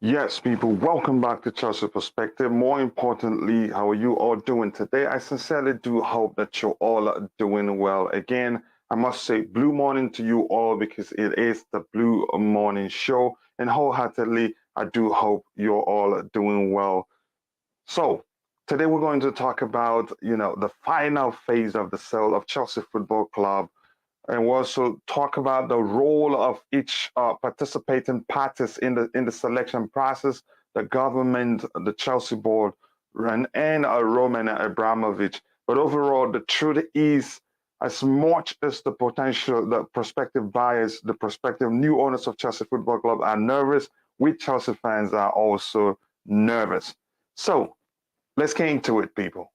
Yes, people, welcome back to Chelsea Perspective. More importantly, how are you all doing today? I sincerely do hope that you're all doing well. Again, I must say, blue morning to you all because it is the Blue Morning Show. And wholeheartedly, I do hope you're all doing well. So, today we're going to talk about, the final phase of the sale of Chelsea Football Club, and we'll also talk about the role of each participating parties in the selection process, the government, the Chelsea board, and Roman Abramovich. But overall, the truth is, as much as the prospective buyers, the prospective new owners of Chelsea Football Club are nervous, we Chelsea fans are also nervous. So let's get into it, people.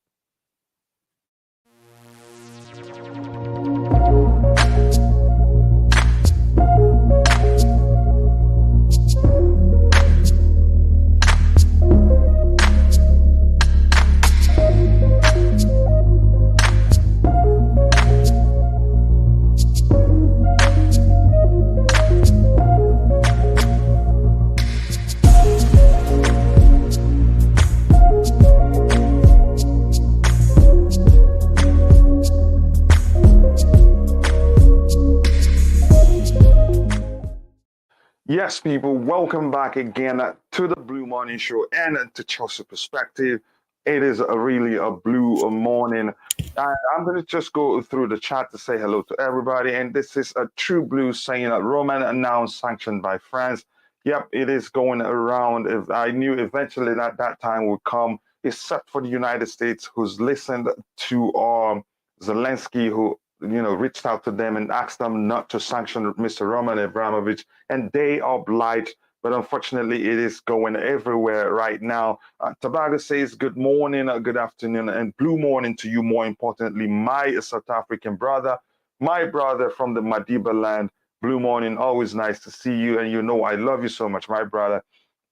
Yes, people, welcome back again to the Blue Morning Show and to Chelsea Perspective. It is really a blue morning. I'm going to just go through the chat to say hello to everybody. And this is a true blue saying that Roman announced sanctioned by France. Yep, it is going around. If I knew eventually that time would come, except for the United States, who's listened to Zelensky, who reached out to them and asked them not to sanction Mr. Roman Abramovich, and they obliged. But unfortunately, it is going everywhere right now. Tobago says, good morning, good afternoon, and blue morning to you, more importantly, my South African brother, my brother from the Madiba land. Blue morning, always nice to see you, and you know I love you so much, my brother.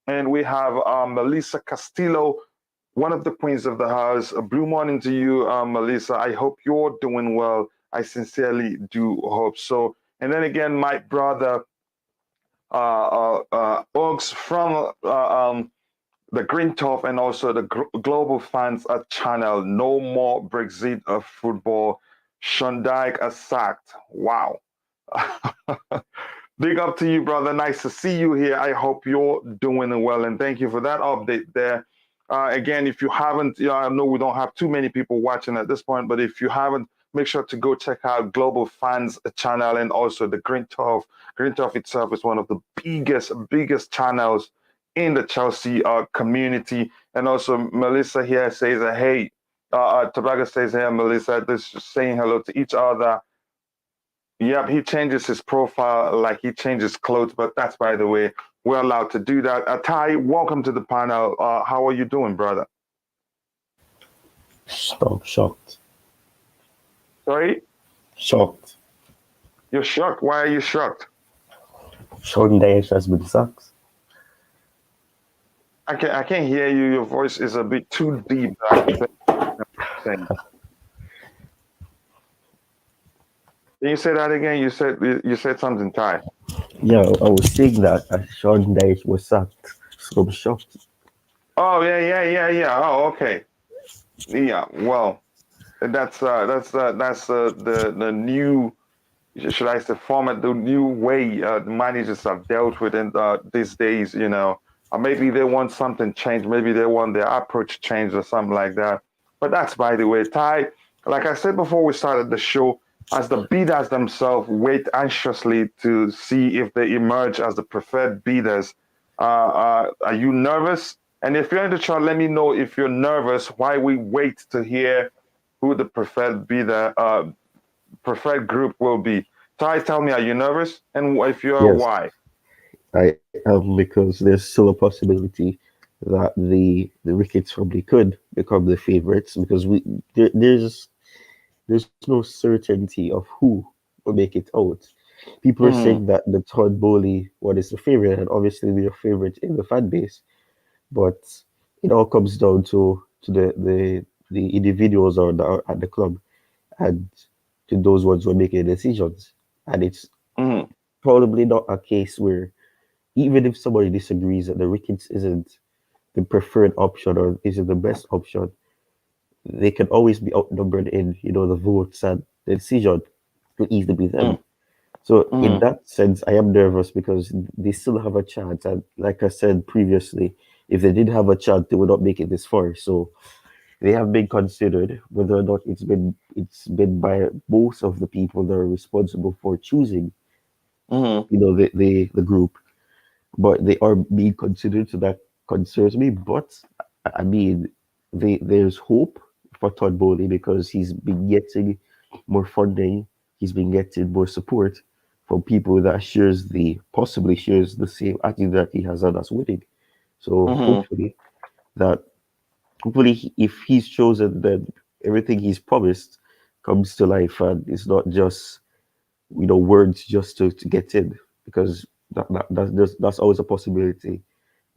And we have Melissa Castillo, one of the queens of the house. A blue morning to you, Melissa. I hope you're doing well. I sincerely do hope so. And then again, my brother, Oaks from the Green Top and also the Global Fans channel. No more Brexit of football. Sean Dyke is sacked. Wow. Big up to you, brother. Nice to see you here. I hope you're doing well, and thank you for that update there. Again, if you haven't, I know we don't have too many people watching at this point, but if you haven't, make sure to go check out Global Fans channel and also the Green Turf. Green Turf itself is one of the biggest channels in the Chelsea community. And also, Melissa here says, hey, Tobago says, hey, Melissa, this is saying hello to each other. Yep, he changes his profile like he changes clothes, but that's by the way. We're allowed to do that. Ty, welcome to the panel. How are you doing, brother? Shocked. Sorry? Shocked. You're shocked. Why are you shocked? Sean Dyche has been sacked. I can't hear you. Your voice is a bit too deep. Can you say that again? You said something, Ty. Yeah, I was saying that Sean Dyche was sacked. So I'm shocked. Oh yeah. Oh, okay. Yeah. Well, that's the new, should I say, format, the new way the managers have dealt with in these days. Maybe they want something changed. Maybe they want their approach changed or something like that. But that's by the way, Ty. Like I said before we started the show, as the bidders themselves wait anxiously to see if they emerge as the preferred bidders. Are you nervous? And if you're in the chat, let me know if you're nervous. Why we wait to hear who the preferred bidder, preferred group will be. Ty, tell me, are you nervous? And if you're, Yes, why? I am, because there's still a possibility that the Ricketts probably could become the favorites, because there's no certainty of who will make it out. People are Hmm. saying that the Todd Boehly one is the favorite, and obviously we're a favorite in the fan base. But it all comes down to the individuals at the club, and to those ones who are making the decisions. And it's Hmm. probably not a case where even if somebody disagrees that the Ricketts isn't the preferred option or isn't the best option, they can always be outnumbered in, the votes and the decision to easily be them. Mm, So in mm, that sense, I am nervous because they still have a chance. And like I said previously, if they did have a chance, they would not make it this far. So they have been considered, whether or not it's been by most of the people that are responsible for choosing, mm, the group, but they are being considered. So that concerns me. But I mean, there's hope for Todd Boehly because he's been getting more funding. He's been getting more support from people that possibly shares the same attitude that he has had as winning. So mm, that hopefully if he's chosen, then everything he's promised comes to life and it's not just words just to get in, because that's always a possibility.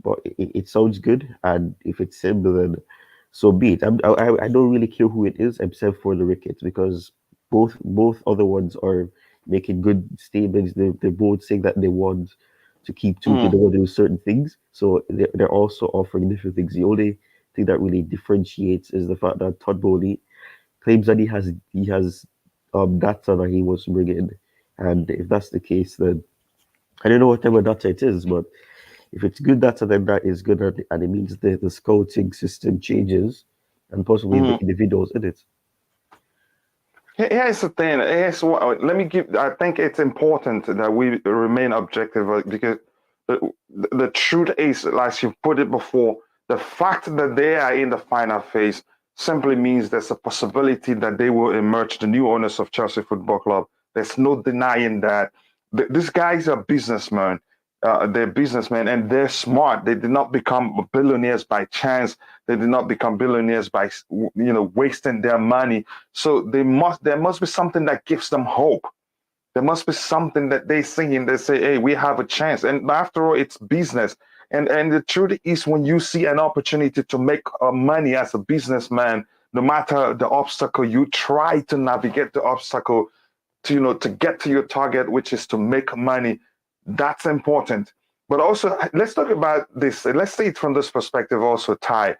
But it sounds good, and if it's him, then so be it. I don't really care who it is except for the Ricketts, because both other ones are making good statements. They're both saying that they want to keep Tuchel, they mm. want to do certain things. So they're also offering different things. The only thing that really differentiates is the fact that Todd Bowley claims that he has data that he wants to bring in, and if that's the case, then I don't know what type of data it is, but if it's good data, then that is good, and it means the scouting system changes, and possibly the Mm. individuals in it. Here's the thing. Let me give. I think it's important that we remain objective because the truth is, like you put it before, the fact that they are in the final phase simply means there's a possibility that they will emerge the new owners of Chelsea Football Club. There's no denying that. These guys are businessmen. They're businessmen and they're smart. They did not become billionaires by chance. They did not become billionaires by wasting their money. So there must be something that gives them hope. There must be something that they see and they say, hey, we have a chance. And after all, it's business. And the truth is, when you see an opportunity to make money as a businessman, no matter the obstacle, you try to navigate the obstacle to get to your target, which is to make money. That's important. But also, let's talk about this. Let's see it from this perspective also, Ty.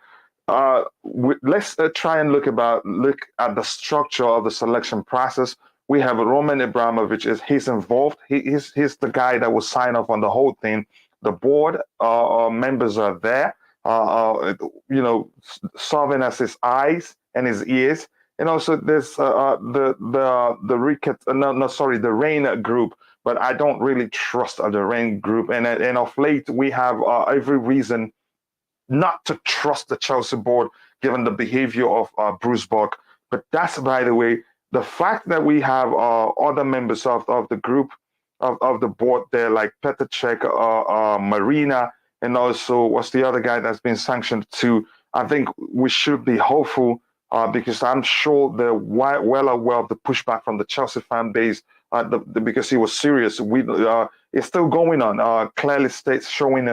Let's try and look at the structure of the selection process. We have Roman Abramovich. He's involved. He's the guy that will sign off on the whole thing. The board members are there. Serving as his eyes and his ears. And also there's the Ricketts. No, sorry, the Rain group. But I don't really trust the Rain group. And of late we have every reason not to trust the Chelsea board given the behavior of Bruce Buck. But that's, by the way, the fact that we have other members of the group of the board there, like Petr Cech, Marina, and also what's the other guy that's been sanctioned too. I think we should be hopeful because I'm sure they're well aware of the pushback from the Chelsea fan base because he was serious. It's still going on. Clearly states showing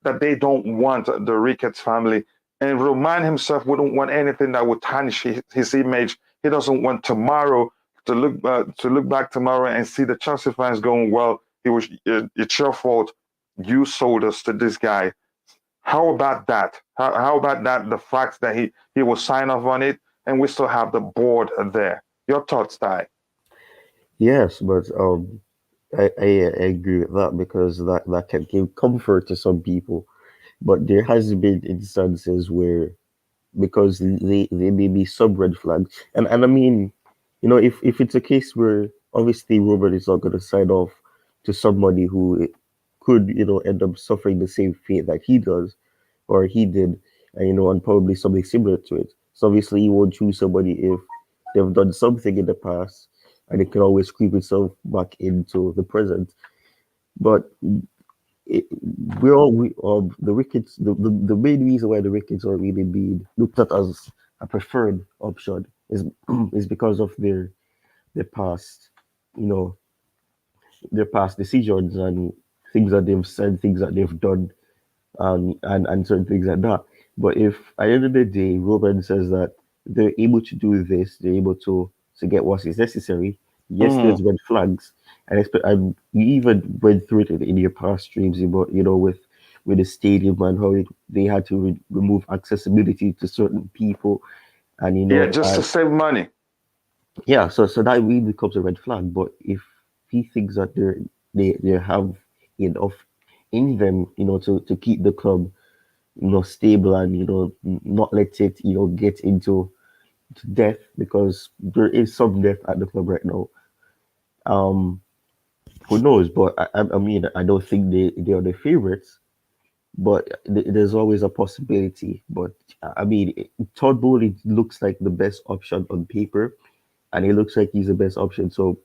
that they don't want the Ricketts family. And Roman himself wouldn't want anything that would tarnish his image. He doesn't want tomorrow to look back tomorrow and see the Chelsea fans going, well, it's your fault. You sold us to this guy. How about that? How about that? The fact that he will sign off on it, and we still have the board there. Your thoughts, Ty? Yes, but I agree with that because that can give comfort to some people. But there has been instances where, because they may be sub red flags, and I mean, if it's a case where obviously Robert is not going to sign off to somebody who could end up suffering the same fate that he does or he did, and probably something similar to it. So obviously you won't choose somebody if they've done something in the past and it can always creep itself back into the present. But it, the Ricketts. The main reason why the Ricketts are really being looked at as a preferred option is is because of their past, you know, their past decisions and things that they've said, things that they've done, and certain things like that. But if at the end of the day, Roman says that they're able to do this, they're able to get what is necessary. Yes, Mm, there's red flags, and you even went through it in your past streams about, with the stadium and how they had to remove accessibility to certain people, and Yeah, just to save money. yeah, so that really becomes a red flag. But if he thinks that they have enough in them, to keep the club, stable, and not let it get into to death, because there is some death at the club right now. Um, who knows? But I mean, I don't think they are the favorites, but there's always a possibility. But I mean, Todd Bowley looks like the best option on paper, and he looks like he's the best option. So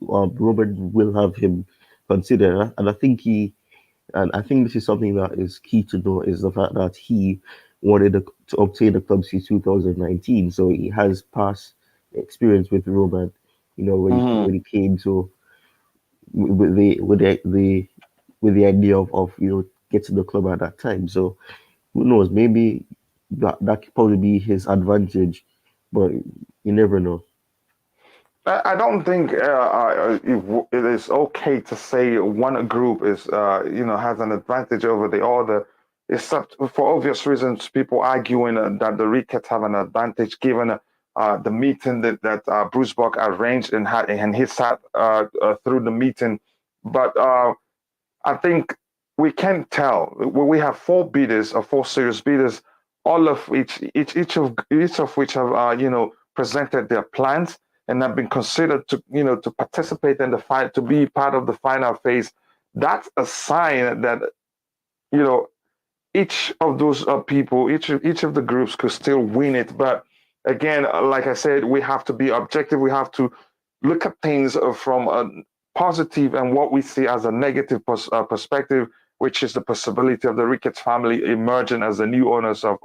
Robert will have him consider, and I think this is something that is key to know, is the fact that he wanted to obtain the club since 2019. So he has past experience with Roman, when Hmm. he came to with the idea of getting the club at that time. So who knows? Maybe that could probably be his advantage, but you never know. I don't think it is okay to say one group is, has an advantage over the other, except for obvious reasons. People arguing that the Ricketts have an advantage given the meeting that Bruce Buck arranged and he sat through the meeting. But I think we can tell. We have four bidders, or four serious bidders, all of each of which have presented their plans and have been considered to participate in the fight, to be part of the final phase. That's a sign that you know each of those people, each of the groups could still win it. But again, like I said, we have to be objective. We have to look at things from a positive and what we see as a negative perspective, which is the possibility of the Ricketts family emerging as the new owners of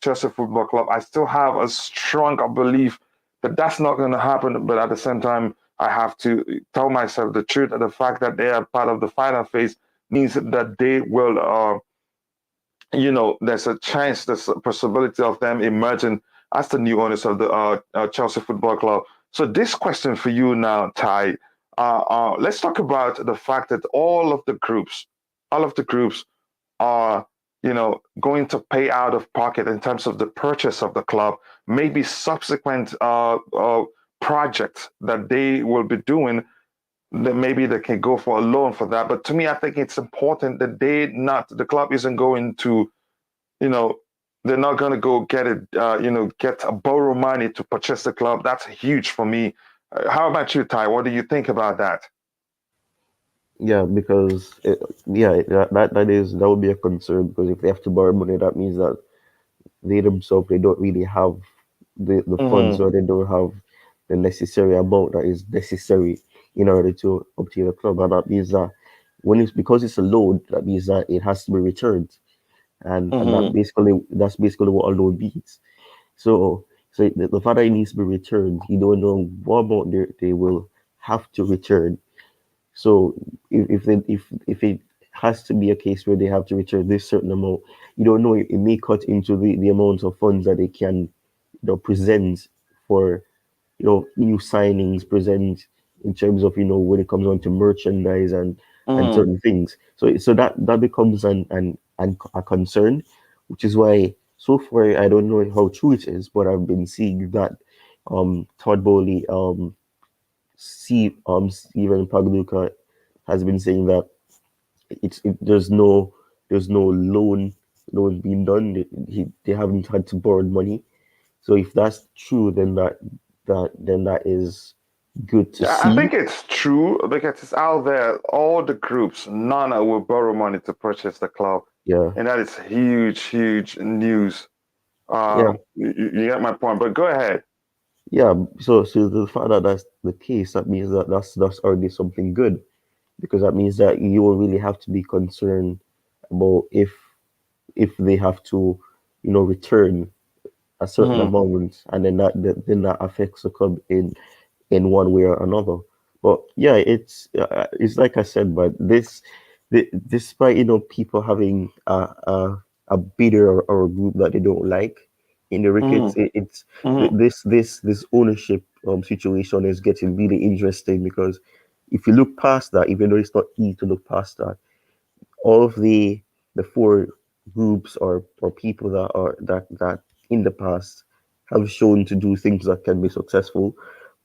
Chelsea Football Club. I still have a strong belief that that's not going to happen, but at the same time, I have to tell myself the truth, and the fact that they are part of the final phase means that they will there's a chance, there's a possibility of them emerging as the new owners of the Chelsea Football Club. So this question for you now, Ty, let's talk about the fact that all of the groups are, going to pay out of pocket in terms of the purchase of the club, maybe subsequent projects that they will be doing, that maybe they can go for a loan for that. But to me, I think it's important that the club isn't going to, you know, they're not going to go get it, get a borrow money to purchase the club. That's huge for me. How about you, Ty? What do you think about that? Yeah, because that would be a concern, because if they have to borrow money, that means that they themselves, they don't really have the funds, Mm-hmm. or they don't have the necessary amount that is necessary in order to obtain a club. And that means that when it's because it's a loan, that means that it has to be returned, and Mm-hmm. that's basically what a loan means. So the fact that it needs to be returned, you don't know what amount they will have to return. So if it has to be a case where they have to return this certain amount, you don't know, it may cut into the amount of funds that they can, present for, new signings, present in terms of, when it comes on to merchandise and Mm-hmm. certain things. So that becomes an a concern, which is why so far I don't know how true it is, but I've been seeing that Todd Bowley, Steven Pagliuca has been saying that there's no loan being done. They haven't had to borrow money. So if that's true, then that is good to Yeah, I see. think it's true because it's out there. All the groups, none will borrow money to purchase the club, Yeah, and that is huge, huge news. yeah, You get my point. But go ahead. yeah. So the fact that that's the case, that means that that's already something good, because that means that you will really have to be concerned about if they have to, return a certain Mm-hmm. amount, and then that affects the club in one way or another. But yeah, it's like I said, but despite people having a bidder, or a group that they don't like in the Ricketts, Mm-hmm. Mm-hmm. this ownership situation is getting really interesting, because if you look past that, even though it's not easy to look past that, all of the four groups or people that in the past have shown to do things that can be successful.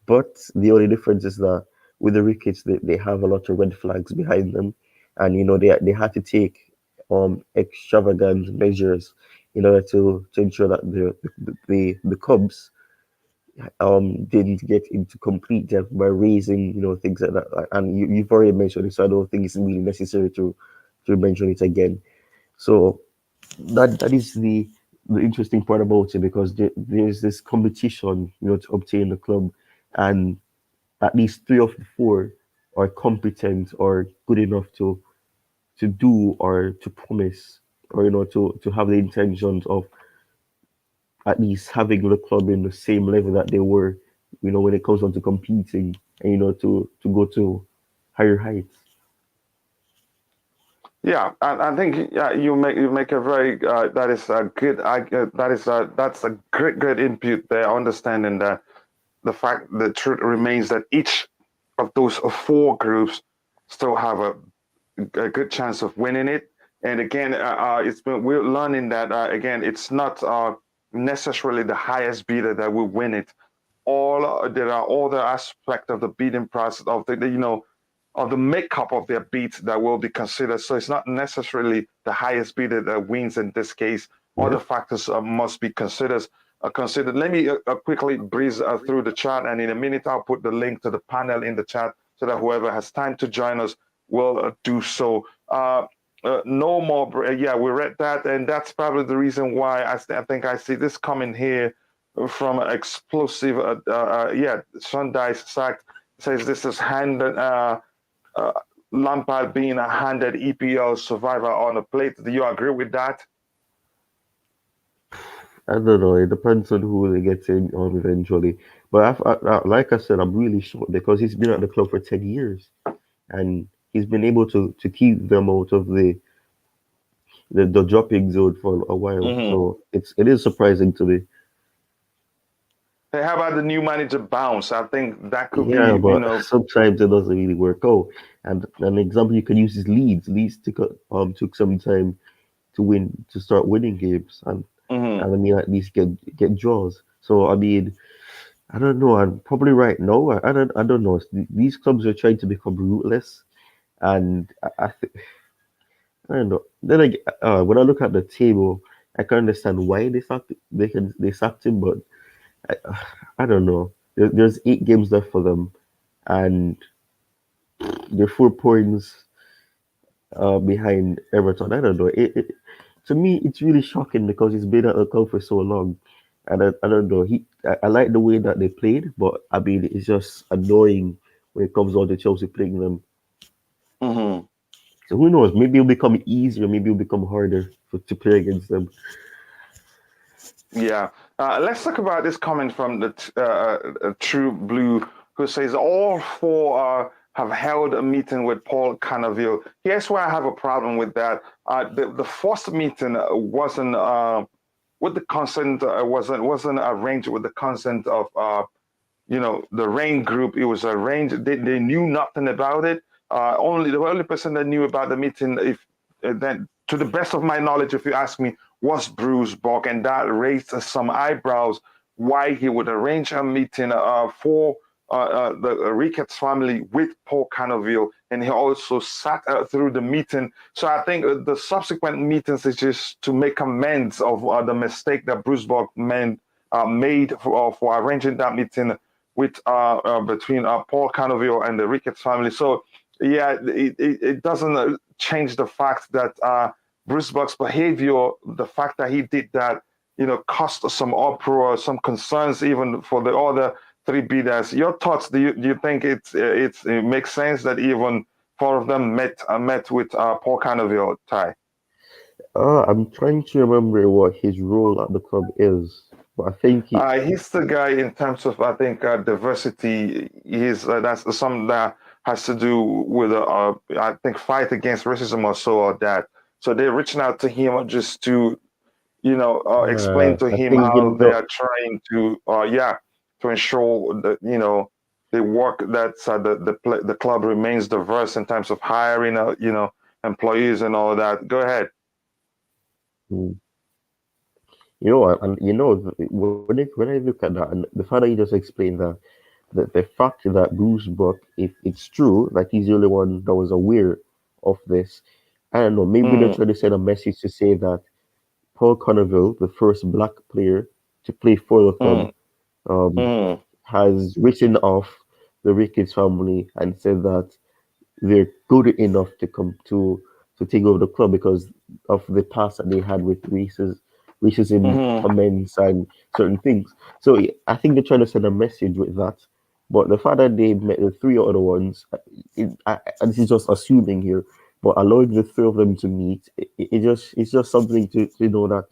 But the only difference is that with the Ricketts, they have a lot of red flags behind them, and they had to take extravagant measures in order to ensure that the Cubs didn't get into complete debt by raising things like that. And you've already mentioned it, so I don't think it's really necessary to mention it again. So that is the interesting part about it, because there's this competition, to obtain the club, and at least three of the four are competent or good enough to do or to promise, or to have the intentions of at least having the club in the same level that they were, when it comes on to competing, and to go to higher heights. Yeah, I think you make a very that is a good that's a great input there. Understanding that the truth remains that each of those four groups still have a good chance of winning it. And again, we're learning that again, it's not necessarily the highest bidder that will win it. There are other aspects of the bidding process of the makeup of their bids that will be considered. So it's not necessarily the highest bidder that wins in this case. Yeah. Other factors must be considered. Considered. Let me quickly breeze through the chat, and in a minute I'll put the link to the panel in the chat so that whoever has time to join us will do so. No more. Yeah, we read that, and that's probably the reason why I think I see this coming here from explosive. Yeah, Sundice Sack says this is handed. Uh, Lampard being a handed EPL survivor on a plate. Do you agree with that? I don't know. It depends on who they get in on eventually. But like I said, I'm really shocked because he's been at the club for 10 years, and he's been able to keep them out of the dropping zone for a while. Mm-hmm. So it is surprising to me. Hey, how about the new manager bounce? I think that could be, Yeah, but sometimes it doesn't really work out. And an example you can use is Leeds. Leeds took some time to start winning games, mm-hmm. and I mean at least get draws. So I mean, I don't know. And probably right now, I don't know. These clubs are trying to become ruthless, and I don't know. Then when I look at the table, I can understand why they sacked him, but I, I don't know. There's 8 games left for them, and they're 4 points behind Everton. I don't know. To me, it's really shocking because he's been at the club for so long, and I don't know. I like the way that they played, but I mean, it's just annoying when it comes on to Chelsea playing them. Mm-hmm. So who knows? Maybe it'll become easier. Maybe it'll become harder to play against them. Yeah. Let's talk about this comment from the True Blue, who says all four have held a meeting with Paul Canaville. Here's where I have a problem with that. The first meeting wasn't with the consent wasn't arranged with the consent of the Rain group. It was arranged. They knew nothing about it. Only the only person that knew about the meeting, if then to the best of my knowledge, if you ask me, was Bruce Bock, and that raised some eyebrows why he would arrange a meeting for the Ricketts family with Paul Canaville, and he also sat through the meeting. So I think the subsequent meetings is just to make amends of the mistake that Bruce Bock made for arranging that meeting with between Paul Canaville and the Ricketts family. So yeah, it doesn't change the fact that Bruce Buck's behavior, the fact that he did that, caused some uproar, some concerns even for the other three bidders. Your thoughts? Do you think it makes sense that even four of them met with Paul Canaville, Ty? I'm trying to remember what his role at the club is, but I think He's the guy in terms of I think diversity. He's that's something that has to do with I think fight against racism or so or that. So they're reaching out to him just to explain to I him think how they are trying to to ensure that. they work that the club remains diverse in terms of hiring, employees and all that. Go ahead. Mm. You know, and you know, when I look at that, and the fact that you just explained that, the fact that Bruce Buck, if it's true, like he's the only one that was aware of this, I don't know, maybe they're Mm, trying to send a message to say that Paul Connerville, the first black player to play for the club, mm, um, mm, has written off the Ricketts family and said that they're good enough to come to take over the club because of the past that they had with racism mm, comments and certain things. So I think they're trying to send a message with that. But the fact that they met the three other ones, and this is just assuming here, but allowing the three of them to meet, it's just something to know that,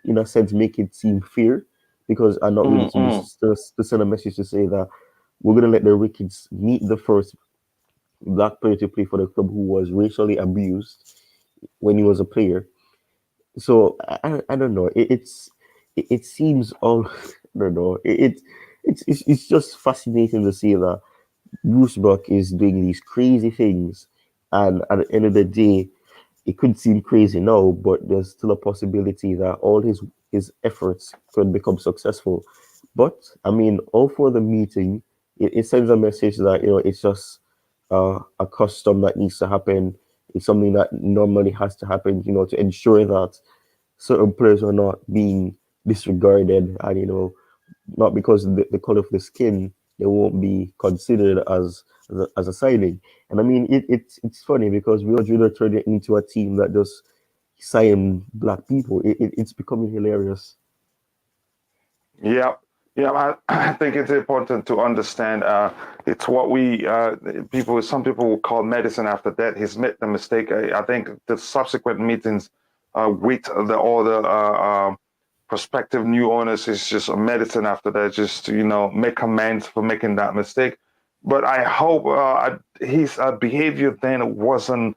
in a sense, make it seem fair, because I'm not willing mm, to mm. to send a message to say that we're gonna let the Ricketts meet the first black player to play for the club who was racially abused when he was a player. So I don't know. It seems all I don't know. It's just fascinating to see that Bruce Buck is doing these crazy things, and at the end of the day, it could seem crazy now, but there's still a possibility that all his efforts could become successful. But I mean, all for the meeting, it sends a message that it's just a custom that needs to happen. It's something that normally has to happen, to ensure that certain players are not being disregarded, and not because of the color of the skin, they won't be considered as a signing. And I mean, it's funny because Real Madrid are turning into a team that just sign black people. It's becoming hilarious. Yeah, yeah. I think it's important to understand. It's what we people. Some people will call medicine after death. He's made the mistake. I think the subsequent meetings with the all the prospective new owners is just a medicine after that. Just to, make amends for making that mistake. But I hope his behavior then wasn't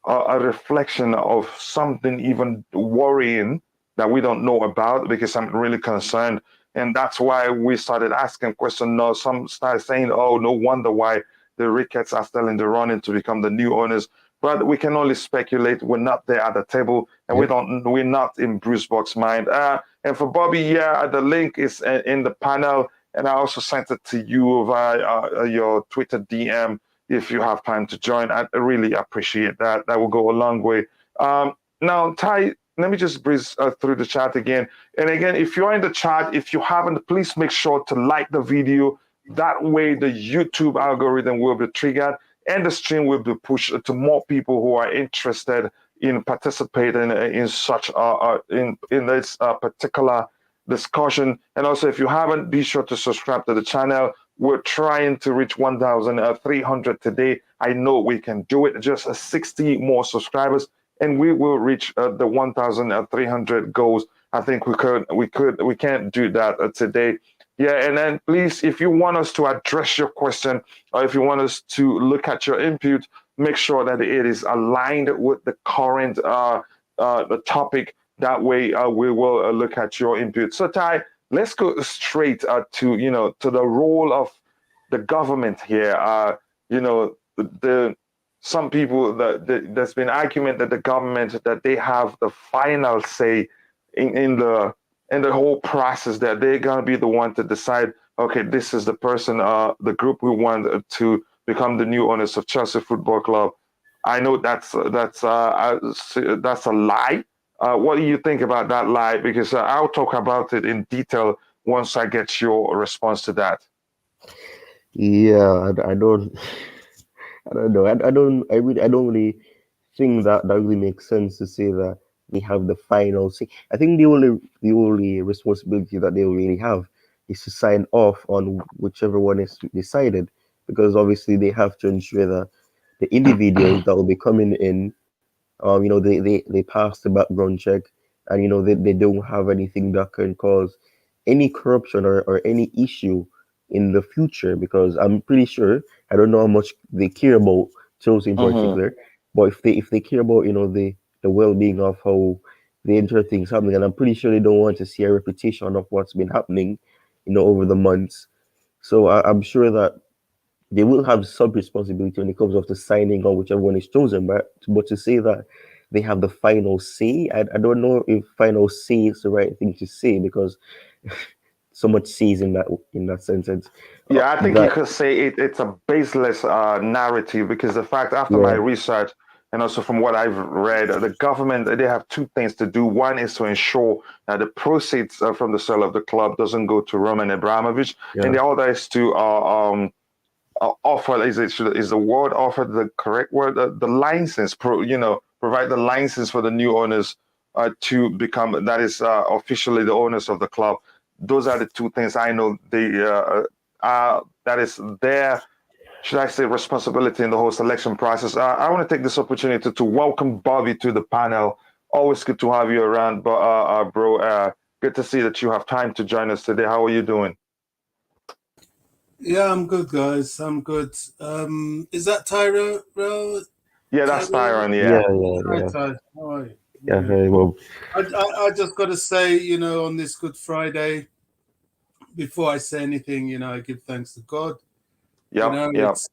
a reflection of something even worrying that we don't know about, because I'm really concerned. And that's why we started asking questions. No, some started saying, oh, no wonder why the Ricketts are still in the running to become the new owners. But we can only speculate. We're not there at the table, and Yep. we're not in Bruce Buck's mind. And for Bobby, yeah, the link is in the panel, and I also sent it to you via your Twitter DM if you have time to join. I really appreciate that. That will go a long way. Now, Ty, let me just breeze through the chat again. And again, if you're in the chat, if you haven't, please make sure to like the video. That way, the YouTube algorithm will be triggered and the stream will be pushed to more people who are interested in participating in such in this particular discussion. And also, if you haven't, be sure to subscribe to the channel. We're trying to reach 1,300 today. I know we can do it. Just 60 more subscribers, and we will reach the 1,300 goals. I think we can't do that today. Yeah, and then please, if you want us to address your question, or if you want us to look at your input, make sure that it is aligned with the current the topic. That way, we will look at your input. So, Ty, let's go straight to the role of the government here. The some people there's been argument that the government that they have the final say in the whole process, that they're gonna be the one to decide. Okay, this is the person, the group we want to become the new owners of Chelsea Football Club. I know that's a lie. What do you think about that lie? Because I'll talk about it in detail once I get your response to that. Yeah, I don't. I don't know. I don't really think that really makes sense to say that they have the final say. I think the only responsibility that they really have is to sign off on whichever one is decided, because obviously they have to ensure that the individuals that will be coming in, they pass the background check, and they don't have anything that can cause any corruption or any issue in the future, because I'm pretty sure, I don't know how much they care about Chelsea in Mm-hmm. particular, but if they care about the well-being of how the enter things happening, and I'm pretty sure they don't want to see a repetition of what's been happening over the months. So I'm sure that they will have some responsibility when it comes off to signing on whichever one is chosen. But to say that they have the final say, I don't know if final say is the right thing to say, because so much sees in that sentence. Yeah, I think you That could say it's a baseless narrative, because the fact, after my yeah, research and also from what I've read, the government, they have two things to do. One is to ensure that the proceeds from the sale of the club doesn't go to Roman Abramovich, and yeah, the other is to offer, is the word offer the correct word, the license, provide the license for the new owners to become, that is officially the owners of the club. Those are the two things I know that is their, should I say, responsibility in the whole selection process. I want to take this opportunity to welcome Bobby to the panel. Always good to have you around, but bro, good to see that you have time to join us today. How are you doing? Yeah, I'm good, guys. I'm good. Is that Tyro? Yeah, that's Tyro? Tyron. yeah, Yeah. yeah, Hi, yeah, Ty. How are you? yeah. Yeah. Very well. I just got to say, on this Good Friday, before I say anything, I give thanks to God. Yep. Yep. It's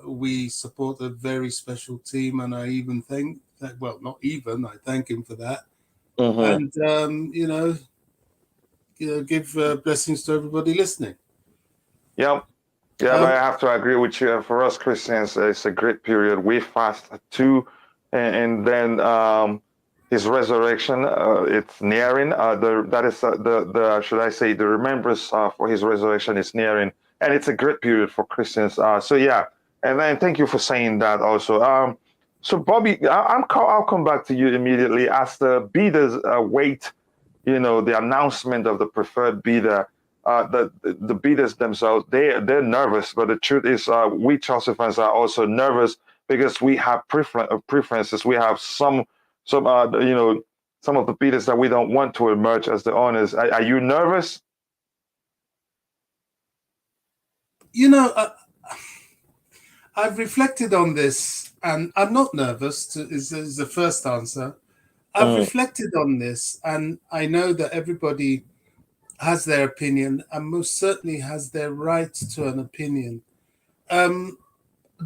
we support a very special team, and I even think that, well, not even, I thank him for that. Mm-hmm. And give blessings to everybody listening. Yep. Yeah, but I Um, have to agree with you. For us Christians, it's a great period. We fast too, and then his resurrection. It's nearing. That is the should I say, the remembrance for his resurrection is nearing, and it's a great period for Christians. So yeah, and then thank you for saying that also. So Bobby, I'll come back to you immediately as the bidders wait. The announcement of the preferred bidder. The bidders themselves, they're nervous, but the truth is, we Chelsea fans are also nervous because we have preferences. We have some of the bidders that we don't want to emerge as the owners. Are you nervous? I've reflected on this, and I'm not nervous. Is the first answer. I've Mm, reflected on this, and I know that everybody has their opinion, and most certainly has their right to an opinion. Um,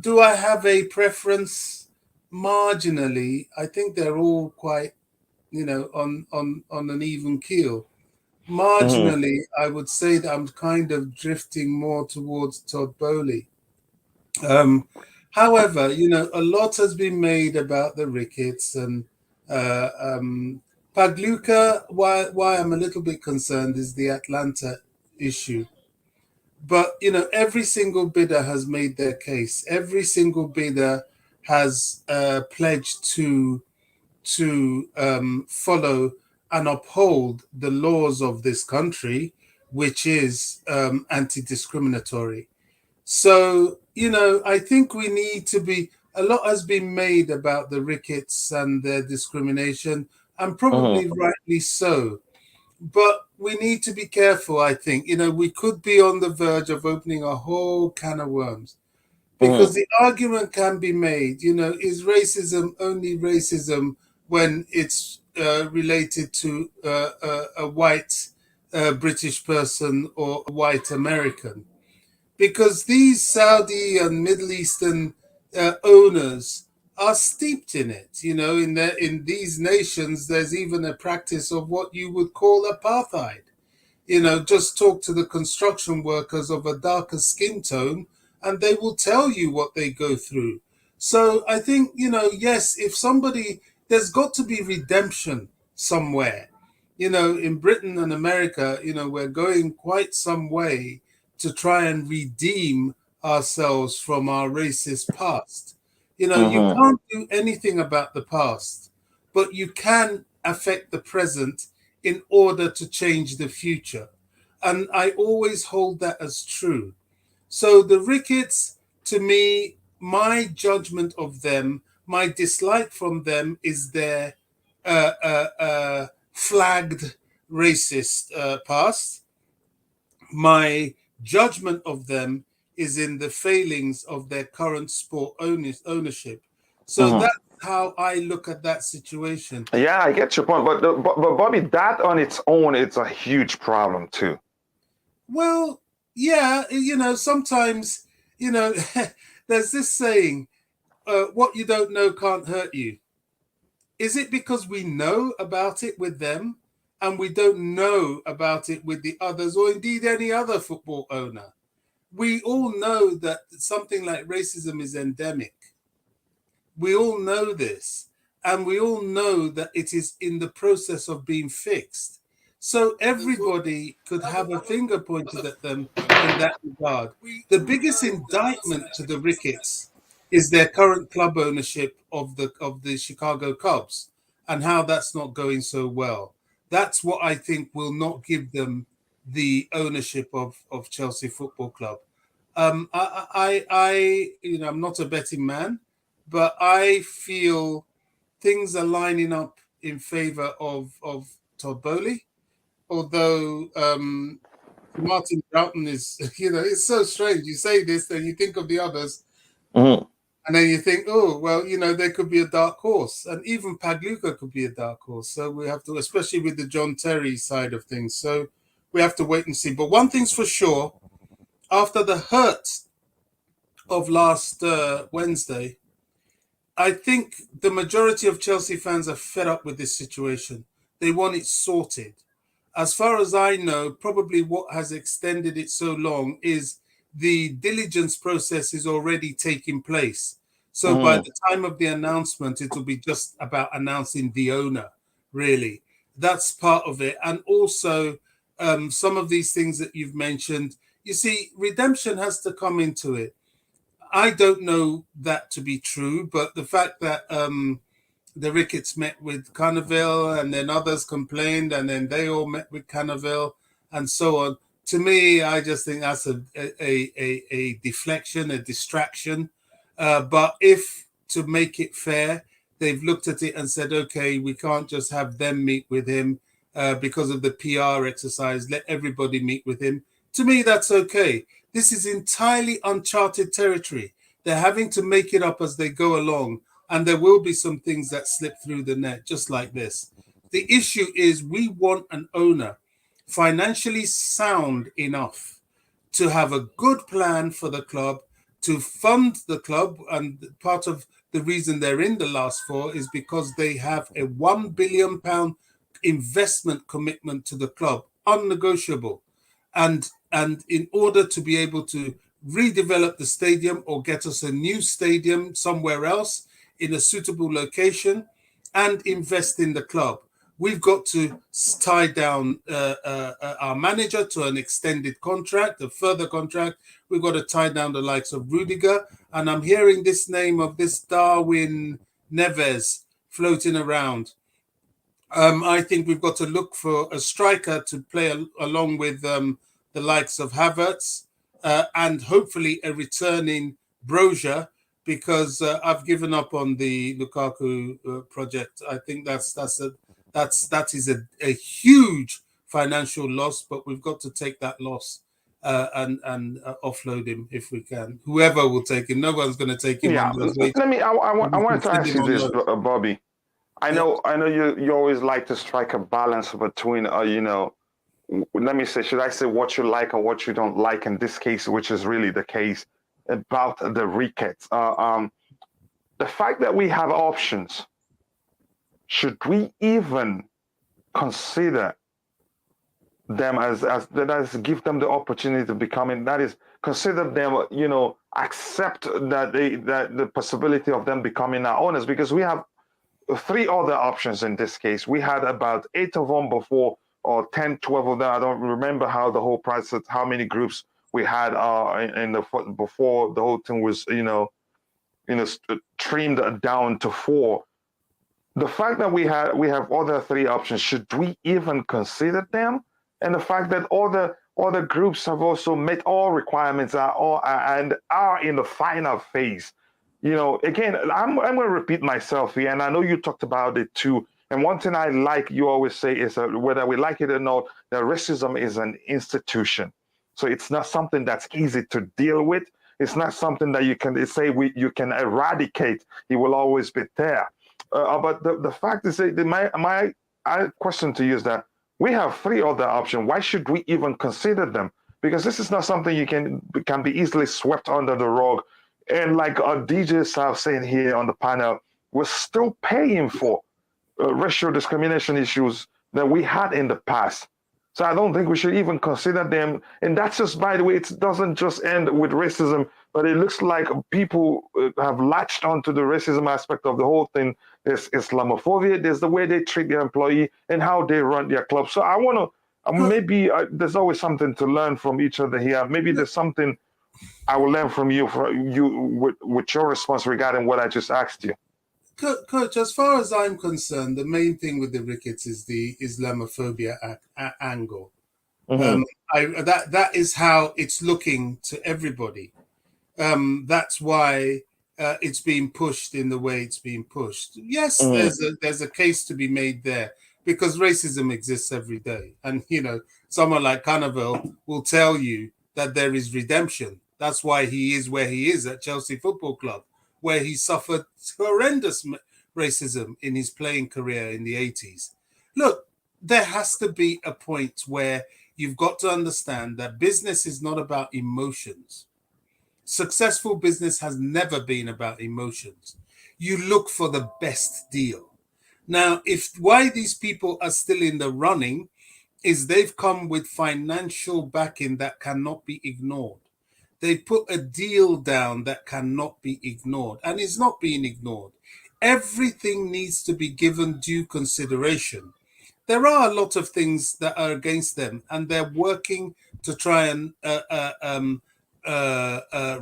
do I have a preference? Marginally, I think they're all quite, on an even keel. mm, Marginally, I would say that I'm kind of drifting more towards Todd Boehly. Um, However, a lot has been made about the Ricketts and Pagliuca. Why I'm a little bit concerned is the Atlanta issue. But every single bidder has made their case. Every single bidder has pledged to follow and uphold the laws of this country, which is anti-discriminatory. So, I think we need to be, a lot has been made about the Ricketts and their discrimination, and mm, probably rightly so. But we need to be careful, I think. We could be on the verge of opening a whole can of worms, mm, because the argument can be made, is racism only racism when it's related to a white British person or a white American? Because these Saudi and Middle Eastern owners are steeped in it. In these nations, there's even a practice of what you would call apartheid. Just talk to the construction workers of a darker skin tone, and they will tell you what they go through. So I think, yes, if somebody, there's got to be redemption somewhere. In Britain and America, we're going quite some way to try and redeem ourselves from our racist past. You mm, can't do anything about the past, but you can affect the present in order to change the future. And I always hold that as true. So the Ricketts, to me, my judgment of them, my dislike from them is their flagged racist past. My judgment of them is in the failings of their current sport ownership. So mm. that's how I look at that situation. Yeah, I get your point, but Bobby, that on its own, it's a huge problem too. Well, yeah, sometimes You know, there's this saying, what you don't know can't hurt you. Is it because we know about it with them and we don't know about it with the others, or indeed any other football owner? We all know that something like racism is endemic. We all know this, and we all know that it is in the process of being fixed. So everybody could have a finger pointed at them in that regard. The biggest indictment to the Ricketts is their current club ownership of the Chicago Cubs and how that's not going so well. That's what I think will not give them the ownership of Chelsea Football Club. I'm not a betting man, but I feel things are lining up in favor of Todd Boehly. Although Martin Broughton is, it's so strange. You say this, then you think of the others, and then you think, oh, well, there could be a dark horse, and even Pagliuca could be a dark horse. So we have to, especially with the John Terry side of things. So we have to wait and see. But one thing's for sure, after the hurt of last Wednesday, I think the majority of Chelsea fans are fed up with this situation. They want it sorted. As far as I know, probably what has extended it so long is the diligence process is already taking place. So by the time of the announcement, it will be just about announcing the owner, really. That's part of it. And also some of these things that you've mentioned, you see, redemption has to come into it. I don't know that to be true, but the fact that the Ricketts met with Carneville and then others complained and then they all met with Carneville and so on. To me, I just think that's a deflection, a distraction. But if, to make it fair, they've looked at it and said, okay, we can't just have them meet with him because of the PR exercise. Let everybody meet with him. To me, that's okay. This is entirely uncharted territory. They're having to make it up as they go along. And there will be some things that slip through the net, just like this. The issue is we want an owner financially sound enough to have a good plan for the club, to fund the club. And part of the reason they're in the last four is because they have a £1 billion investment commitment to the club, unnegotiable. And in order to be able to redevelop the stadium or get us a new stadium somewhere else in a suitable location and invest in the club, we've got to tie down our manager to an extended contract, a further contract. We've got to tie down the likes of Rudiger. And I'm hearing this name of this Darwin Neves floating around. I think we've got to look for a striker to play along with the likes of Havertz and hopefully a returning Brozier, because I've given up on the Lukaku project. I think that is a huge financial loss, but we've got to take that loss and offload him if we can. Whoever will take him, no one's going to take him. Yeah, On those wages. I wanted to ask you this, Bobby. I know you always like to strike a balance between let me say, should I say what you like or what you don't like in this case, which is really the case about the Ricketts. The fact that we have options, should we even consider them as give them the opportunity to become in, that is, consider them, accept that the possibility of them becoming our owners, because we have three other options in this case. We had about 8 of them before, or 10, 12 of them. I don't remember how the whole process, how many groups we had before the whole thing was, trimmed down to 4. The fact that we have other 3 options, should we even consider them? And the fact that other groups have also met all requirements and are in the final phase. Again, I'm going to repeat myself here, and I know you talked about it too. And one thing I like, you always say, is whether we like it or not, that racism is an institution. So it's not something that's easy to deal with. It's not something that you can say you can eradicate. It will always be there. But the fact is, my question to you is that we have 3 other options. Why should we even consider them? because this is not something you can be easily swept under the rug. And like our DJ Sal saying here on the panel, we're still paying for racial discrimination issues that we had in the past. So I don't think we should even consider them. And that's just, by the way, it doesn't just end with racism, but it looks like people have latched onto the racism aspect of the whole thing. There's Islamophobia, there's the way they treat their employee and how they run their club. So I want to, maybe there's always something to learn from each other here. Maybe there's something I will learn from you with your response regarding what I just asked you. Coach, as far as I'm concerned, the main thing with the Ricketts is the Islamophobia angle. Mm-hmm. That is how it's looking to everybody. That's why it's being pushed in the way it's being pushed. Yes, there's a case to be made there because racism exists every day, and someone like Carnival will tell you that there is redemption. That's why he is where he is at Chelsea Football Club, where he suffered horrendous racism in his playing career in the 80s. Look, there has to be a point where you've got to understand that business is not about emotions. Successful business has never been about emotions. You look for the best deal. Now, why these people are still in the running is they've come with financial backing that cannot be ignored. They put a deal down that cannot be ignored, and it's not being ignored. Everything needs to be given due consideration. There are a lot of things that are against them, and they're working to try and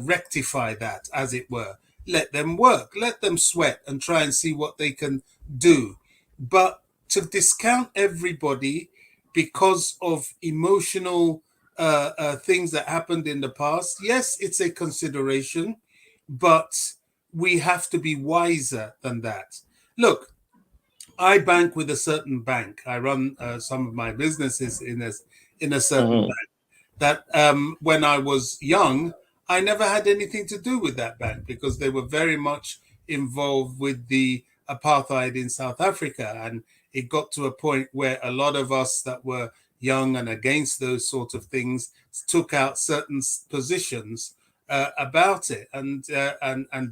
rectify that, as it were. Let them work, let them sweat, and try and see what they can do. But to discount everybody because of emotional things that happened in the past, yes, it's a consideration, but we have to be wiser than that. Look, I bank with a certain bank. I run some of my businesses in a certain bank that when I was young, I never had anything to do with that bank because they were very much involved with the apartheid in South Africa. And it got to a point where a lot of us that were young and against those sort of things took out certain positions about it and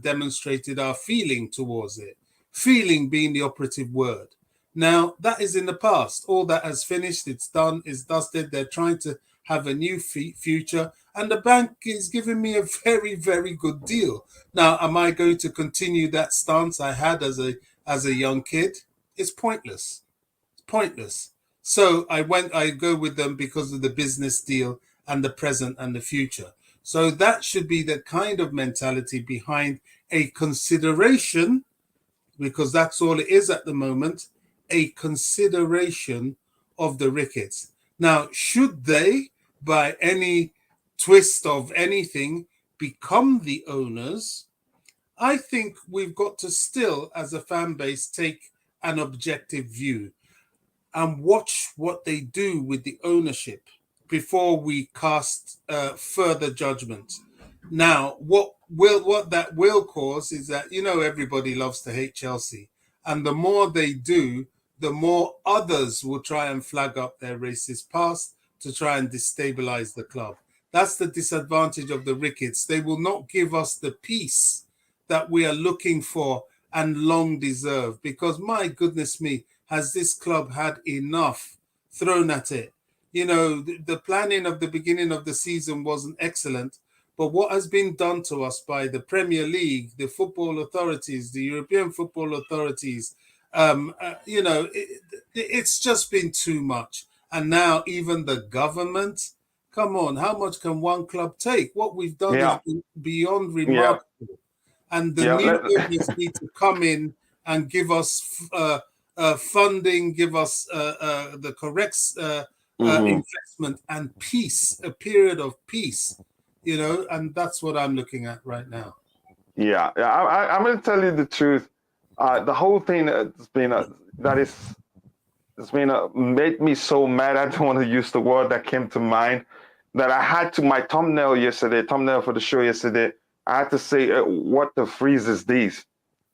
demonstrated our feeling towards it. Feeling being the operative word. Now, that is in the past. All that has finished, it's done, it's dusted. They're trying to have a new future, and the bank is giving me a very, very good deal. Now, am I going to continue that stance I had as a young kid? It's pointless. It's pointless. So I go with them because of the business deal and the present and the future. So that should be the kind of mentality behind a consideration, because that's all it is at the moment, a consideration of the Ricketts. Now, should they, by any twist of anything, become the owners, I think we've got to still, as a fan base, take an objective view and watch what they do with the ownership before we cast further judgment. Now, what that will cause is that, everybody loves to hate Chelsea. And the more they do, the more others will try and flag up their racist past to try and destabilize the club. That's the disadvantage of the Ricketts. They will not give us the peace that we are looking for and long deserve, because my goodness me, has this club had enough thrown at it? The planning of the beginning of the season wasn't excellent, but what has been done to us by the Premier League, the football authorities, the European football authorities, it's just been too much. And now even the government, come on, how much can one club take? What we've done has been beyond remarkable. And the new owners need to come in and give us funding, give us the correct investment and peace, a period of peace, and that's what I'm looking at right now. Yeah, I'm going to tell you the truth. The whole thing has been made me so mad. I don't want to use the word that came to mind, that I had to, my thumbnail for the show yesterday, I had to say, what the freeze is these?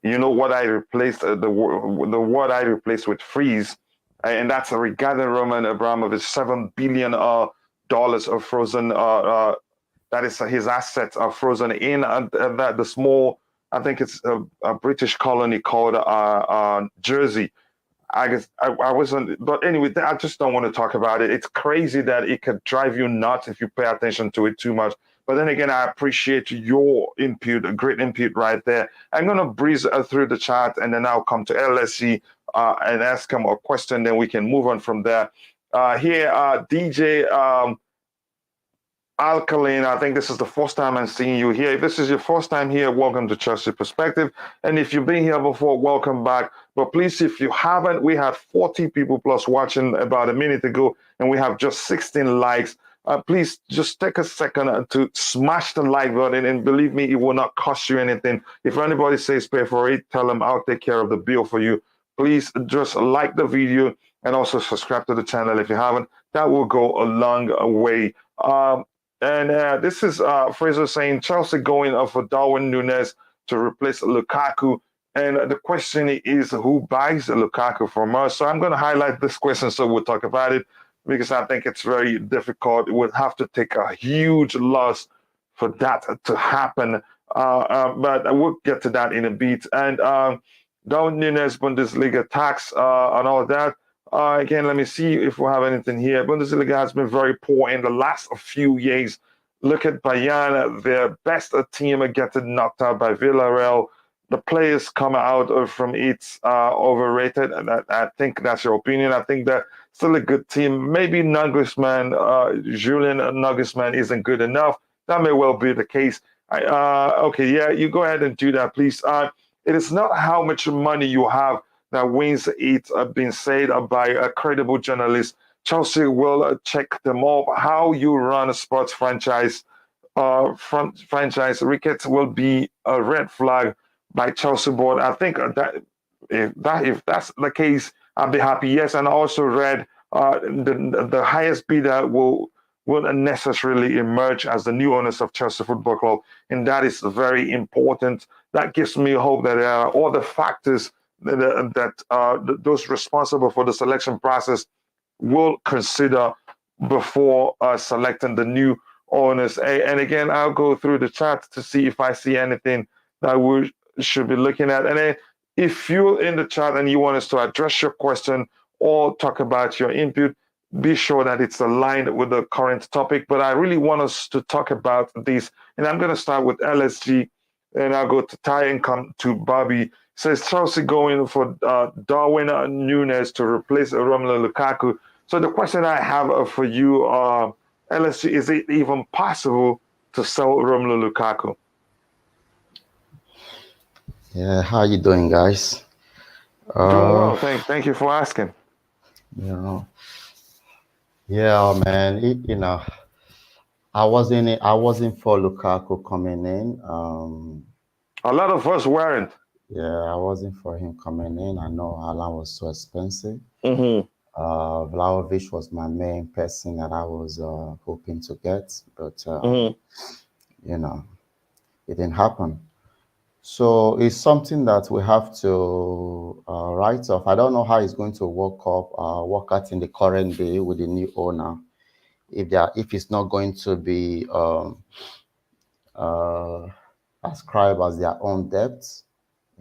What I replaced, the word I replaced with freeze, and that's regarding Roman Abramovich $7 billion dollars are frozen. That is his assets are frozen in that the small, I think it's a British colony called Jersey. I guess I wasn't, but anyway, I just don't want to talk about it. It's crazy that it could drive you nuts if you pay attention to it too much. But then again, I appreciate your input, a great input right there. I'm gonna breeze through the chat, and then I'll come to LSC and ask him a question. Then we can move on from there. Here, DJ. Alkaline, I think this is the first time I'm seeing you here. If this is your first time here, welcome to Chelsea Perspective. And if you've been here before, welcome back. But please, if you haven't, we had 40 people plus watching about a minute ago, and we have just 16 likes. Please just take a second to smash the like button, and believe me, it will not cost you anything. If anybody says pay for it, tell them I'll take care of the bill for you. Please just like the video and also subscribe to the channel if you haven't. That will go a long way. And this is Fraser saying Chelsea going for Darwin Núñez to replace Lukaku. And the question is, who buys Lukaku from us? So I'm going to highlight this question so we'll talk about it, because I think it's very difficult. It would have to take a huge loss for that to happen. But we'll get to that in a bit. And Darwin Núñez, Bundesliga tax and all that. Again, let me see if we have anything here. Bundesliga has been very poor in the last few years. Look at Bayern, their best team getting knocked out by Villarreal. The players come out from it overrated. And I think that's your opinion. I think they're still a good team. Maybe Nagelsmann, Julian Nagelsmann isn't good enough. That may well be the case. Okay, yeah, you go ahead and do that, please. It is not how much money you have that wins it, been said by a credible journalist. Chelsea will check them up. How you run a sports franchise, Ricketts will be a red flag by Chelsea board. I think that if that's the case, I'll be happy. Yes, and I also read the highest bidder will necessarily emerge as the new owners of Chelsea Football Club, and that is very important. That gives me hope that there are all the factors that those responsible for the selection process will consider before selecting the new owners. And again, I'll go through the chat to see if I see anything that we should be looking at. And then if you're in the chat and you want us to address your question or talk about your input, be sure that it's aligned with the current topic. But I really want us to talk about this. And I'm going to start with LSG, and I'll go to Ty and come to Bobby. Says Chelsea going for Darwin Núñez to replace Romelu Lukaku. So the question I have for you, LSG, is it even possible to sell Romelu Lukaku? Yeah, how you doing, guys? Doing well, thank you for asking. Yeah, man. I wasn't for Lukaku coming in. A lot of us weren't. Yeah, I wasn't for him coming in. I know Haaland was so expensive. Mm-hmm. Vlahovic was my main person that I was hoping to get, but it didn't happen. So it's something that we have to write off. I don't know how it's going to work out in the current day with the new owner. If it's not going to be ascribed as their own debts,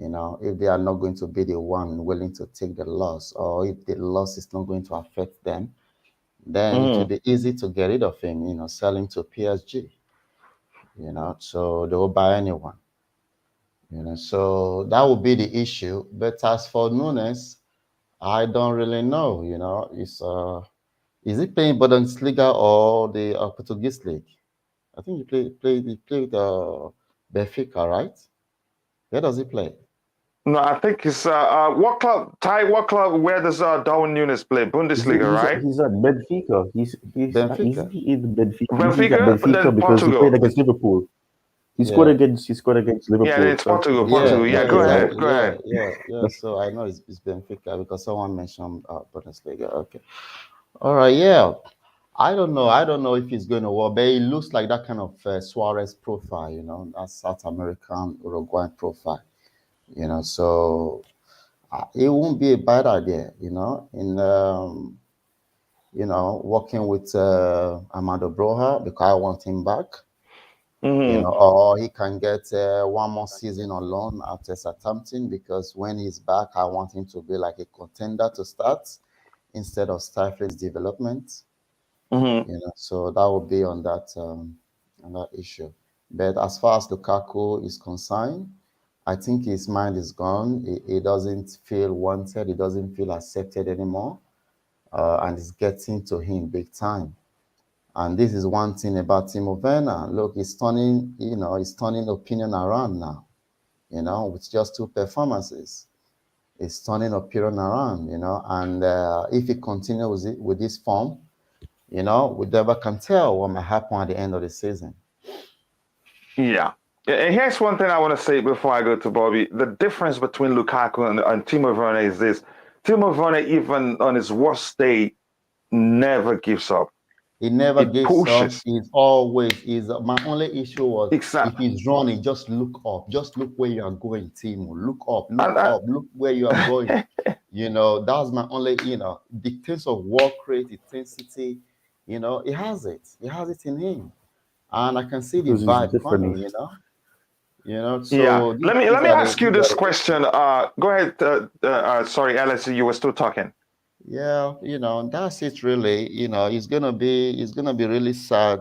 if they are not going to be the one willing to take the loss, or if the loss is not going to affect them, then it will be easy to get rid of him, sell him to PSG, so they will buy anyone, so that would be the issue. But as for Núñez, I don't really know, is he playing Bundesliga or the Portuguese league? I think he played Benfica, right? Where does he play? No, I think it's what club? Ty, what club? Where does Darwin Núñez play? Bundesliga, right? He's at Benfica. He's Benfica. in Benfica. Benfica? He's at Benfica because Portugal. he played against Liverpool. He scored against Liverpool. Yeah, it's Portugal. Yeah, go ahead. Yeah. So I know it's Benfica because someone mentioned Bundesliga. Okay. All right. Yeah. I don't know if he's going to work, but it looks like that kind of Suarez profile, that South American Uruguayan profile, so it won't be a bad idea, working with Amado Broha because I want him back. Mhm. Or he can get one more season on loan after Southampton, because when he's back, I want him to be like a contender to start instead of stifling his development. Mhm. So that will be on that issue. But as far as Lukaku is concerned, I think his mind is gone. He doesn't feel wanted. He doesn't feel accepted anymore, and it's getting to him big time. And this is one thing about Timo Werner. Look, he's turning opinion around now. With just 2 performances, he's turning opinion around. And if he continues with this form, we never can tell what might happen at the end of the season. Yeah. And here's one thing I want to say before I go to Bobby. The difference between Lukaku and Timo Werner is this. Timo Werner, even on his worst day, never gives up. He never gives pushes. up. My only issue was Exactly. if he's running, just look up. Just look where you are going, Timo. Look up, look up, look where you are going. That's my only, the sense of work rate, intensity, he has it. He has it in him. And I can see the Because he's vibe different. coming, So yeah. Let me ask you this the question. Go ahead. Sorry, Alice, you were still talking. Yeah, that's it really. It's gonna be really sad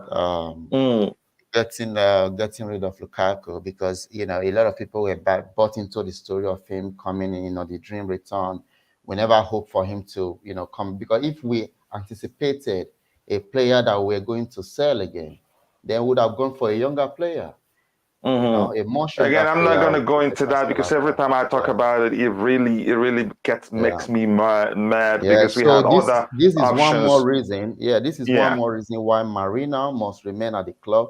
getting rid of Lukaku, because a lot of people were bought into the story of him coming in, the dream return. We never hoped for him to come, because if we anticipated a player that we're going to sell again, then we would have gone for a younger player. A much younger Again, I'm not player going to with go a into better that, because every striker. time I talk about it, it really makes me mad because we had So other this is one options. more reason. This is one more reason why Marina must remain at the club,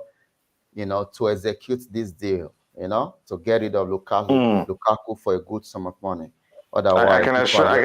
to execute this deal, to get rid of Lukaku for a good sum of money. Otherwise, I can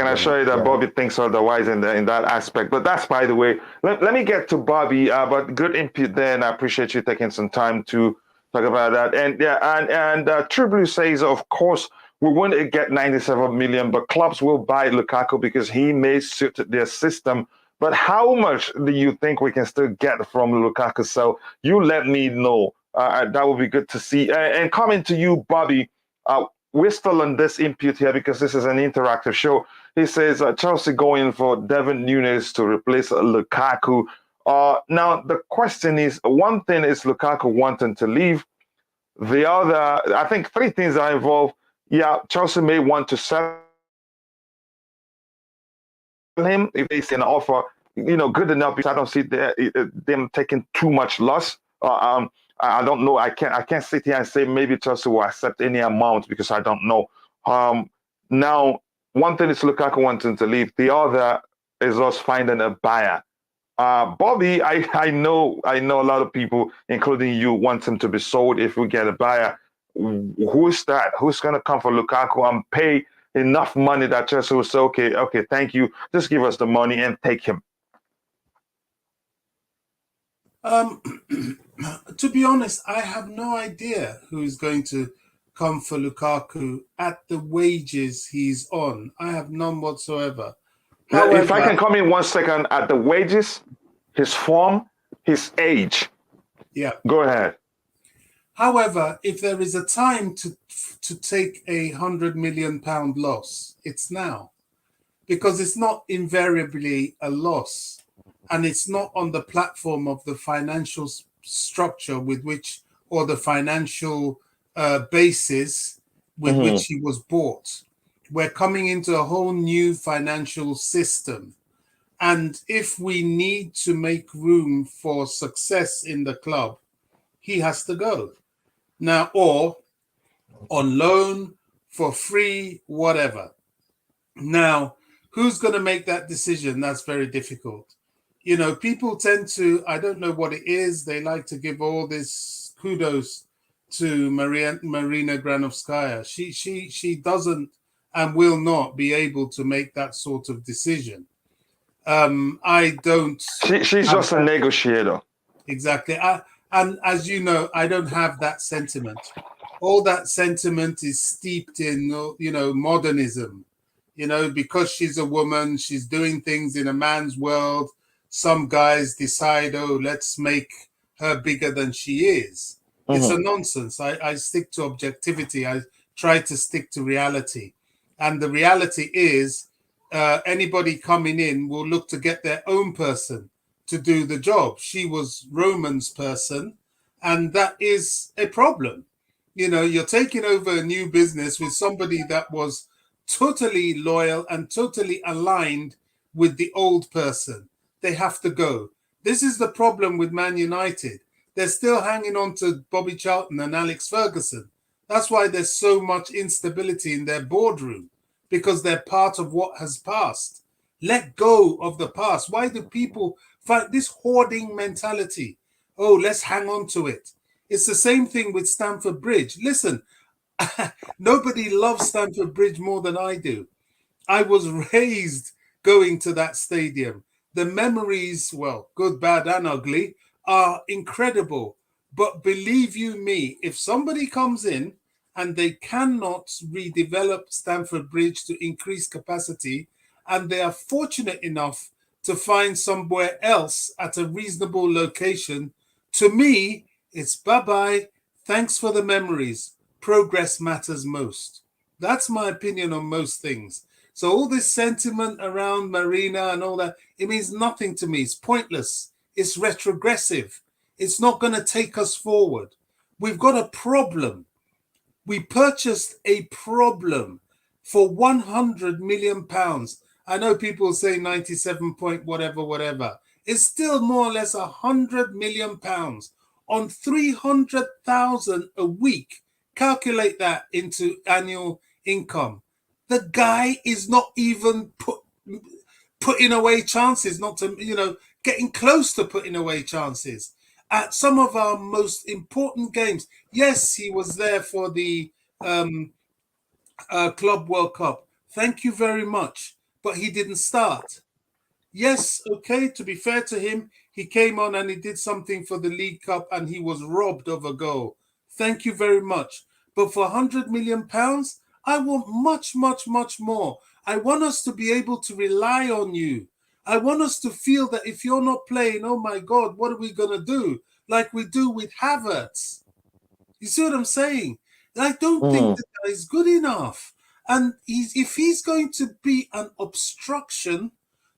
assure you that Bobby thinks otherwise in that aspect. But that's by the way. Let me get to Bobby. But good input there, and I appreciate you taking some time to talk about that. And True Blue says, of course, we want to get 97 million, but clubs will buy Lukaku because he may suit their system. But how much do you think we can still get from Lukaku? So you let me know. That would be good to see. And coming to you, Bobby. We're still on this input here because this is an interactive show. He says Chelsea going for Devin Nunes to replace Lukaku. Now, the question is, one thing is Lukaku wanting to leave. The other, I think 3 things are involved. Yeah, Chelsea may want to sell him if they see an offer, good enough, because I don't see them taking too much loss. I don't know. I can't sit here and say maybe Chelsea will accept any amount because I don't know. Now, one thing is Lukaku wanting to leave. The other is us finding a buyer. Bobby, I know a lot of people, including you, want him to be sold if we get a buyer. Who's that? Who's going to come for Lukaku and pay enough money that Chelsea will say, okay, thank you. Just give us the money and take him. To be honest, I have no idea who's going to come for Lukaku at the wages he's on. I have none whatsoever. However, if I can come in 1 second, at the wages, his form, his age. Yeah. Go ahead. However, if there is a time to take a £100 million loss, it's now, because it's not invariably a loss, and it's not on the platform of the financial structure with which, or the financial basis with which he was bought. We're coming into a whole new financial system. And if we need to make room for success in the club, he has to go. Now, or on loan, for free, whatever. Now, who's going to make that decision? That's very difficult. People tend to, I don't know what it is, they like to give all this kudos to Marina Granovskaya. She doesn't and will not be able to make that sort of decision. I don't. She's just a negotiator. Exactly. And as you know, I don't have that sentiment. All that sentiment is steeped in, modernism. Because she's a woman, she's doing things in a man's world. some guys decide, oh, let's make her bigger than she is. It's a nonsense. I stick to objectivity. I try to stick to reality. And the reality is anybody coming in will look to get their own person to do the job. She was Roman's person, and that is a problem. You know, you're taking over a new business with somebody that was totally loyal and totally aligned with the old person. They have to go. This is the problem with Man United. They're still hanging on to Bobby Charlton and Alex Ferguson. That's why there's so much instability in their boardroom, because they're part of what has passed. Let go of the past. Why do people find this hoarding mentality? Oh, let's hang on to it. It's the same thing with Stamford Bridge. Listen, nobody loves Stamford Bridge more than I do. I was raised going to that stadium. The memories, well, good, bad, and ugly, are incredible. But believe you me, if somebody comes in and they cannot redevelop Stamford Bridge to increase capacity, and they are fortunate enough to find somewhere else at a reasonable location, to me, it's bye-bye. Thanks for the memories. Progress matters most. That's my opinion on most things. So all this sentiment around Marina and all that, it means nothing to me. It's pointless. It's retrogressive. It's not going to take us forward. We've got a problem. We purchased a problem for £100 million. I know people say 97 point whatever. It's still more or less £100 million on 300,000 a week. Calculate that into annual income. The guy is not even putting away chances, not to, getting close to putting away chances at some of our most important games. Yes, he was there for the Club World Cup. Thank you very much. But he didn't start. Yes, okay, to be fair to him, he came on and he did something for the League Cup and he was robbed of a goal. Thank you very much. But for £100 million, I want much, much, much more. I want us to be able to rely on you. I want us to feel that if you're not playing, oh my God, what are we going to do? Like we do with Havertz. You see what I'm saying? I don't think the guy is good enough. And if he's going to be an obstruction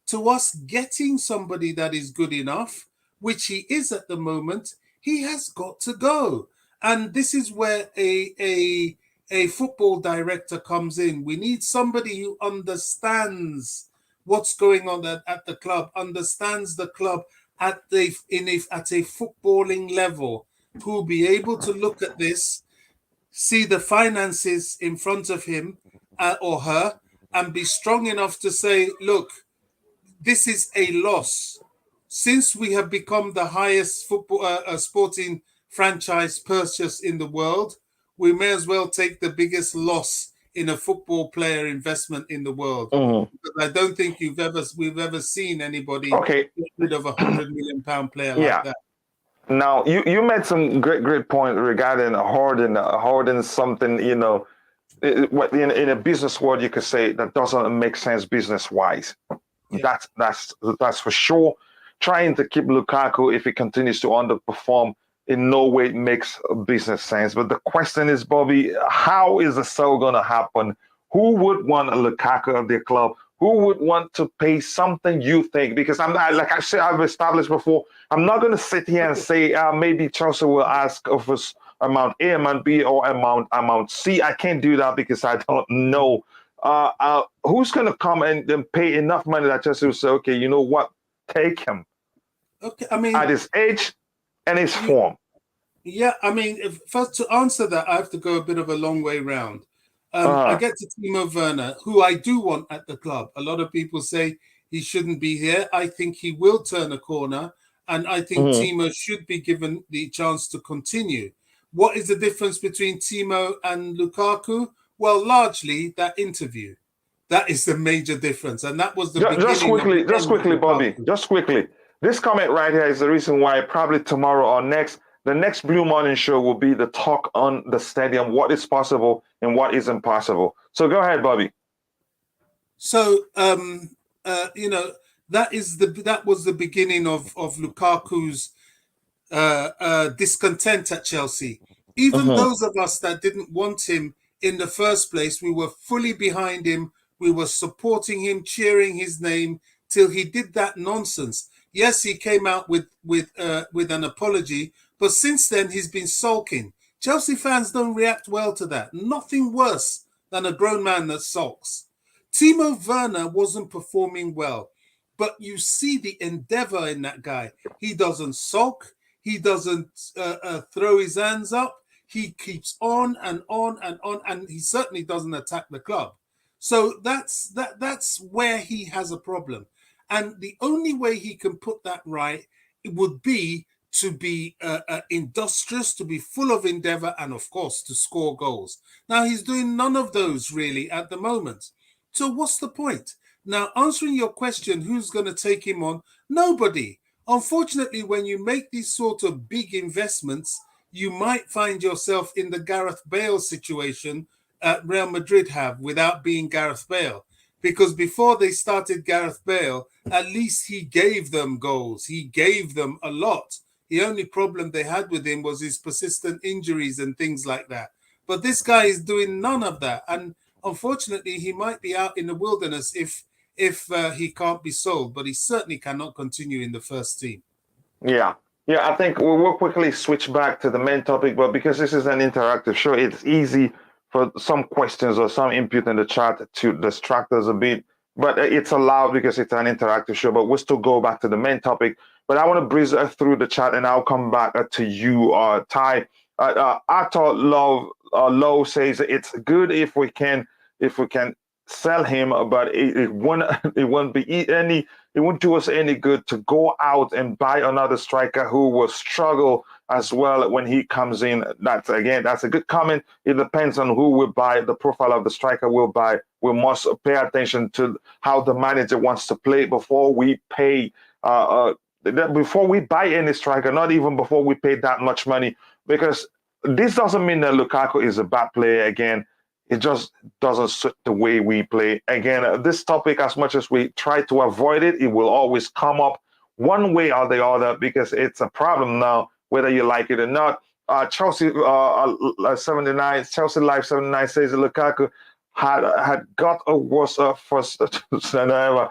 to us getting somebody that is good enough, which he is at the moment, he has got to go. And this is where a football director comes in. We need somebody who understands what's going on at the club, understands the club at a footballing level, who will be able to look at this, see the finances in front of him or her, and be strong enough to say, look, this is a loss. Since we have become the highest football sporting franchise purchase in the world, we may as well take the biggest loss in a football player investment in the world. Because I don't think we've ever seen anybody get rid of £100 million player like that. Now you made some great point regarding hoarding something, in a business world you could say that doesn't make sense business wise. Yeah. That's for sure. Trying to keep Lukaku, if he continues to underperform, in no way makes business sense. But the question is, Bobby, how is the sale going to happen? Who would want a Lukaku at their club? Who would want to pay something you think? Because I'm not, like I said, I've established before, I'm not going to sit here and say maybe Chelsea will ask of us amount A, amount B, or amount C. I can't do that because I don't know. Who's going to come and then pay enough money that Chelsea will say, okay, you know what, take him. Okay, I mean, at his age and his form. Yeah, I mean, first to answer that, I have to go a bit of a long way round. I get to Timo Werner, who I do want at the club. A lot of people say he shouldn't be here. I think he will turn a corner, and I think Timo should be given the chance to continue. What is the difference between Timo and Lukaku? Well, largely that interview. That is the major difference, and that was the just quickly, Bobby. Just quickly. This comment right here is the reason why probably tomorrow or the next Blue Morning Show will be the talk on the stadium, what is possible and what isn't possible. So go ahead, Bobby. So, that was the beginning of Lukaku's discontent at Chelsea. Even those of us that didn't want him in the first place, we were fully behind him. We were supporting him, cheering his name till he did that nonsense. Yes, he came out with an apology, but since then he's been sulking. Chelsea fans don't react well to that. Nothing worse than a grown man that sulks. Timo Werner wasn't performing well, but you see the endeavor in that guy. He doesn't sulk. He doesn't throw his hands up. He keeps on and on and on, and he certainly doesn't attack the club. So that's where he has a problem. And the only way he can put that right, it would be to be industrious, to be full of endeavor, and of course to score goals. Now he's doing none of those really at the moment. So what's the point? Now, answering your question, who's going to take him on? Nobody. Unfortunately, when you make these sort of big investments, you might find yourself in the Gareth Bale situation Real Madrid have without being Gareth Bale. Because before they started Gareth Bale, at least he gave them goals. He gave them a lot. The only problem they had with him was his persistent injuries and things like that. But this guy is doing none of that. And unfortunately, he might be out in the wilderness if he can't be sold, but he certainly cannot continue in the first team. Yeah. I think we'll quickly switch back to the main topic, but because this is an interactive show, it's easy for some questions or some input in the chat to distract us a bit. But it's allowed because it's an interactive show, but we'll still go back to the main topic. But I want to breeze through the chat, and I'll come back to you, Ty. Arthur Low says it's good if we can sell him, but it won't do us any good to go out and buy another striker who will struggle as well when he comes in. That's a good comment. It depends on who we buy, the profile of the striker we'll buy. We must pay attention to how the manager wants to play before we pay. Before we buy any striker, not even before we pay that much money, because this doesn't mean that Lukaku is a bad player again. It just doesn't suit the way we play. Again, this topic, as much as we try to avoid it, it will always come up one way or the other because it's a problem now, whether you like it or not. Chelsea 79, Chelsea Life 79 says that Lukaku had got a worse first than ever.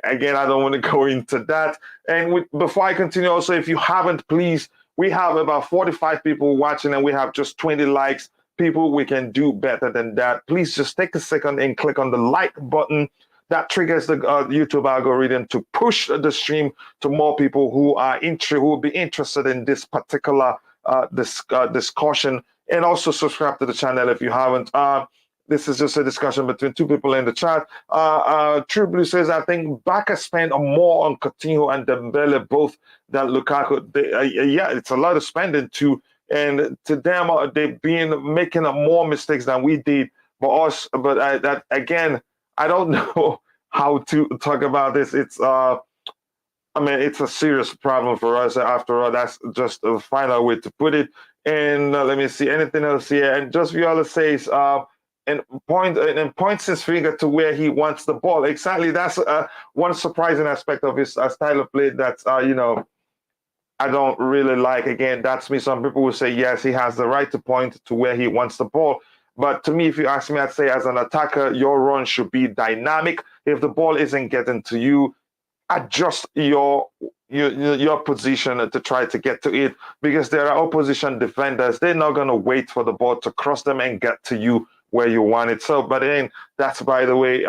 Again, I don't want to go into that. And before I continue, also, if you haven't, please, we have about 45 people watching and we have just 20 likes. People, we can do better than that. Please just take a second and click on the like button. That triggers the YouTube algorithm to push the stream to more people who will be interested in this particular discussion. And also subscribe to the channel if you haven't. This is just a discussion between two people in the chat. True Blue says, I think Barca spent more on Coutinho and Dembele both than Lukaku. Yeah, it's a lot of spending too. And to them, they've been making more mistakes than we did. But that again, I don't know how to talk about this. It's it's a serious problem for us. After all, that's just the final way to put it. And let me see anything else here. And just Viola says, and points his finger to where he wants the ball. Exactly, that's one surprising aspect of his style of play. That's I don't really like. Again, that's me. Some people will say, yes, he has the right to point to where he wants the ball. But to me, if you ask me, I'd say as an attacker, your run should be dynamic. If the ball isn't getting to you, adjust your position to try to get to it, because there are opposition defenders. They're not going to wait for the ball to cross them and get to you where you want it. So, but then that's, by the way,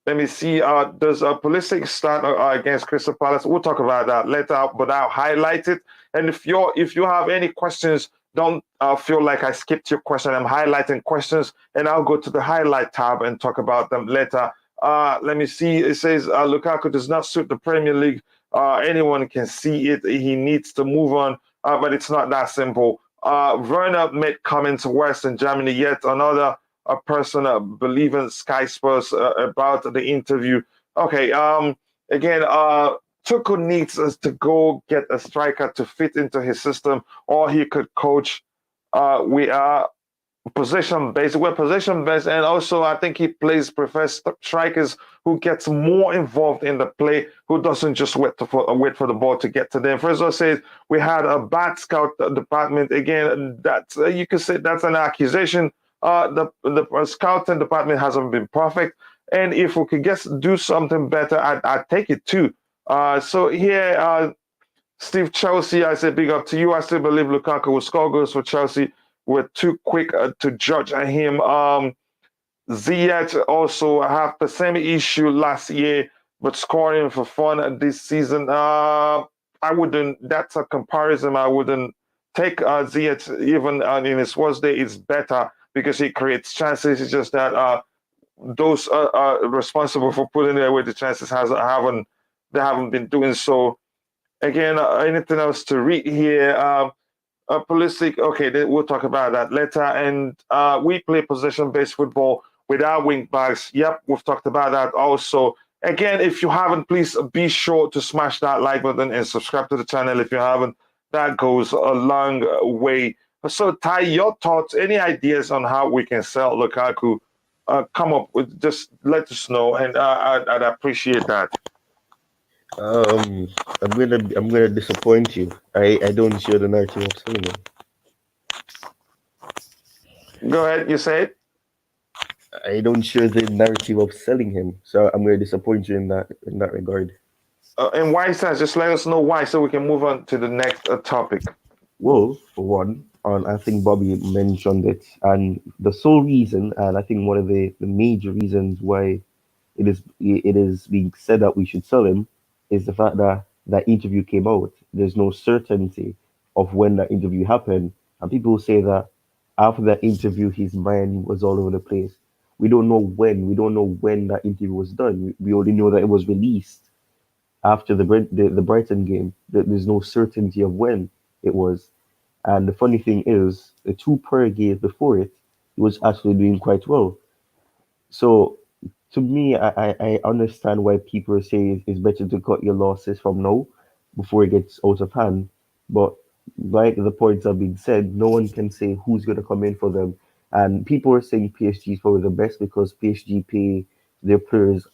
let me see. Does Pulisic start against Crystal Palace? We'll talk about that later, but I'll highlight it. And if you have any questions, don't feel like I skipped your question. I'm highlighting questions, and I'll go to the highlight tab and talk about them later. Let me see. It says Lukaku does not suit the Premier League. Anyone can see it. He needs to move on, but it's not that simple. Werner made comments worse in Germany. Yet another a person believing Sky Sports about the interview. Okay, again, Tuchel needs us to go get a striker to fit into his system, or he could coach. We are possession based. We're possession based, and also I think he prefers strikers who gets more involved in the play, who doesn't just wait for the ball to get to them. First of all, says we had a bad scout department. Again, that's you could say that's an accusation. The scouting department hasn't been perfect, and if we could do something better, I'd take it too. So here, Steve Chelsea, I say big up to you. I still believe Lukaku will score goals for Chelsea. We're too quick to judge him. Ziyech also have the same issue last year, but scoring for fun this season. I wouldn't. That's a comparison. I wouldn't take Ziyech even in his worst day. It's better because he creates chances. It's just that those responsible for putting away the chances haven't been doing so. Again, anything else to read here? Pulisic, okay, we'll talk about that later. And we play possession-based football with our wing backs. Yep, we've talked about that also. Again, if you haven't, please be sure to smash that like button and subscribe to the channel if you haven't. That goes a long way. So, Ty, your thoughts, any ideas on how we can sell Lukaku? Come up with, just let us know, and I'd appreciate that. I'm gonna disappoint you. I don't share the narrative of selling him. Go ahead, you say it. I don't share the narrative of selling him, so I'm gonna disappoint you in that regard. And why is that? Just let us know why, so we can move on to the next topic. Well, for one, I think Bobby mentioned it, and the sole reason, and I think one of the major reasons why it is being said that we should sell him is the fact that that interview came out. There's no certainty of when that interview happened, and people say that after that interview, his mind was all over the place. We don't know when. We don't know when that interview was done. We only know that it was released after the Brighton game. There's no certainty of when it was. And the funny thing is, the two prior games before it, he was actually doing quite well. So to me, I understand why people say it's better to cut your losses from now before it gets out of hand. But like the points have been said, no one can say who's going to come in for them. And people are saying PSG is probably the best because PSG pay their players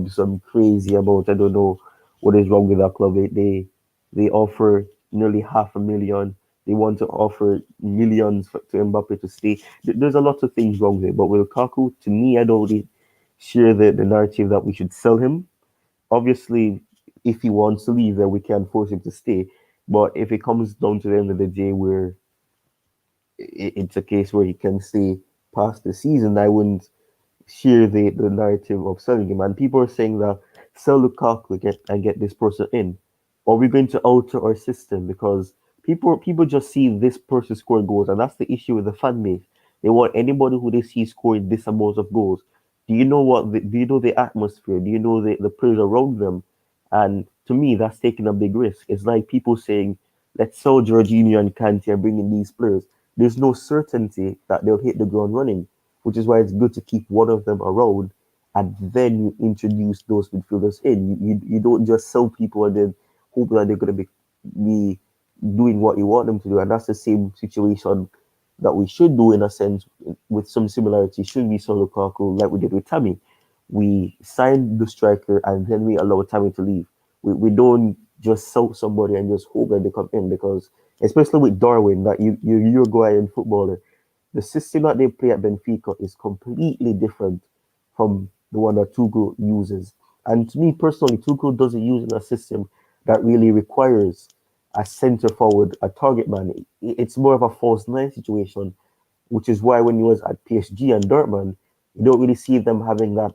some crazy amount. I don't know what is wrong with that club. They offer nearly 500,000. They want to offer millions to Mbappe to stay. There's a lot of things wrong there. But with Lukaku, to me, I don't really share the narrative that we should sell him. Obviously, if he wants to leave, then we can't force him to stay. But if it comes down to the end of the day where it's a case where he can stay past the season, I wouldn't share the narrative of selling him. And people are saying that sell Lukaku and get this person in. Are we going to alter our system? Because people just see this person score goals, and that's the issue with the fan base. They want anybody who they see scoring this amount of goals. Do you know do you know the atmosphere? Do you know the players around them? And to me, that's taking a big risk. It's like people saying, let's sell Jorginho and Kante and bring in these players. There's no certainty that they'll hit the ground running, which is why it's good to keep one of them around and then you introduce those midfielders in. You don't just sell people and then hope that they're going to be doing what you want them to do. And that's the same situation that we should do in a sense with some similarity. Should we sell Lukaku like we did with Tammy? We sign the striker and then we allow Tammy to leave. We don't just sell somebody and just hope that they come in, because especially with Darwin, that you're Uruguayan footballer, the system that they play at Benfica is completely different from the one that Tuchel uses. And to me personally, Tuchel doesn't use a system that really requires a centre forward, a target man. It's more of a false nine situation, which is why when he was at PSG and Dortmund, you don't really see them having that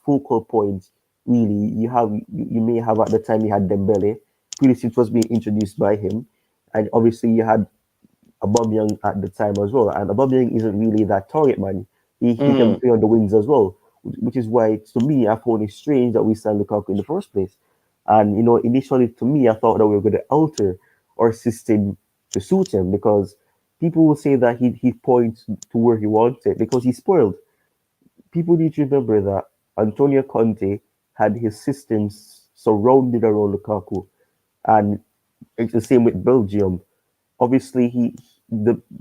focal point. Really, you may have at the time you had Dembele, Pulisic was being introduced by him, and obviously you had Aubameyang at the time as well. And Aubameyang isn't really that target man. He can play on the wings as well, which is why to me I found it strange that we signed Lukaku in the first place. And initially to me I thought that we were going to alter our system to suit him, because people will say that he points to where he wants it because he's spoiled. People need to remember that Antonio Conte had his systems surrounded around Lukaku, and it's the same with Belgium. Obviously,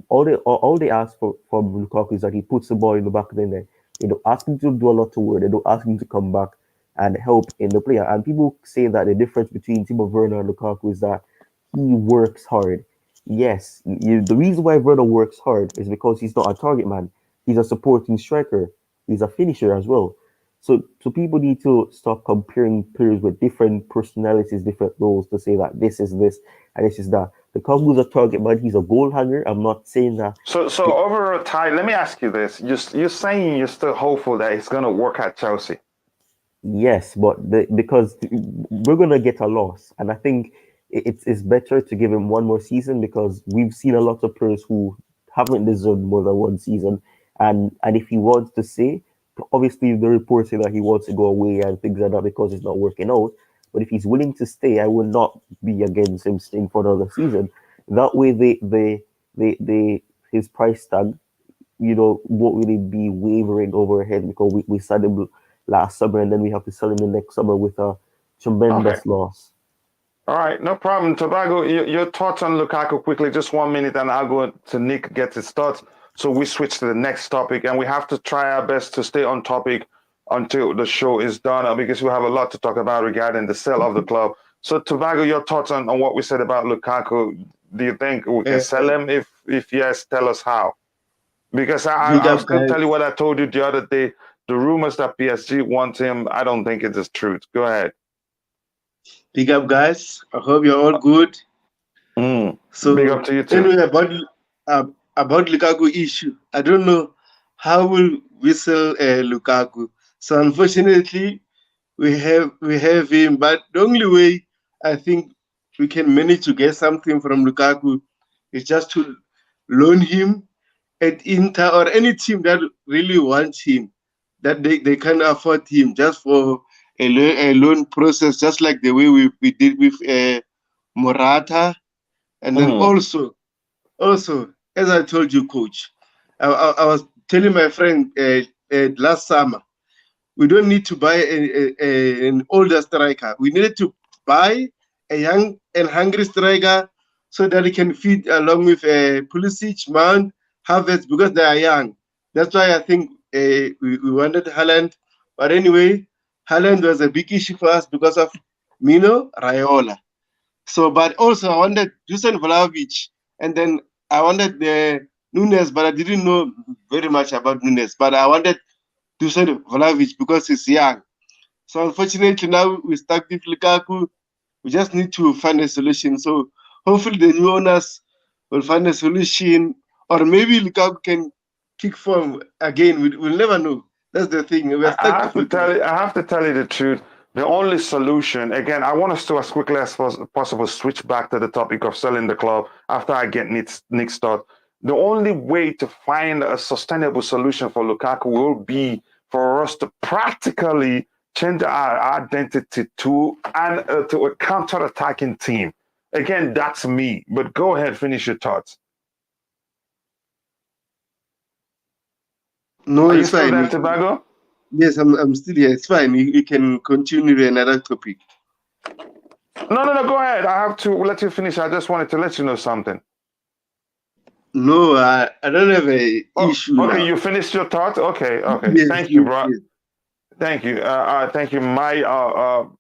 all they ask for from Lukaku is that he puts the ball in the back of the net. They don't ask him to do a lot of work. They don't ask him to come back and help in the player. And people say that the difference between Timo Werner and Lukaku is that he works hard. Yes, the reason why Werner works hard is because he's not a target man. He's a supporting striker. He's a finisher as well. So people need to stop comparing players with different personalities, different roles to say that this is this and this is that. The Lukaku's a target man. He's a goal hanger. I'm not saying that. So over a tie, let me ask you this: you're saying you're still hopeful that it's going to work at Chelsea? Yes, but because we're gonna get a loss, and I think it's better to give him one more season because we've seen a lot of players who haven't deserved more than one season, and if he wants to stay, obviously the reports say that he wants to go away and things like that because it's not working out. But if he's willing to stay, I will not be against him staying for another season. That way, his price tag, won't really be wavering overhead because we signed him last summer and then we have to sell him the next summer with a tremendous loss. All right, no problem. Tobago, your thoughts on Lukaku quickly, just 1 minute, and I'll go to Nick get his thoughts. So we switch to the next topic, and we have to try our best to stay on topic until the show is done because we have a lot to talk about regarding the sale of the club. So Tobago, your thoughts on what we said about Lukaku. Do you think we can sell him? If yes, tell us how. Because I'll still tell you what I told you the other day. The rumors that PSG wants him, I don't think it is truth. Go ahead. Big up, guys. I hope you're all good. So, big up to you too. Anyway, about Lukaku issue, I don't know how will we sell Lukaku. So unfortunately, we have him. But the only way I think we can manage to get something from Lukaku is just to loan him at Inter or any team that really wants him, that they can afford him just for a loan process, just like the way we did with Morata. And then also, as I told you, Coach, I was telling my friend last summer, we don't need to buy an older striker. We needed to buy a young and hungry striker so that he can feed along with Pulisic, Mount, Havertz, because they are young. That's why I think we wanted Haaland. But anyway, Haaland was a big issue for us because of Mino Raiola. So, but also I wanted Dusan Vlahovic, and then I wanted Nunes, but I didn't know very much about Nunes. But I wanted Dusan Vlahovic because he's young. So unfortunately now we're stuck with Lukaku. We just need to find a solution. So hopefully the new owners will find a solution, or maybe Lukaku can kick form again. We'll never know. That's the thing. I have to tell you the truth. The only solution, again, I want us to, as quickly as possible, switch back to the topic of selling the club after I get Nick's thought. The only way to find a sustainable solution for Lukaku will be for us to practically change our identity to a counter-attacking team. Again, that's me. But go ahead, finish your thoughts. No, Are it's you still fine. there, Tobago? Yes, I'm still here. It's fine. You can continue with another topic. No, go ahead. I have to let you finish. I just wanted to let you know something. No, I don't have a issue okay, now. You finished your thought? Okay. Yes, Thank you, bro. Yes. Thank you. Thank you, my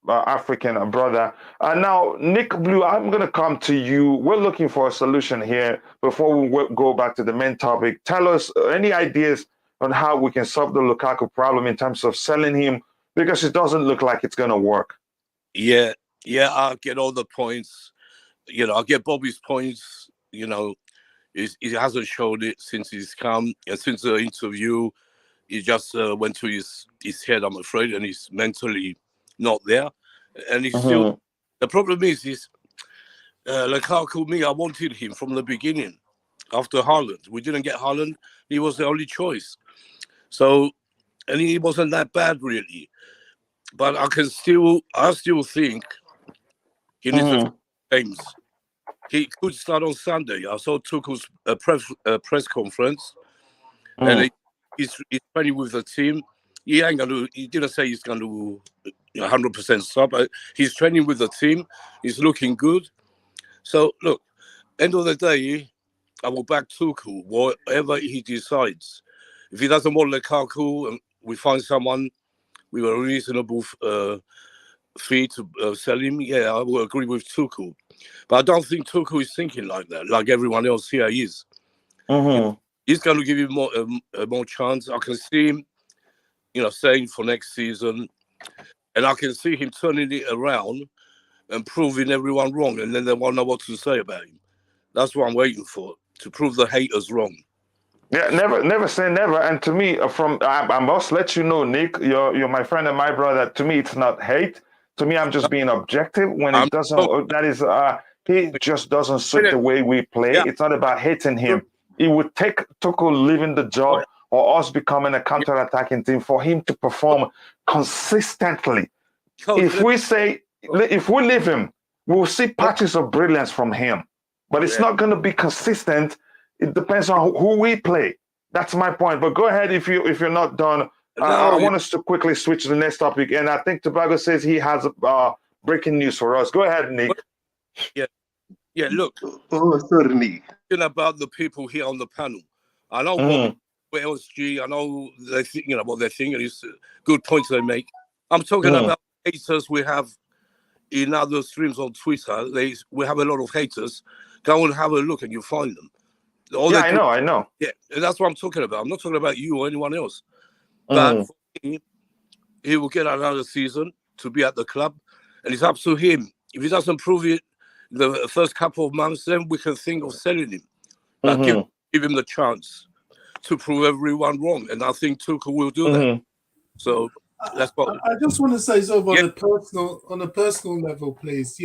African brother. Now, Nick Blue, I'm going to come to you. We're looking for a solution here before we go back to the main topic. Tell us any ideas on how we can solve the Lukaku problem in terms of selling him, because it doesn't look like it's going to work. Yeah, I get all the points. I get Bobby's points. He hasn't showed it since he's come, and since the interview, he just went to his head, I'm afraid, and he's mentally not there. And he's still. The problem is Lukaku. Me, I wanted him from the beginning. After Haaland, we didn't get Haaland. He was the only choice. So, and he wasn't that bad really. But I still think he needs to games. He could start on Sunday. I saw Tuchel's press conference, and he's training with the team. He didn't say he's going to 100% stop. He's training with the team. He's looking good. So look, end of the day, I will back Tuchel, whatever he decides. If he doesn't want Lukaku and we find someone with a reasonable fee to sell him, yeah, I will agree with Tuchel. But I don't think Tuchel is thinking like that, like everyone else here is. Mm-hmm. He's going to give him more chance. I can see him, saying for next season, and I can see him turning it around and proving everyone wrong, and then they won't know what to say about him. That's what I'm waiting for, to prove the haters wrong. Yeah, never say never. And to me, I must let you know, Nick, you're my friend and my brother. To me, it's not hate. To me, I'm just being objective. When it doesn't, that is, he just doesn't suit the way we play. Yeah. It's not about hating him. It would take Tuchel leaving the job or us becoming a counter-attacking team for him to perform consistently. If we leave him, we'll see patches of brilliance from him, but it's not going to be consistent. It depends on who we play. That's my point. But go ahead if you're not done. I want us to quickly switch to the next topic, and I think Tobago says he has breaking news for us. Go ahead, Nick. Yeah. Look. Oh, sorry, Nick. About the people here on the panel, I know Bobby, LSG. I know they think, what they think, and it's good points they make. I'm talking about haters we have in other streams on Twitter. We have a lot of haters. Go and have a look, and you'll find them. I know. Yeah, and that's what I'm talking about. I'm not talking about you or anyone else. But for me, he will get another season to be at the club, and it's up to him. If he doesn't prove it the first couple of months, then we can think of selling him. But give him the chance to prove everyone wrong, and I think Tuchel will do that. So that's what I just want to say, on a personal level, please.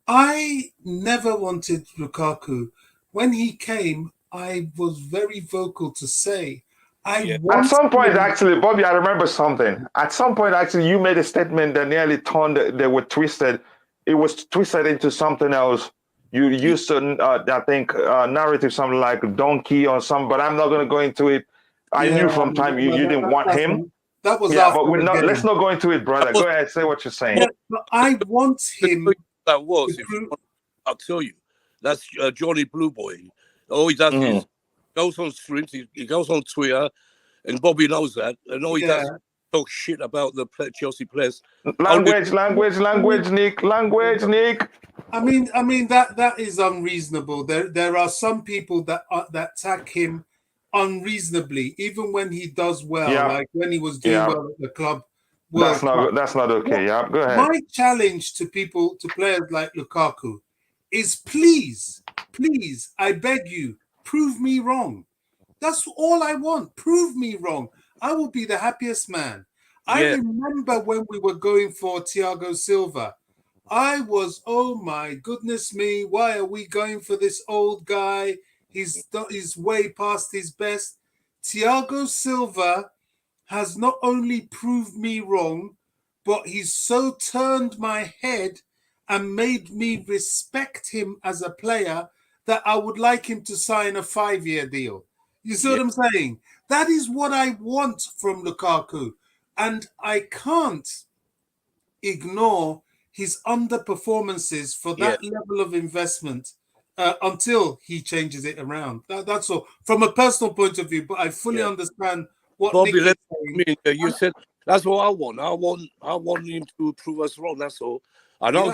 I never wanted Lukaku. When he came, I was very vocal to say at some point, actually, Bobby, I remember something. At some point, actually, you made a statement that nearly turned. They were twisted. It was twisted into something else. You used I think, narrative, something like donkey or something, but I'm not going to go into it. I knew from time you didn't want him. That was but let's not go into it, brother. Go ahead, say what you're saying. Yeah, but I want him. That was. I'll tell you. That's Johnny Blue Boy. All he does is goes on streams. He goes on Twitter, and Bobby knows that. And all he does is talk shit about the Chelsea players. Language, Nick. Language, Nick. I mean that is unreasonable. There are some people that attack him unreasonably, even when he does well, like when he was doing well at the club. That's not okay. Yeah, go ahead. My challenge to players like Lukaku is please, I beg you, prove me wrong. That's all I want. Prove me wrong. I will be the happiest man. I remember when we were going for Thiago Silva. I was, oh my goodness me, why are we going for this old guy? He's way past his best. Thiago Silva has not only proved me wrong, but he's so turned my head and made me respect him as a player that I would like him to sign a 5-year deal. You see what I'm saying? That is what I want from Lukaku. And I can't ignore his underperformances for that level of investment until he changes it around. That's all. From a personal point of view, but I fully understand what Bobby, Nick is saying. you said that's what I want. I want him to prove us wrong. That's all. I know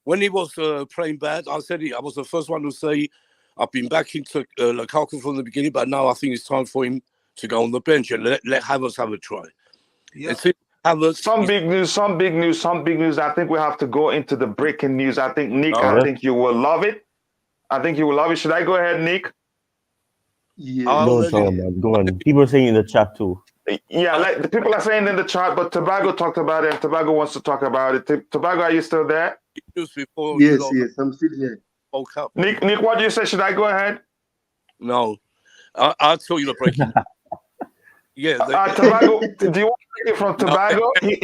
when he was playing bad, I said I was the first one to say I've been backing Lukaku from the beginning, but now I think it's time for him to go on the bench and let Havertz have a try. Yeah. Some big news. I think we have to go into the breaking news. I think, Nick, I think you will love it. Should I go ahead, Nick? Yeah. No, man. Go on. People are saying in the chat too. Yeah, like the people are saying in the chat, but Tobago talked about it, and Tobago wants to talk about it. Tobago, are you still there? Yes, I'm still here. Nick, what do you say? Should I go ahead? No. I'll tell you the breaking. Tobago, do you want to take it from Tobago? He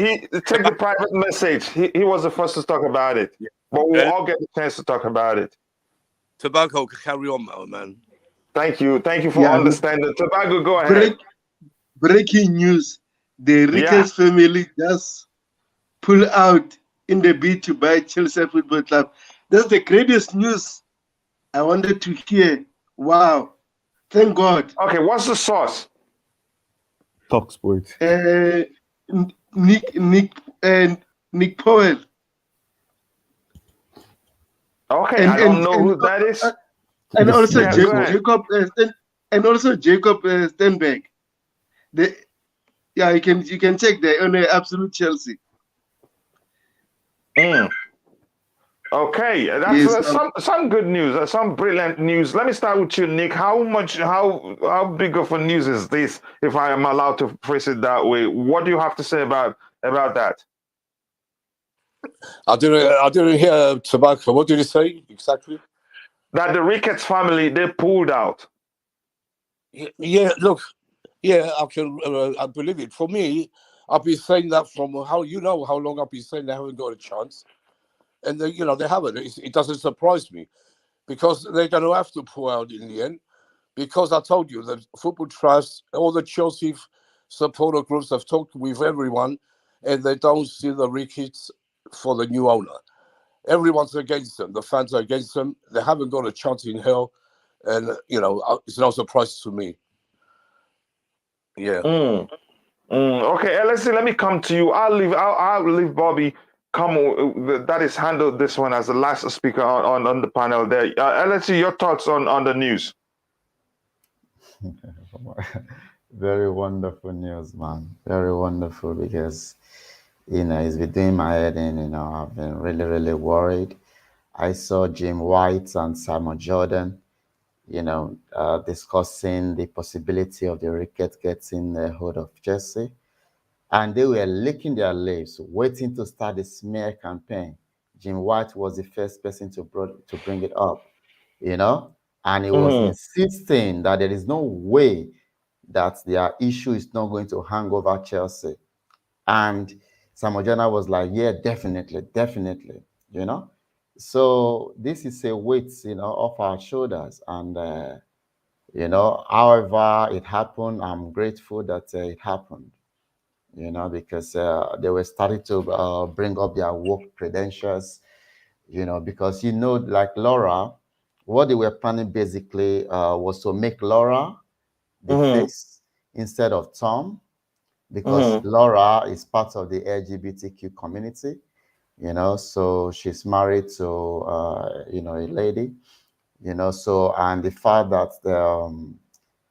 take the private message. He was the first to talk about it. But we'll all get the chance to talk about it. Tobago, carry on, man. Thank you for understanding. Tobago, go ahead. Breaking news. The Ricketts family just pull out in the bid to buy Chels Football Club. That's the greatest news I wanted to hear Wow. Thank God. Okay, what's the source? Talk Sport. Nick Powell. Okay, I don't know who that is. And also Yeah, go ahead. Jacob Stenberg. You can check the on Absolute Chelsea. Okay, that's Yes, some good news, some brilliant news. Let me start with you, Nick. How big of a news is this, if I am allowed to phrase it that way? What do you have to say about that? I didn't hear Tobacco. What did you say exactly? That the Ricketts family, they pulled out. Yeah, look, yeah, I believe it. For me, I've been saying that from how long I've been saying they haven't got a chance, and they haven't. It doesn't surprise me because they're going to have to pull out in the end. Because I told you that Football Trust, all the Chelsea supporter groups have talked with everyone, and they don't see the Ricketts for the new owner. Everyone's against them. The fans are against them. They haven't got a chance in hell, and it's no surprise to me. Yeah. Okay, let's see. Let me come to you. I'll leave Bobby that is handled this one as the last speaker on the panel there. Let's see your thoughts on the news. Very wonderful news, man. Very wonderful because, it's been doing my head in, I've been really, really worried. I saw Jim White and Simon Jordan, discussing the possibility of the Ricketts getting the hold of Chelsea. And they were licking their lips, waiting to start the smear campaign. Jim White was the first person to bring it up, and he was insisting that there is no way that their issue is not going to hang over Chelsea. And Samojana was like, yeah, definitely, definitely, So this is a weight, off our shoulders. And, however it happened, I'm grateful that it happened, because they were starting to bring up their work credentials, because, like Laura, what they were planning basically was to make Laura the face instead of Tom, because Laura is part of the LGBTQ community, so she's married to, a lady, so, and the fact that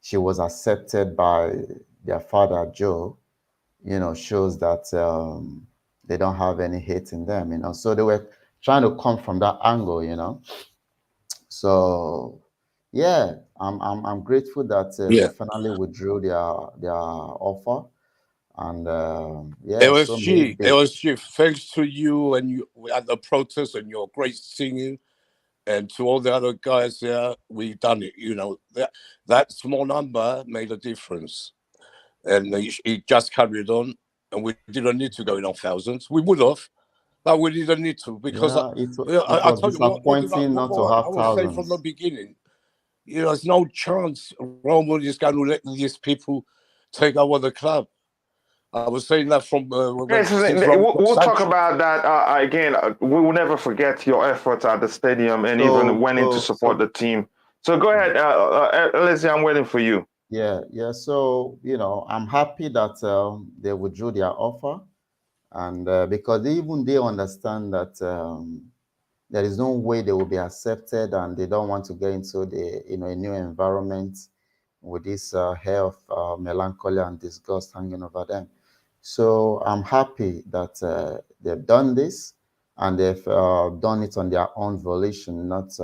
she was accepted by their father, Joe, shows that they don't have any hate in them, so they were trying to come from that angle, so yeah, I'm grateful that they finally withdrew their offer. And yeah, so many LSG, thanks to you and you at the protest and your great singing, and to all the other guys there, we've done it. That small number made a difference, and it just carried on, and we didn't need to go in on thousands. We would have, but we didn't need to because it I was told you what disappointing not to I have was saying from the thousands. beginning. There's no chance Roman is going to let these people take over the club. I was saying that from Yes, we'll talk about that again. We will never forget your efforts at the stadium and even went to support the team. So go ahead, Leslie, I'm waiting for you. Yeah. So, I'm happy that they withdrew their offer, and because they understand that there is no way they will be accepted, and they don't want to get into the a new environment with this air of melancholy and disgust hanging over them. So I'm happy that they've done this, and they've done it on their own volition, not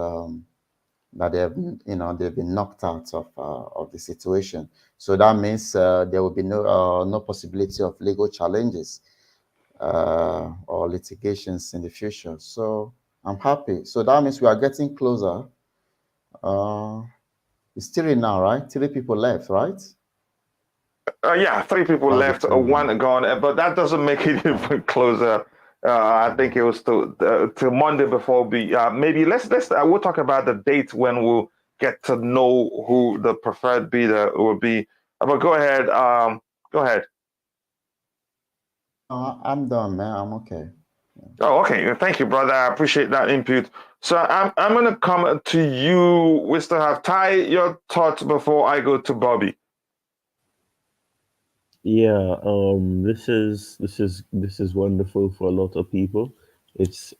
that they've been knocked out of the situation. So that means there will be no possibility of legal challenges or litigations in the future. So I'm happy. So that means we are getting closer. It's 3 now, right? 3 people left, right? Yeah, 3 people left, 1 gone, but that doesn't make it even closer. I think it was till Monday before maybe we'll talk about the date when we'll get to know who the preferred bidder will be. But go ahead. Go ahead. I'm done, man. I'm okay. Oh, okay. Thank you, brother. I appreciate that input. So I'm gonna come to you. We still have Ty. Your thoughts before I go to Bobby. Yeah, this is wonderful for a lot of people. It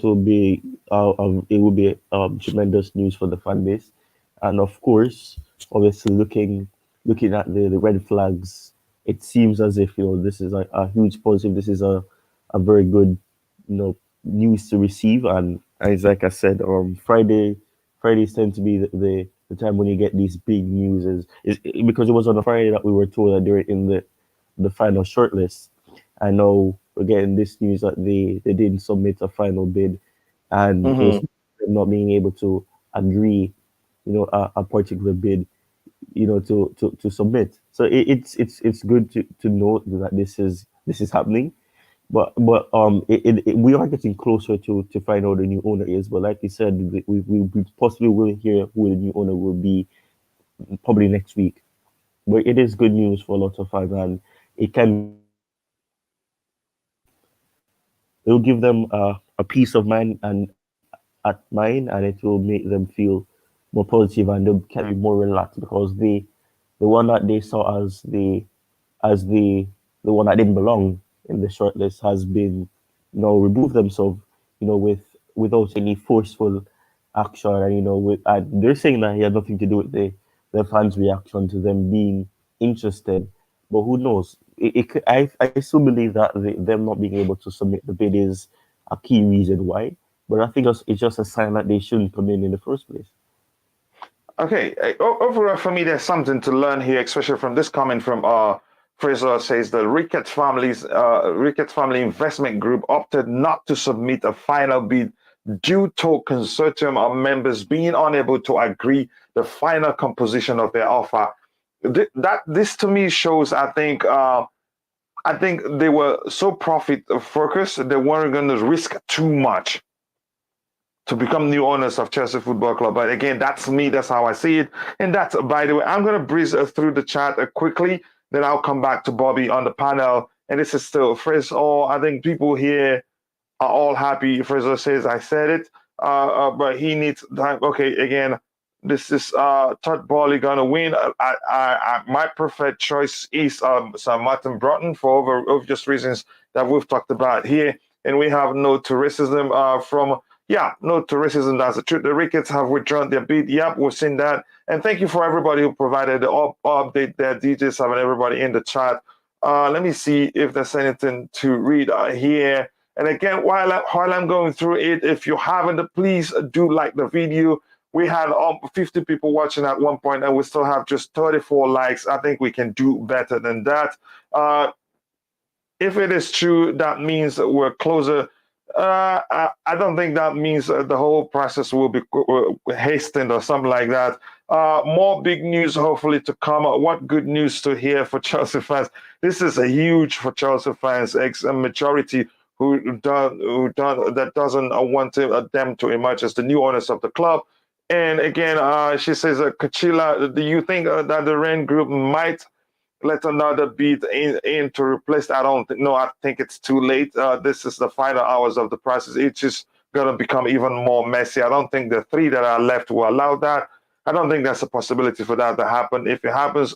will be tremendous news for the fan base, and of course, obviously looking at the red flags, it seems as if this is a huge positive. This is a very good news to receive, and as like I said, Fridays tend to be the time when you get these big news is because it was on a Friday that we were told that they're in the final shortlist. I know we're getting this news that they didn't submit a final bid, and it was Mm-hmm. not being able to agree, a particular bid, to submit. So it's good to note that this is happening. But we are getting closer to find out who the new owner is. But like you said, we possibly will hear who the new owner will be probably next week. But it is good news for a lot of fans, and it can it will give them a peace of mind and it will make them feel more positive and they can be more relaxed because the one that they saw as the one that didn't belong in the shortlist has been removed themselves without any forceful action and they're saying that he had nothing to do with the fans' reaction to them being interested, but who knows? I still believe that them not being able to submit the bid is a key reason why, but I think it's just a sign that they shouldn't come in the first place. Okay. Overall, for me, there's something to learn here, especially from this comment from Fraser says the Ricketts family investment group opted not to submit a final bid due to consortium of members being unable to agree the final composition of their offer. This to me shows, I think they were so profit focused they weren't going to risk too much to become new owners of Chelsea Football Club. But again, that's me. That's how I see it. And that's, by the way, I'm going to breeze through the chat quickly. Then I'll come back to Bobby on the panel. And this is still Frizz. Oh, I think people here are all happy. Fraser says, I said it. But he needs time. Okay, again, this is Todd Boehly going to win. My preferred choice is Sir Martin Broughton for obvious reasons that we've talked about here. And we have no to racism no to racism. That's the truth. The Ricketts have withdrawn their bid. Yep, we've seen that. And thank you for everybody who provided the update there. DJ Seven, everybody in the chat. Let me see if there's anything to read here. And again, while I'm going through it, if you haven't, please do like the video. We had 50 people watching at one point, and we still have just 34 likes. I think we can do better than that. If it is true, that means we're closer. I don't think that means the whole process will be hastened or something like that. More big news, hopefully, to come. What good news to hear for Chelsea fans? This is a huge for Chelsea fans. A majority who that doesn't want them to emerge as the new owners of the club. And again, she says, Kachila, do you think that the Rain Group might let another bid in to replace that? I think it's too late. This is the final hours of the process. It's just going to become even more messy. I don't think the three that are left will allow that. I don't think there's a possibility for that to happen. If it happens,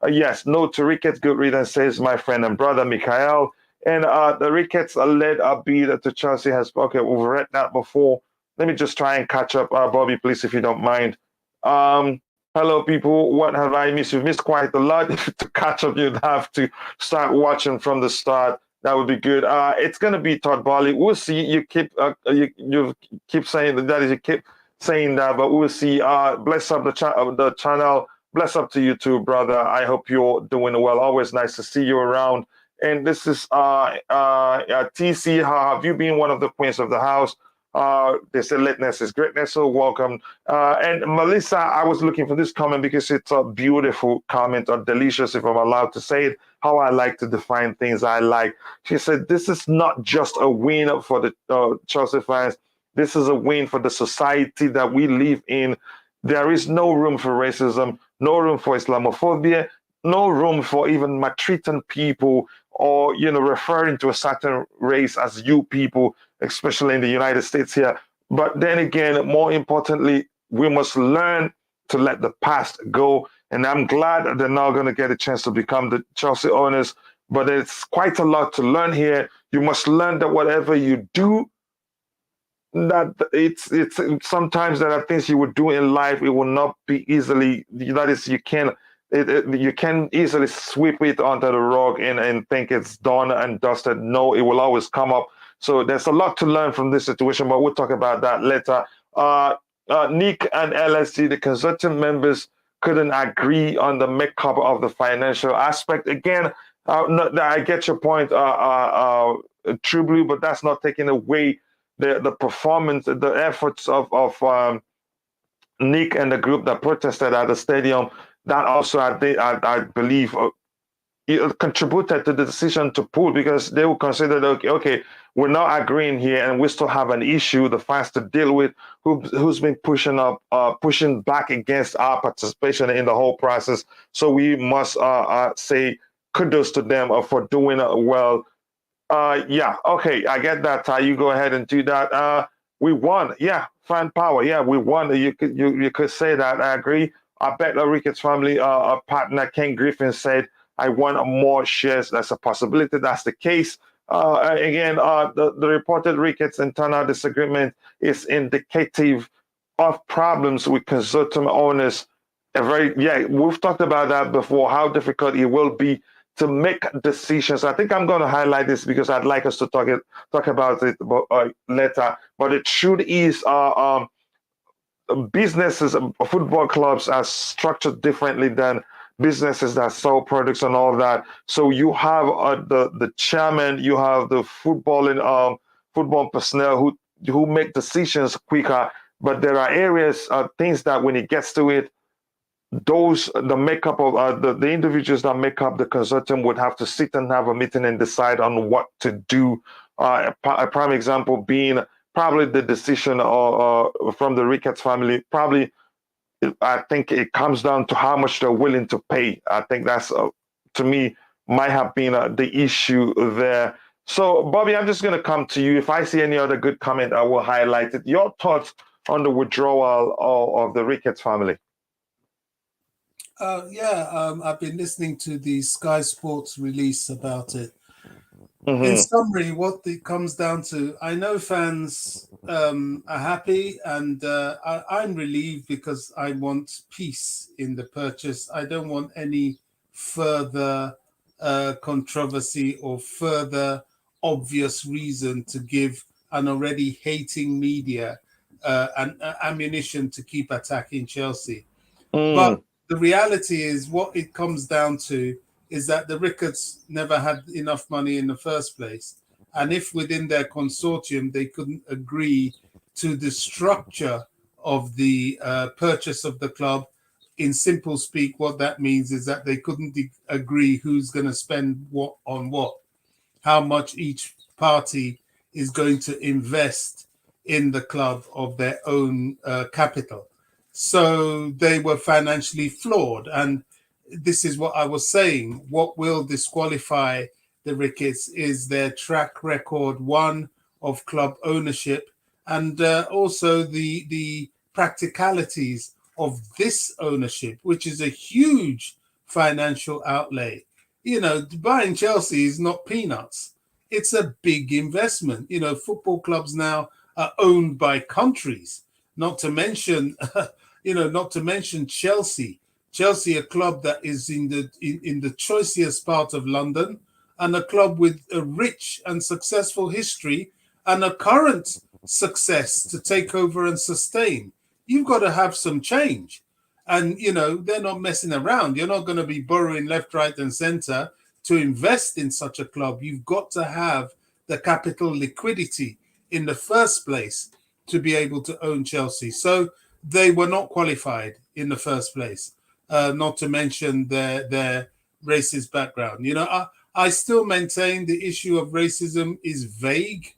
yes, no to Ricketts. Good riddance, says my friend and brother Mikhail. And the Ricketts led a bid to Chelsea has. Okay, we've read that before. Let me just try and catch up, Bobby, please, if you don't mind. Hello, people. What have I missed? You've missed quite a lot. To catch up, you'd have to start watching from the start. That would be good. It's going to be Todd Boehly. We'll see. You keep you keep saying that. You keep saying that, but we'll see. Bless up the channel. Bless up to you too, brother. I hope you're doing well. Always nice to see you around. And this is TC. How have you been? One of the queens of the house. They say lateness is greatness, so welcome. And Melissa, I was looking for this comment because it's a beautiful comment, or delicious, if I'm allowed to say it, how I like to define things I like. She said, this is not just a win for the Chelsea fans. This is a win for the society that we live in. There is no room for racism, no room for Islamophobia, no room for even maltreating people or referring to a certain race as you people, especially in the United States here. But then again, more importantly, we must learn to let the past go. And I'm glad that they're now going to get a chance to become the Chelsea owners. But it's quite a lot to learn here. You must learn that whatever you do, that it's sometimes there are things you would do in life, it will not be easily, that is, you can easily sweep it under the rug and think it's done and dusted. No, it will always come up. So there's a lot to learn from this situation, but we'll talk about that later. Nick and LSG, the consortium members, couldn't agree on the makeup of the financial aspect. Again, I get your point, True Blue, but that's not taking away the performance, the efforts of Nick and the group that protested at the stadium. That also, I believe, it contributed to the decision to pull, because they will consider, okay, we're not agreeing here, and we still have an issue, the fans to deal with, who's been pushing back against our participation in the whole process. So we must say kudos to them for doing well. Yeah, okay, I get that. You go ahead and do that. We won. Yeah, fan power. Yeah, we won. You could say that. I agree. I bet the Ricketts family partner Ken Griffin said, I want more shares. That's a possibility. That's the case. Again, the reported Ricketts internal disagreement is indicative of problems with consortium owners. We've talked about that before, how difficult it will be to make decisions. I think I'm going to highlight this because I'd like us to talk about it later. But the truth is, businesses, football clubs are structured differently than businesses that sell products and all that. So you have the chairman, you have the football personnel who make decisions quicker. But there are areas, things that when it gets to it, the makeup of the individuals that make up the consortium would have to sit and have a meeting and decide on what to do. A prime example being probably the decision from the Ricketts family. Probably, I think it comes down to how much they're willing to pay. I think that's, to me, might have been the issue there. So, Bobby, I'm just going to come to you. If I see any other good comment, I will highlight it. Your thoughts on the withdrawal of the Ricketts family? I've been listening to the Sky Sports release about it. Mm-hmm. In summary, what it comes down to, I know fans are happy, and I'm relieved because I want peace in the purchase. I don't want any further controversy or further obvious reason to give an already hating media an ammunition to keep attacking Chelsea. But the reality is, what it comes down to is that the Ricketts never had enough money in the first place. And if within their consortium they couldn't agree to the structure of the purchase of the club, in simple speak, what that means is that they couldn't agree who's going to spend what on what, how much each party is going to invest in the club of their own capital. So they were financially flawed. And this is what I was saying. What will disqualify the Ricketts is their track record, one, of club ownership, and also the practicalities of this ownership, which is a huge financial outlay. Buying Chelsea is not peanuts. It's a big investment. Football clubs now are owned by countries, not to mention Chelsea. Chelsea, a club that is in the choicest part of London, and a club with a rich and successful history and a current success to take over and sustain. You've got to have some change. And, they're not messing around. You're not going to be borrowing left, right, and center to invest in such a club. You've got to have the capital liquidity in the first place to be able to own Chelsea. So they were not qualified in the first place, not to mention their racist background. I still maintain the issue of racism is vague,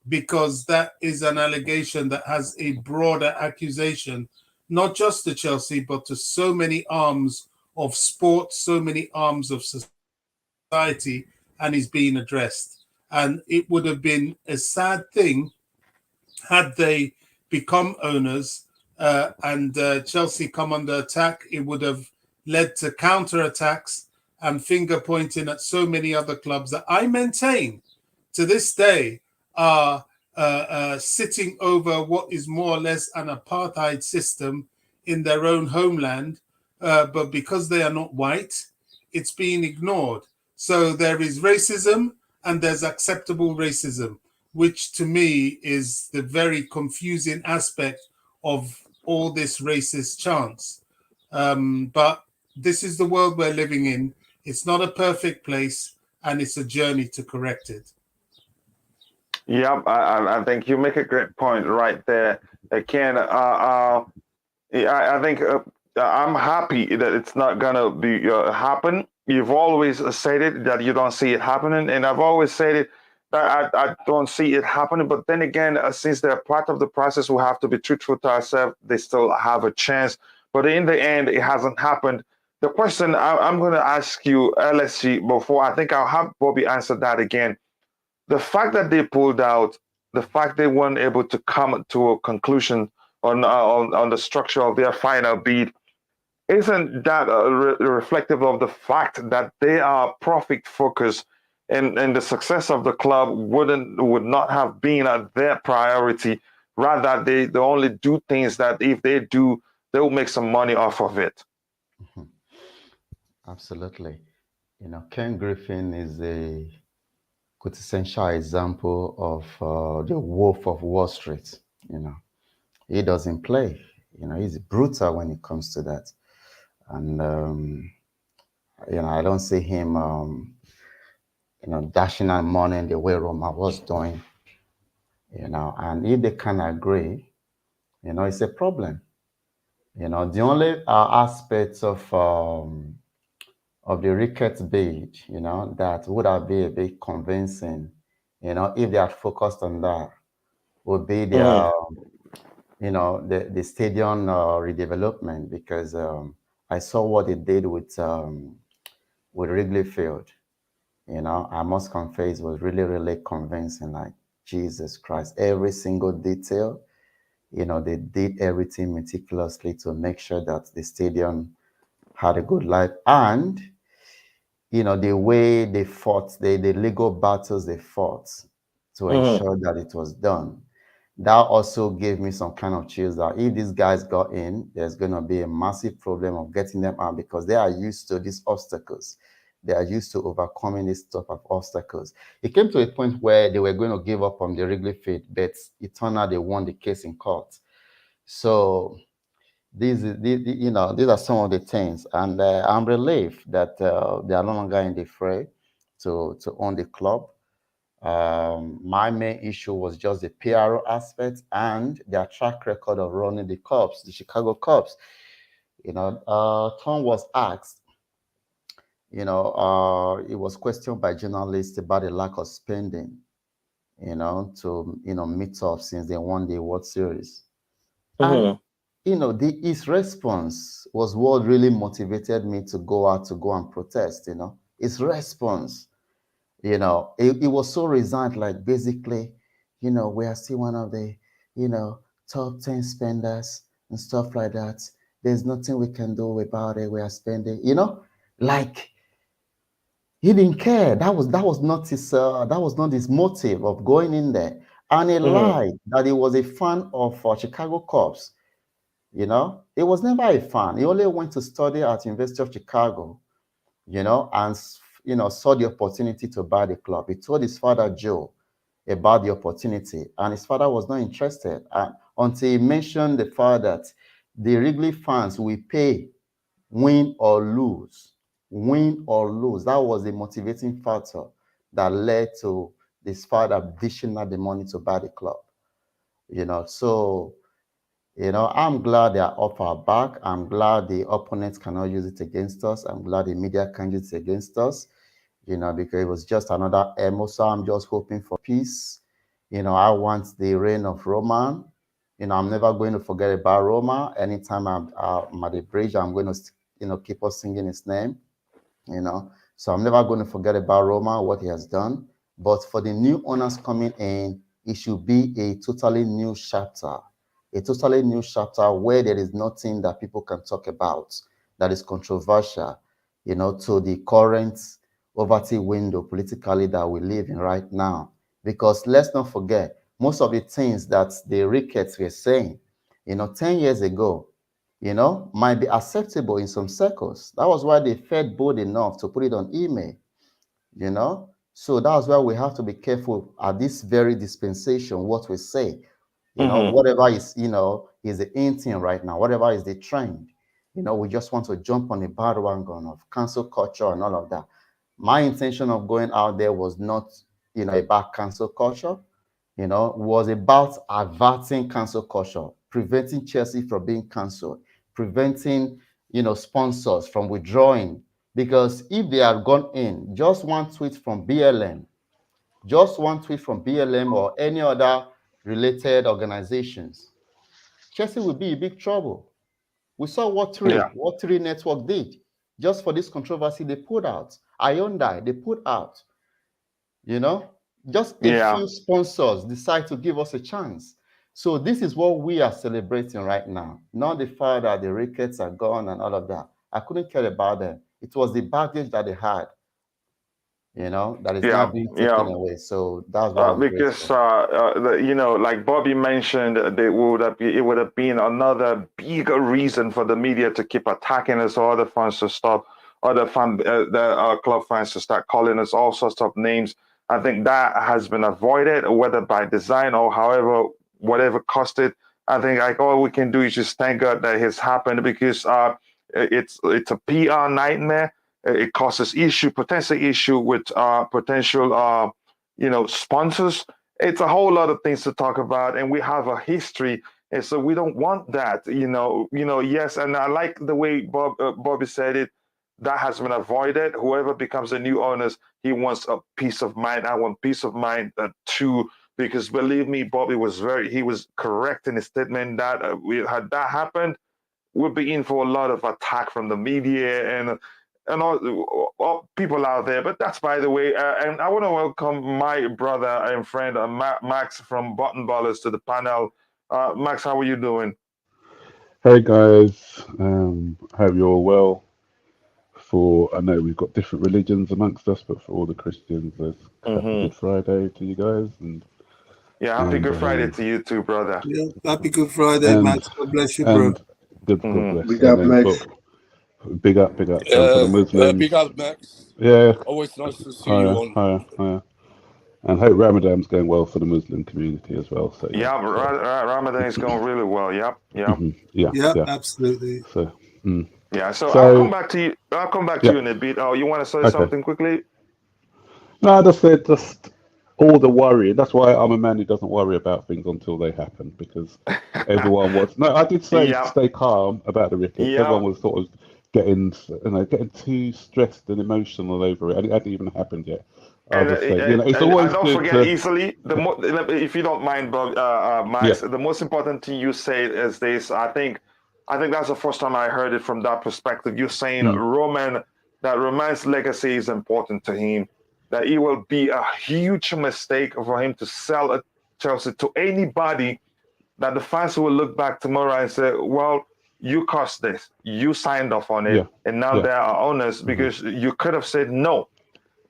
because that is an allegation that has a broader accusation, not just to Chelsea, but to so many arms of sport, so many arms of society, and is being addressed. And it would have been a sad thing had they become owners and Chelsea come under attack. It would have led to counter-attacks and finger pointing at so many other clubs that I maintain to this day are sitting over what is more or less an apartheid system in their own homeland, but because they are not white, it's being ignored. So there is racism and there's acceptable racism, which to me is the very confusing aspect of all this racist chants. But this is the world we're living in. It's not a perfect place, and it's a journey to correct it. Yeah, I think you make a great point right there. Again, I think I'm happy that it's not gonna be happen. You've always said it that you don't see it happening, and I've always said it that I don't see it happening. But then again, since they're part of the process, we have to be truthful to ourselves. They still have a chance, but in the end, it hasn't happened. The question I'm going to ask you, LSG, before I think I'll have Bobby answer that again. The fact that they pulled out, the fact they weren't able to come to a conclusion on the structure of their final bid, isn't that reflective of the fact that they are profit focused, and the success of the club would not have been their priority? Rather, they only do things that if they do, they'll make some money off of it. Absolutely. Ken Griffin is a quintessential example of the wolf of Wall Street. He doesn't play. He's brutal when it comes to that. And, I don't see him, dashing out money in the way Roma was doing, and if they can agree, it's a problem. The only aspects of the Ricketts bid, that would have been a bit convincing, if they had focused on that, would be their, the stadium redevelopment, because I saw what they did with Wrigley Field. I must confess, was really, really convincing. Like, Jesus Christ, every single detail, they did everything meticulously to make sure that the stadium had a good life. And, the way they fought, the legal battles they fought to ensure that it was done, that also gave me some kind of chills that if these guys got in, there's going to be a massive problem of getting them out, because they are used to these obstacles. They are used to overcoming this type of obstacles. It came to a point where they were going to give up on the Wrigley Field, but it turned out they won the case in court. So these are some of the things, and I'm relieved that they are no longer in the fray to own the club. My main issue was just the PRO aspect and their track record of running the Cubs, the Chicago Cubs. Tom was asked, it was questioned by journalists about the lack of spending, to, meet up since they won the World Series. And, his response was what really motivated me to go out, to go and protest, his response. It was so resigned, like, basically, we are still one of the, top 10 spenders and stuff like that. There's nothing we can do about it. We are spending, like, he didn't care. That was not his motive of going in there. And he lied that he was a fan of Chicago Cubs. He was never a fan. He only went to study at University of Chicago, and saw the opportunity to buy the club. He told his father, Joe, about the opportunity, and his father was not interested until he mentioned the fact that the Wrigley fans will pay, win or lose. Win or lose. That was the motivating factor that led to his father dishing out the money to buy the club. So, I'm glad they are off our back. I'm glad the opponents cannot use it against us. I'm glad the media can't use it against us, because it was just another emo. So I'm just hoping for peace. I want the reign of Roman. I'm never going to forget about Roma. Anytime I'm at the bridge, I'm going to, keep on singing his name, So I'm never going to forget about Roma, what he has done. But for the new owners coming in, it should be a totally new chapter. A totally new chapter where there is nothing that people can talk about that is controversial, to the current poverty window politically that we live in right now. Because let's not forget, most of the things that the Ricketts were saying, 10 years ago, might be acceptable in some circles. That was why they felt bold enough to put it on email, So that's why we have to be careful at this very dispensation, what we say. Whatever is, is the in thing right now, whatever is the trend, we just want to jump on the bandwagon of cancel culture and all of that. My intention of going out there was not, about cancel culture, was about averting cancel culture, preventing Chelsea from being cancelled, preventing, sponsors from withdrawing. Because if they had gone in, just one tweet from BLM, or any other related organizations, Chelsea will be in big trouble. We saw what Three Network did just for this controversy they put out. Hyundai, they put out, just a few sponsors decide to give us a chance. So this is what we are celebrating right now. Not the fact that the Ricketts are gone and all of that. I couldn't care about them. It was the baggage that they had, that is now being taken away. So that's what I'm because like Bobby mentioned, it would have been another bigger reason for the media to keep attacking us, or other fans to stop, other club fans to start calling us all sorts of names. I think that has been avoided, whether by design or however, whatever cost it. I think like all we can do is just thank God that it's happened, because it's a PR nightmare. It causes potential issue with potential sponsors. It's a whole lot of things to talk about, and we have a history, and so we don't want that. Yes, and I like the way Bobby said it. That has been avoided. Whoever becomes the new owners, he wants a peace of mind. I want peace of mind too, because believe me, Bobby was correct in his statement that had that happened, we'll be in for a lot of attack from the media and all people out there. But that's by the way. And I want to welcome my brother and friend Max from Burton Ballerz to the panel. Max, how are you doing? Hey guys, hope you're all well. I know we've got different religions amongst us, but for all the Christians, there's happy Good Friday to you guys. And happy Good Friday to you too, brother. Yeah, happy Good Friday, Max. God bless you, bro. And God bless. Big up, Max. Big up. For the Muslims. Big up, Max. Yeah. Always nice to see you on. Higher. And hope Ramadan's going well for the Muslim community as well. So Ramadan is going really well. Yep. Yeah, absolutely. So. So I'll come back to you. I'll come back to you in a bit. Oh, you want to say something quickly? No, I just said all the worry. That's why I'm a man who doesn't worry about things until they happen, because everyone was. No, I did say stay calm about the Ricketts. Everyone was sort of getting too stressed and emotional over it. It hadn't even happened yet. It's always don't good forget easily. If you don't mind, Max, the most important thing you say is this. I think that's the first time I heard it from that perspective. You're saying Roman's legacy is important to him. That it will be a huge mistake for him to sell Chelsea to anybody. That the fans will look back tomorrow and say, "Well, you cost this. You signed off on it, and now they are owners because you could have said no."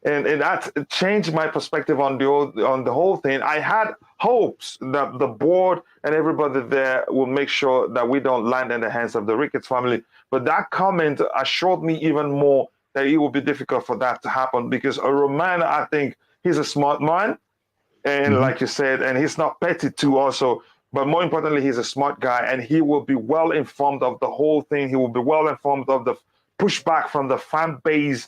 And that changed my perspective on the whole thing. I had hopes that the board and everybody there will make sure that we don't land in the hands of the Ricketts family. But that comment assured me even more that it will be difficult for that to happen, because a Roman, I think he's a smart man. And like you said, and he's not petty too also. But more importantly, he's a smart guy, and he will be well informed of the whole thing. He will be well informed of the pushback from the fan base,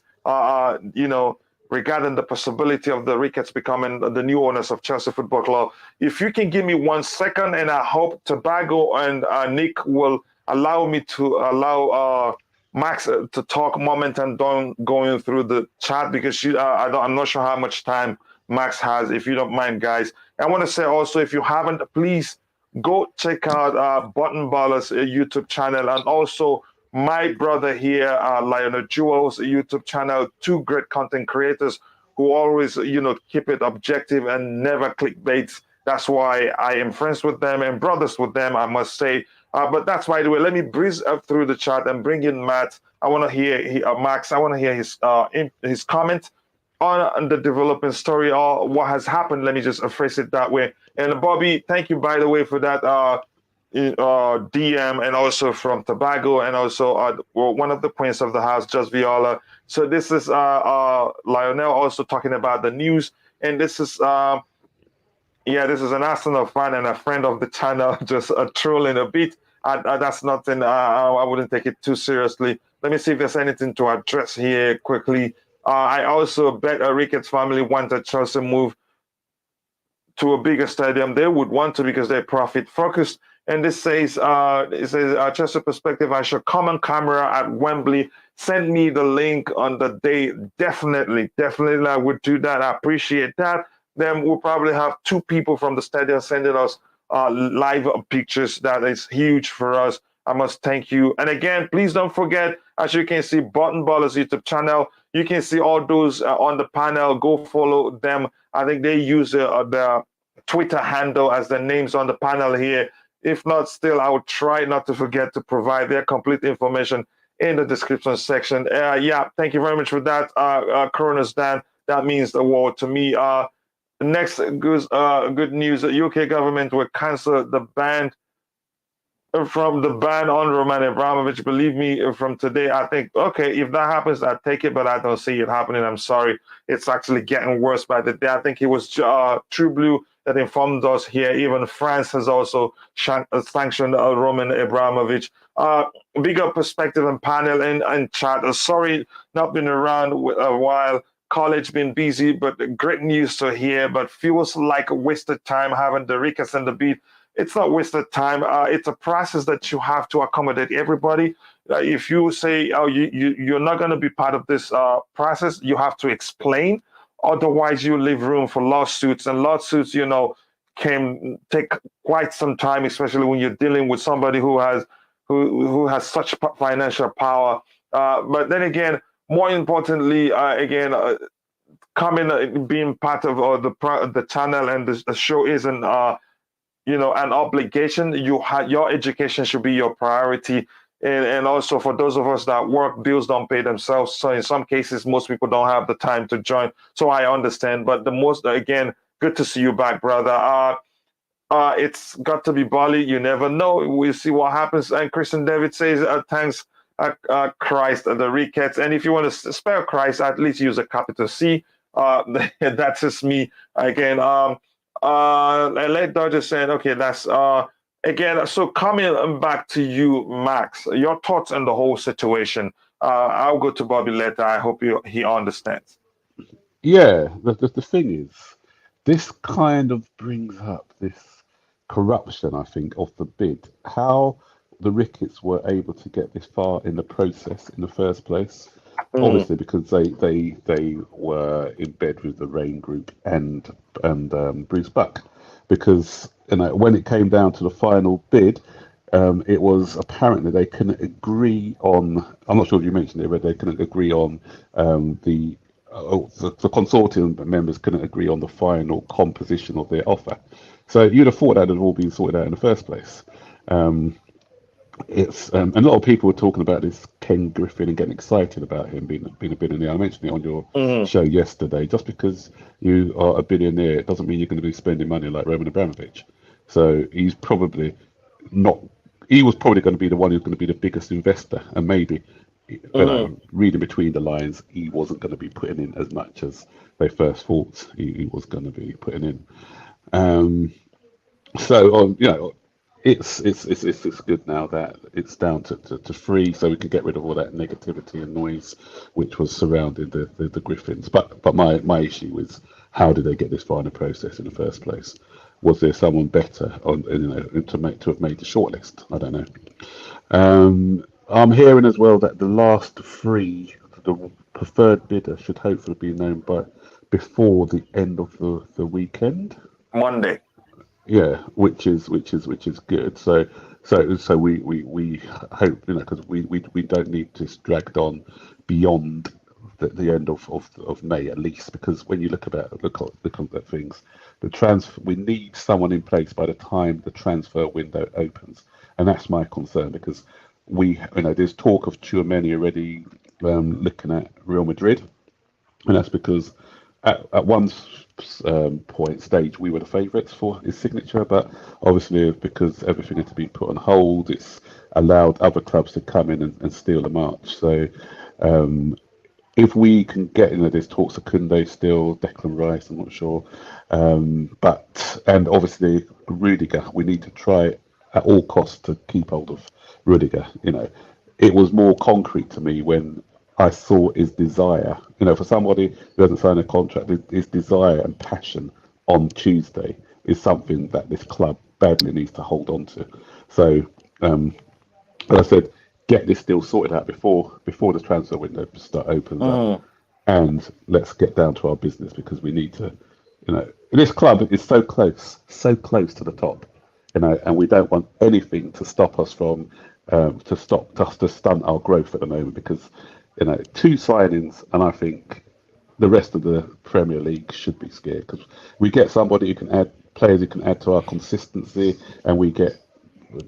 regarding the possibility of the Ricketts becoming the new owners of Chelsea Football Club. If you can give me 1 second, and I hope Tobago and Nick will allow me to allow Max to talk moment and going through the chat, because I'm not sure how much time Max has, if you don't mind, guys. I want to say also, if you haven't, please go check out Burton Ballerz YouTube channel, and also my brother here, Lionel Jewel's YouTube channel, two great content creators who always, keep it objective and never clickbait. That's why I am friends with them and brothers with them, I must say. But that's by the way. Let me breeze up through the chat and bring in Matt. I want to hear Max. I want to hear his comment on the developing story or what has happened. Let me just phrase it that way. And Bobby, thank you by the way for that DM, and also from Tobago, and also one of the queens of the house, Just Viola. So this is Lionel also talking about the news, and this is this is an Arsenal fan and a friend of the channel, just trolling a bit. That's nothing. I wouldn't take it too seriously. Let me see if there's anything to address here quickly. I also bet a Ricketts family wanted Chelsea move to a bigger stadium. They would want to because they're profit focused. And this says, Chelsea perspective, I should come on camera at Wembley. Send me the link on the day. Definitely, I would do that. I appreciate that. Then we'll probably have two people from the stadium sending us live pictures. That is huge for us. I must thank you. And again, please don't forget, as you can see, Burton Ballerz YouTube channel. You can see all those on the panel. Go follow them. I think they use the Twitter handle as the names on the panel here. If not, still, I will try not to forget to provide their complete information in the description section. Thank you very much for that, Cronus Dan. That means the world to me. Next good news: the UK government will cancel the ban on Roman Abramovich. Believe me, from today, I think, okay, if that happens, I take it, but I don't see it happening. I'm sorry. It's actually getting worse by the day. I think it was True Blue that informed us here. Even France has also sanctioned Roman Abramovich. Bigger perspective and panel and chat. Sorry, not been around a while. College been busy, but great news to hear. But feels like a wasted time having the Ricketts and the beat. It's not wasted time. It's a process that you have to accommodate everybody. If you say, you're not going to be part of this process, you have to explain. Otherwise, you leave room for lawsuits. And lawsuits, can take quite some time, especially when you're dealing with somebody who has such financial power. But then again, more importantly, being part of the channel and the show isn't an obligation. Your education should be your priority. And also for those of us that work, bills don't pay themselves. So in some cases, most people don't have the time to join. So I understand. But good to see you back, brother. It's got to be Bali. You never know. We'll see what happens. And Christian David says, thanks Christ, the Ricketts. And if you want to spell Christ, at least use a capital C. That's just me. Again, Let Dodger saying, okay, that's again. So coming back to you, Max, your thoughts on the whole situation. I'll go to Bobby later. I hope he understands. Yeah, the thing is, this kind of brings up this corruption, I think, of the bid. How the Ricketts were able to get this far in the process in the first place. Obviously, because they were in bed with the Rain Group and Bruce Buck, because when it came down to the final bid, it was apparently they couldn't agree on. I'm not sure if you mentioned it, but they couldn't agree on the consortium members couldn't agree on the final composition of their offer. So you'd have thought that had all been sorted out in the first place. It's a lot of people were talking about this Ken Griffin and getting excited about him being a billionaire. I mentioned it on your show yesterday. Just because you are a billionaire, it doesn't mean you're going to be spending money like Roman Abramovich. So he's probably not. He was probably going to be the one who's going to be the biggest investor, and maybe, reading between the lines, he wasn't going to be putting in as much as they first thought he was going to be putting in. It's good now that it's down to 3, so we can get rid of all that negativity and noise which was surrounding the Griffins. But my issue is, how did they get this far in the process in the first place? Was there someone better to have made the shortlist? I don't know. I'm hearing as well that the last 3, the preferred bidder, should hopefully be known before the end of the weekend. Monday. Yeah, which is good. So So we hope, because we don't need this dragged on beyond the end of May at least, because when you look at things, we need someone in place by the time the transfer window opens, and that's my concern, because there's talk of Tchouameni already looking at Real Madrid, and that's because at one stage we were the favourites for his signature, but obviously because everything had to be put on hold, it's allowed other clubs to come in and steal the march. So if we can get there's talks of Koundé still, Declan Rice, I'm not sure, and obviously Rudiger, we need to try at all costs to keep hold of Rudiger. It was more concrete to me when I saw his desire, for somebody who hasn't signed a contract, his desire and passion on Tuesday is something that this club badly needs to hold on to. So, as I said, get this deal sorted out before the transfer window opens up, and let's get down to our business, because we need to, this club is so close to the top, and we don't want anything to stop us from to stunt our growth at the moment, because 2 signings, and I think the rest of the Premier League should be scared, because we get somebody who can add players who can add to our consistency, and we get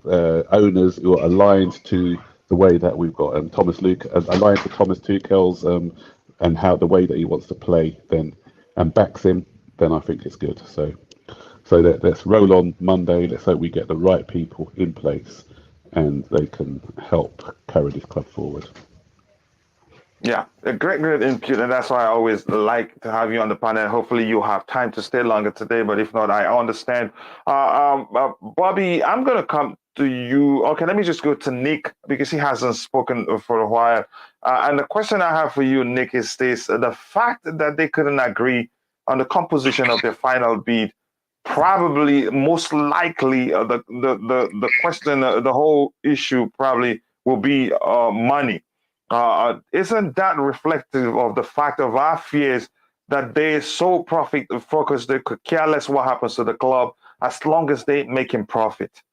owners who are aligned to the way that we've got aligned to Thomas Tuchel's and how the way that he wants to play, then and backs him, then I think it's good. So let's roll on Monday. Let's hope we get the right people in place and they can help carry this club forward. Yeah, a great input, and that's why I always like to have you on the panel. Hopefully, you have time to stay longer today, but if not, I understand. Bobby, I'm going to come to you. Okay, let me just go to Nick, because he hasn't spoken for a while. And the question I have for you, Nick, is this: the fact that they couldn't agree on the composition of their final bid, probably, most likely, the question, the whole issue probably will be money. Isn't that reflective of the fact of our fears that they're so profit focused they could care less what happens to the club as long as they making profit?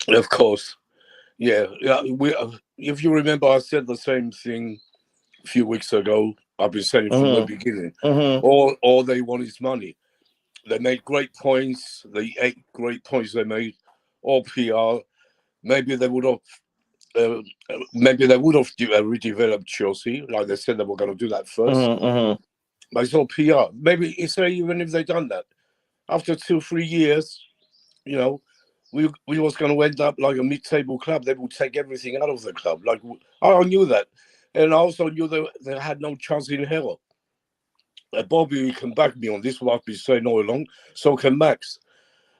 Of course, yeah. If you remember, I said the same thing a few weeks ago. I've been saying from the beginning. All they want is money. They made great points. The 8 great points they made, all PR. Maybe they would have redeveloped Chelsea, like they said they were going to do that first. But it's all PR. Maybe even if they done that, after 2-3 years, we was going to end up like a mid-table club. They will take everything out of the club. Like, I knew that, and I also knew they had no chance in hell. Bobby can back me on this, what I've been saying all along. So can Max.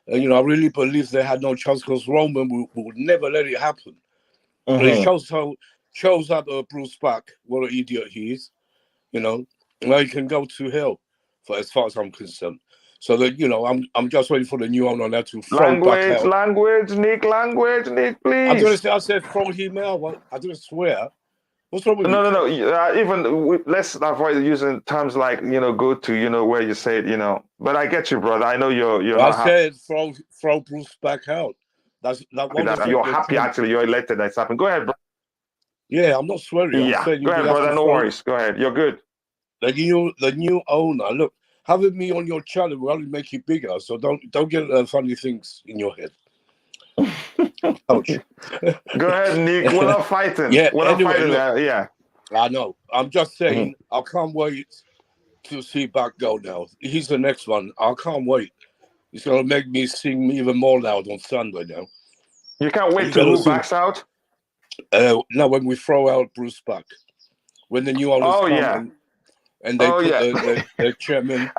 And I really believe they had no chance, because Roman would never let it happen. It shows up Bruce back what an idiot he is. Now he can go to hell, for as far as I'm concerned. So that I'm just waiting for the new owner now to throw back out. Language, Nick, please. I said throw him out. I didn't swear. What's wrong with you? No. Even let's avoid using terms like go to where you say it. But I get you, brother. I know you're. I said throw Bruce back out. You're happy actually. You're elected. That's happened. Go ahead, bro. Yeah, I'm not swearing. Yeah, I'm saying go ahead, brother. No worries. Go ahead. You're good. The new owner. Look, having me on your channel will only make you bigger. So don't get funny things in your head. Ouch. Go ahead, Nick. We're not fighting. Yeah, we're not fighting. Yeah. I know. I'm just saying. I can't wait to see back go now. He's the next one. I can't wait. He's gonna make me sing even more loud on Sunday now. You can't wait till who backs out? No, when we throw out Bruce back, when the new owners come and they put the chairman.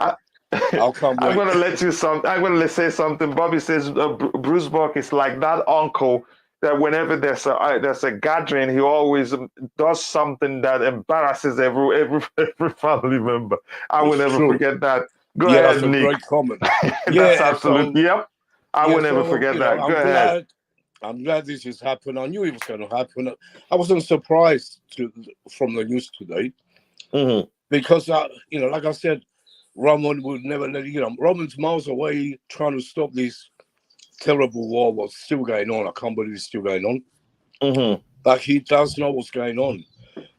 I'll come wait. I'm gonna say something. Bobby says Bruce Buck is like that uncle that whenever there's a gathering, he always does something that embarrasses every family member. I will never forget that. Go ahead, that's Nick. A great comment. That's absolutely. Yep. I will never forget that. Go ahead. I'm glad this has happened. I knew it was going to happen. I wasn't surprised from the news today because, like I said, Roman would never let Roman's miles away trying to stop this terrible war was still going on. I can't believe it's still going on. Mm-hmm. But he does know what's going on.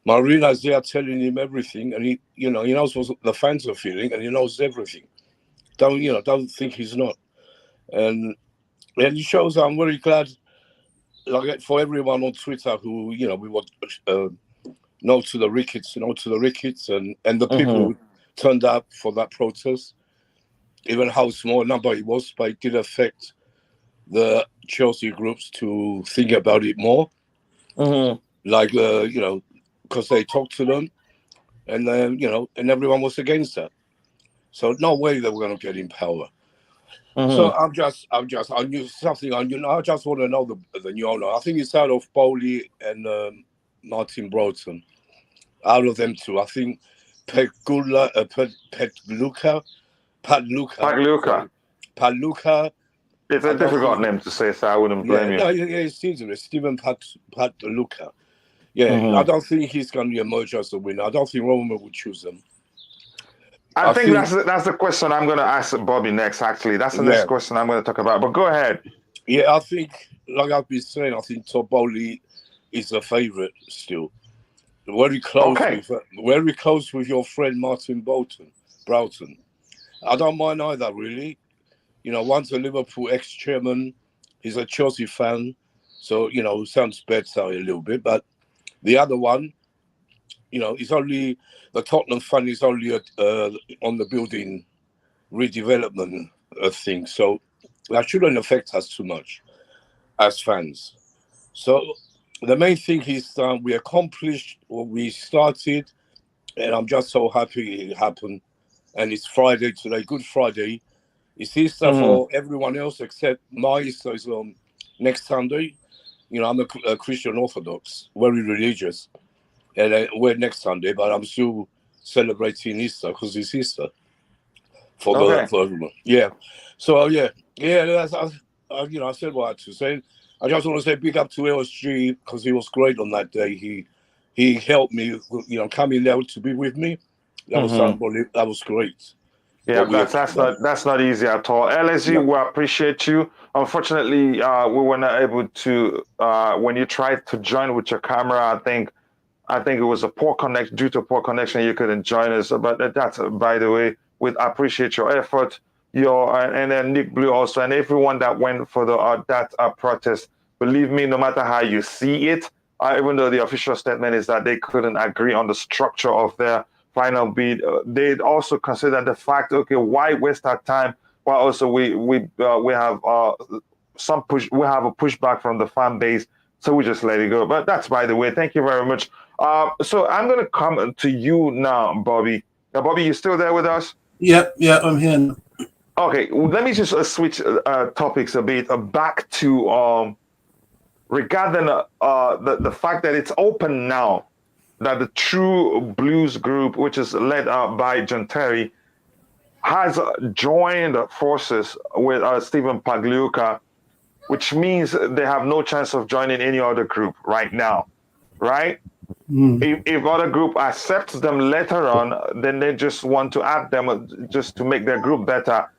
Marina's there telling him everything, and he knows what the fans are feeling, and he knows everything. Don't think he's not. And it shows. I'm very glad, like, for everyone on Twitter who we want no to the Ricketts, and the people who turned up for that protest. Even how small a number it was, but it did affect the Chelsea groups to think about it more. Like because they talked to them, and then and everyone was against that. So no way they were going to get in power. So I knew something. I just want to know the new owner. I think it's out of Boehly and Martin Broughton. Out of them two, I think Pagliuca. It's a difficult name to say, so I wouldn't blame you. No, it's easy. Stephen Pagliuca. Yeah, I don't think he's going to emerge as a winner. I don't think Roman would choose him. I think that's the question I'm going to ask Bobby next, actually. That's the next question I'm going to talk about. But go ahead. Yeah, I think, like I've been saying, I think Todd Boehly is a favourite still. Very close with your friend Martin Broughton. I don't mind either, really. One's a Liverpool ex-chairman. He's a Chelsea fan. So, sounds better a little bit. But the other one, it's only... The Tottenham fund is only on the building redevelopment thing. So that shouldn't affect us too much as fans. So the main thing is we accomplished what we started, and I'm just so happy it happened. And it's Friday today, Good Friday. It's Easter for everyone else except my Easter is next Sunday. I'm a Christian Orthodox, very religious. And we're next Sunday, but I'm still celebrating Easter because it's Easter for everyone. Yeah. So I said what I had to say. I just want to say big up to LSG because he was great on that day. He helped me, coming there to be with me. That was unbelievable. That was great. Yeah, that's not easy at all. LSG, we appreciate you. Unfortunately, we were not able to. When you tried to join with your camera, I think it was a poor connection. Due to poor connection, you couldn't join us. But that's, by the way, we appreciate your effort. And then Nick Blue also, and everyone that went for that protest. Believe me, no matter how you see it, even though the official statement is that they couldn't agree on the structure of their final bid, they also consider the fact, why waste our time? While also we have some push, we have a pushback from the fan base, so we just let it go. But that's by the way. Thank you very much. So I'm going to come to you now, Bobby. Bobby, you still there with us? Yeah, I'm here now. Okay, let me just switch topics a bit back to regarding the fact that it's open now that the True Blues group, which is led by John Terry, has joined forces with Stephen Pagliuca, which means they have no chance of joining any other group right now, right? If other group accepts them later on, then they just want to add them just to make their group better.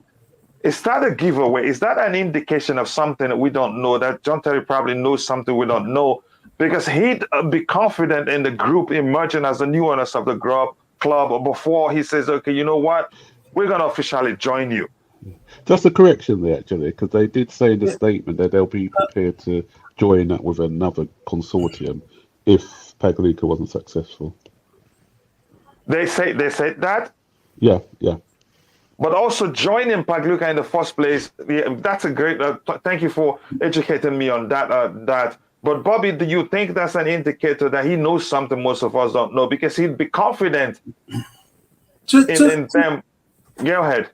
Is that a giveaway? Is that an indication of something that we don't know, that John Terry probably knows something we don't know? Because he'd be confident in the group emerging as the new owners of the club before he says, okay, you know what? We're going to officially join you. Just a correction there, actually, because they did say in the statement that they'll be prepared to join up with another consortium if Pagliuca wasn't successful. They said that? Yeah. But also joining Pagliuca in the first place, that's a great. Thank you for educating me on that. But Bobby, do you think that's an indicator that he knows something most of us don't know? Because he'd be confident in them. Go ahead.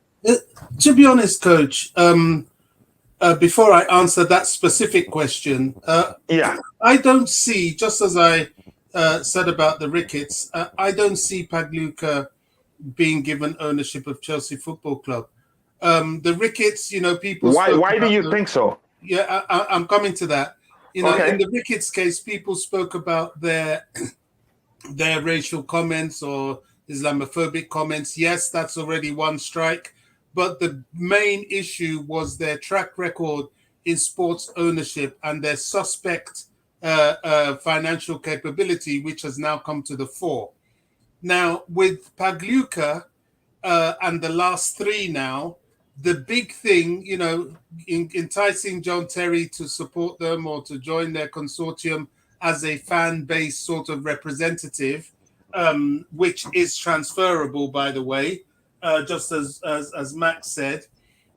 To be honest, Coach, before I answer that specific question, I don't see, just as I said about the Ricketts, I don't see Pagliuca being given ownership of Chelsea Football Club. The Ricketts, people. Why do you think so? Yeah, I'm coming to that. In the Ricketts case, people spoke about their racial comments or Islamophobic comments. Yes, that's already one strike. But the main issue was their track record in sports ownership and their suspect financial capability, which has now come to the fore. Now, with Pagliuca and the last three now, the big thing, enticing John Terry to support them or to join their consortium as a fan-based sort of representative, which is transferable, by the way, just as Max said.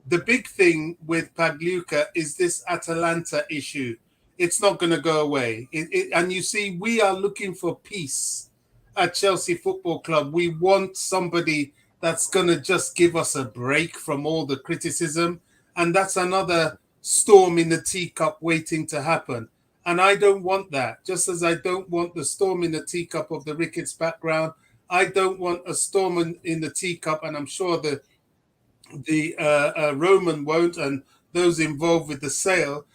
The big thing with Pagliuca is this Atalanta issue. It's not going to go away. And you see, we are looking for peace at Chelsea Football Club. We want somebody that's going to just give us a break from all the criticism. And that's another storm in the teacup waiting to happen. And I don't want that. Just as I don't want the storm in the teacup of the Ricketts background, I don't want a storm in the teacup, and I'm sure the Roman won't, and those involved with the sale,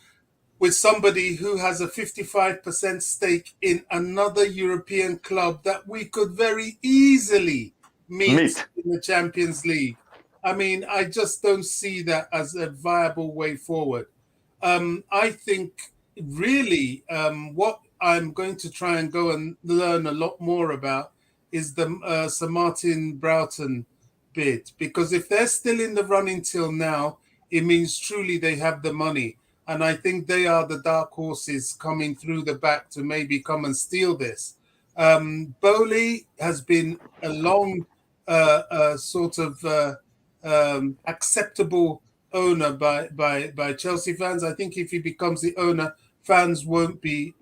with somebody who has a 55% stake in another European club that we could very easily meet in the Champions League. I mean, I just don't see that as a viable way forward. I think really what I'm going to try and go and learn a lot more about is the Sir Martin Broughton bid, because if they're still in the running till now, it means truly they have the money, and I think they are the dark horses coming through the back to maybe come and steal this. Boehly has been a long sort of acceptable owner by Chelsea fans. I think if he becomes the owner, fans won't be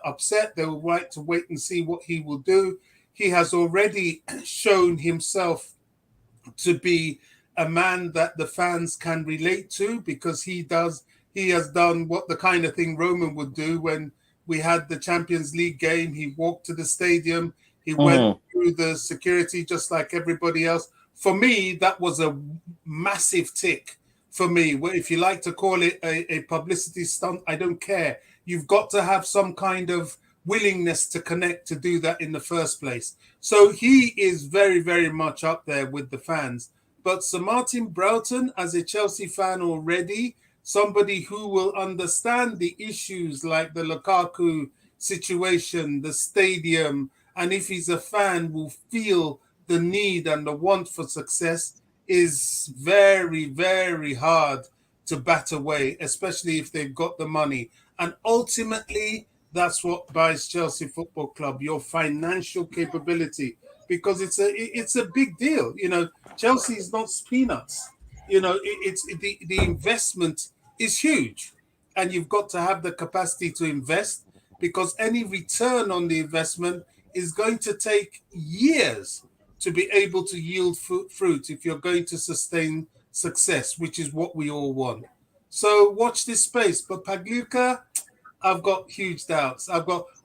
upset. They will like to wait and see what he will do. He has already shown himself to be a man that the fans can relate to, because he has done what the kind of thing Roman would do when we had the Champions League game. He walked to the stadium, he went through the security just like everybody else. For me, that was a massive tick for me. If you like to call it a publicity stunt, I don't care. You've got to have some kind of willingness to connect to do that in the first place. So he is very, very much up there with the fans. But Sir Martin Broughton, as a Chelsea fan already, somebody who will understand the issues like the Lukaku situation, the stadium, and if he's a fan, will feel the need and the want for success, is very, very hard to bat away, especially if they've got the money. And ultimately, that's what buys Chelsea Football Club, your financial capability, because it's a big deal. Chelsea is not peanuts. It's the investment is huge, and you've got to have the capacity to invest, because any return on the investment is going to take years to be able to yield fruit if you're going to sustain success, which is what we all want. So watch this space. But Pagliuca, I've got huge doubts.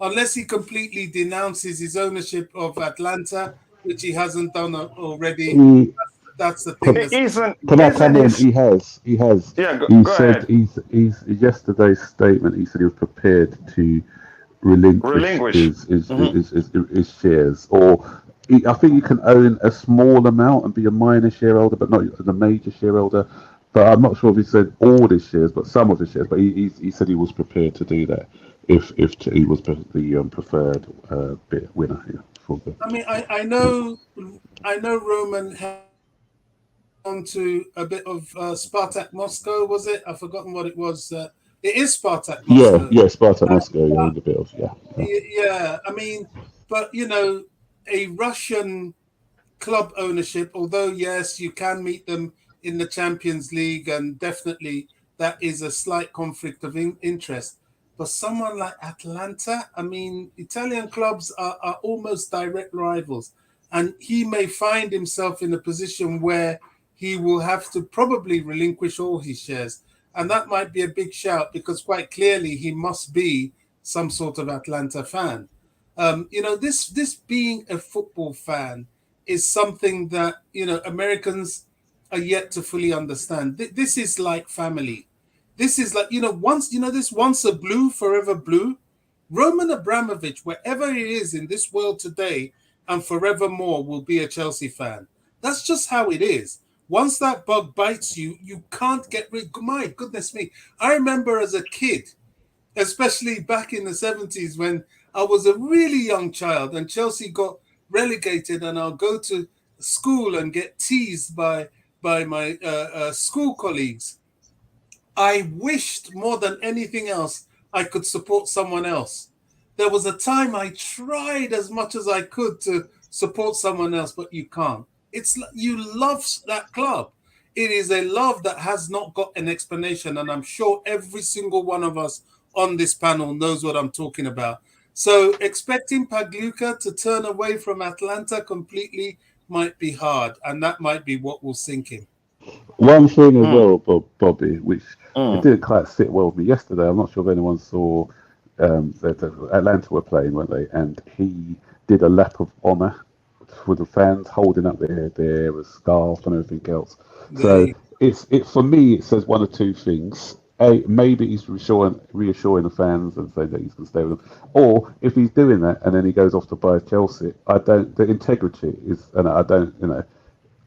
Unless he completely denounces his ownership of Atlanta, which he hasn't done already. That's the thing. Can I come in? He has. Yeah, He said he's yesterday's statement. He said he was prepared to relinquish. His shares, or I think you can own a small amount and be a minor shareholder, but not the major shareholder. But I'm not sure if he said all his shares, but some of his shares. But he said he was prepared to do that if he was the preferred winner here. I mean, I know Roman had gone to a bit of Spartak Moscow, was it? I've forgotten what it was. It is Spartak Moscow. Yeah, Spartak Moscow. Yeah, a bit of Yeah, I mean, but a Russian club ownership, although yes, you can meet them in the Champions League, and definitely that is a slight conflict of interest. But someone like Atlanta, I mean, Italian clubs are almost direct rivals, and he may find himself in a position where he will have to probably relinquish all his shares. And that might be a big shout, because quite clearly he must be some sort of Atlanta fan. This being a football fan is something that, Americans are yet to fully understand. This is like family. This is like, once a blue, forever blue. Roman Abramovich, wherever he is in this world today and forevermore, will be a Chelsea fan. That's just how it is. Once that bug bites you, you can't get rid. My goodness me! I remember as a kid, especially back in the 70s when I was a really young child and Chelsea got relegated, and I'll go to school and get teased by my school colleagues. I wished more than anything else I could support someone else. There was a time I tried as much as I could to support someone else, but you can't. It's you love that club. It is a love that has not got an explanation, and I'm sure every single one of us on this panel knows what I'm talking about. So expecting Pagliuca to turn away from Atlanta completely might be hard, and that might be what will sink him. One thing as well, Bobby, which it didn't quite sit well with me yesterday. I'm not sure if anyone saw that Atlanta were playing, weren't they? And he did a lap of honour for the fans, holding up their scarf and everything else. So it for me, it says one of two things. A, maybe he's reassuring the fans and saying that he's going to stay with them. Or if he's doing that and then he goes off to buy Chelsea, the integrity is, and I don't,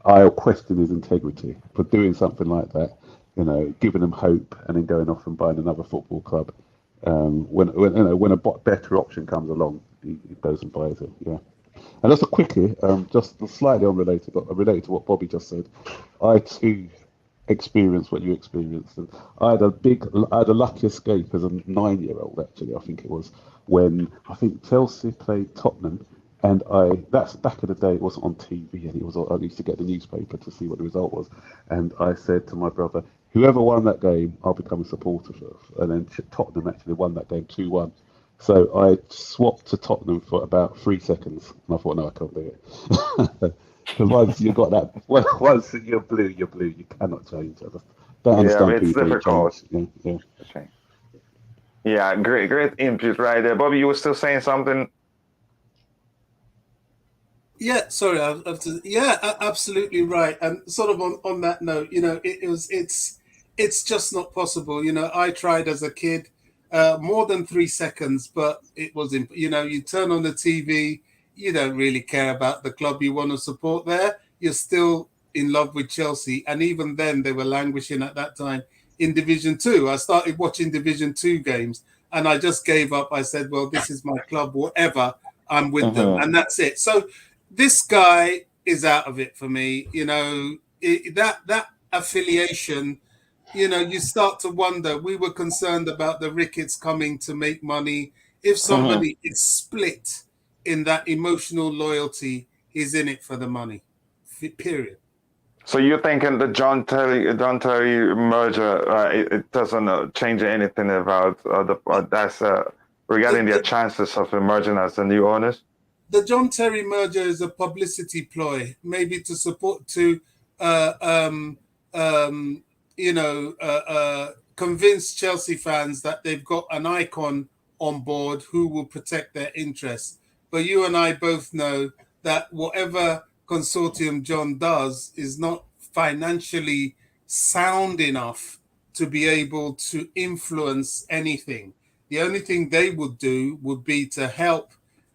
I'll question his integrity for doing something like that, giving them hope and then going off and buying another football club. When a better option comes along, he goes and buys it. Yeah. And just a quickie, just slightly unrelated, but related to what Bobby just said. I too experienced what you experienced, and I had a lucky escape as a 9-year-old. Actually, I think it was when Chelsea played Tottenham. And that's back in the day, it wasn't on TV, and I used to get the newspaper to see what the result was. And I said to my brother, whoever won that game, I'll become a supporter of. And then Tottenham actually won that game 2-1. So I swapped to Tottenham for about 3 seconds. And I thought, no, I can't do it. Because once you've got that, once you're blue, you cannot change. I just don't understand it's people difficult. Change. Yeah, great input right there. Bobby, you were still saying something? Yeah, sorry. Absolutely right. And sort of on that note, it's just not possible. I tried as a kid, more than 3 seconds, but it was, you turn on the TV, you don't really care about the club you want to support there. You're still in love with Chelsea. And even then they were languishing at that time in Division 2. I started watching Division 2 games and I just gave up. I said, well, this is my club, whatever, I'm with them. And that's it. So this guy is out of it for me. That affiliation, you start to wonder. We were concerned about the Ricketts coming to make money. If somebody is split in that emotional loyalty, he's in it for the money. Period. So you're thinking the John Terry merger, it doesn't change anything about regarding their chances of emerging as the new owners? The John Terry merger is a publicity ploy, maybe to support, convince Chelsea fans that they've got an icon on board who will protect their interests. But you and I both know that whatever consortium John does is not financially sound enough to be able to influence anything. The only thing they would do would be to help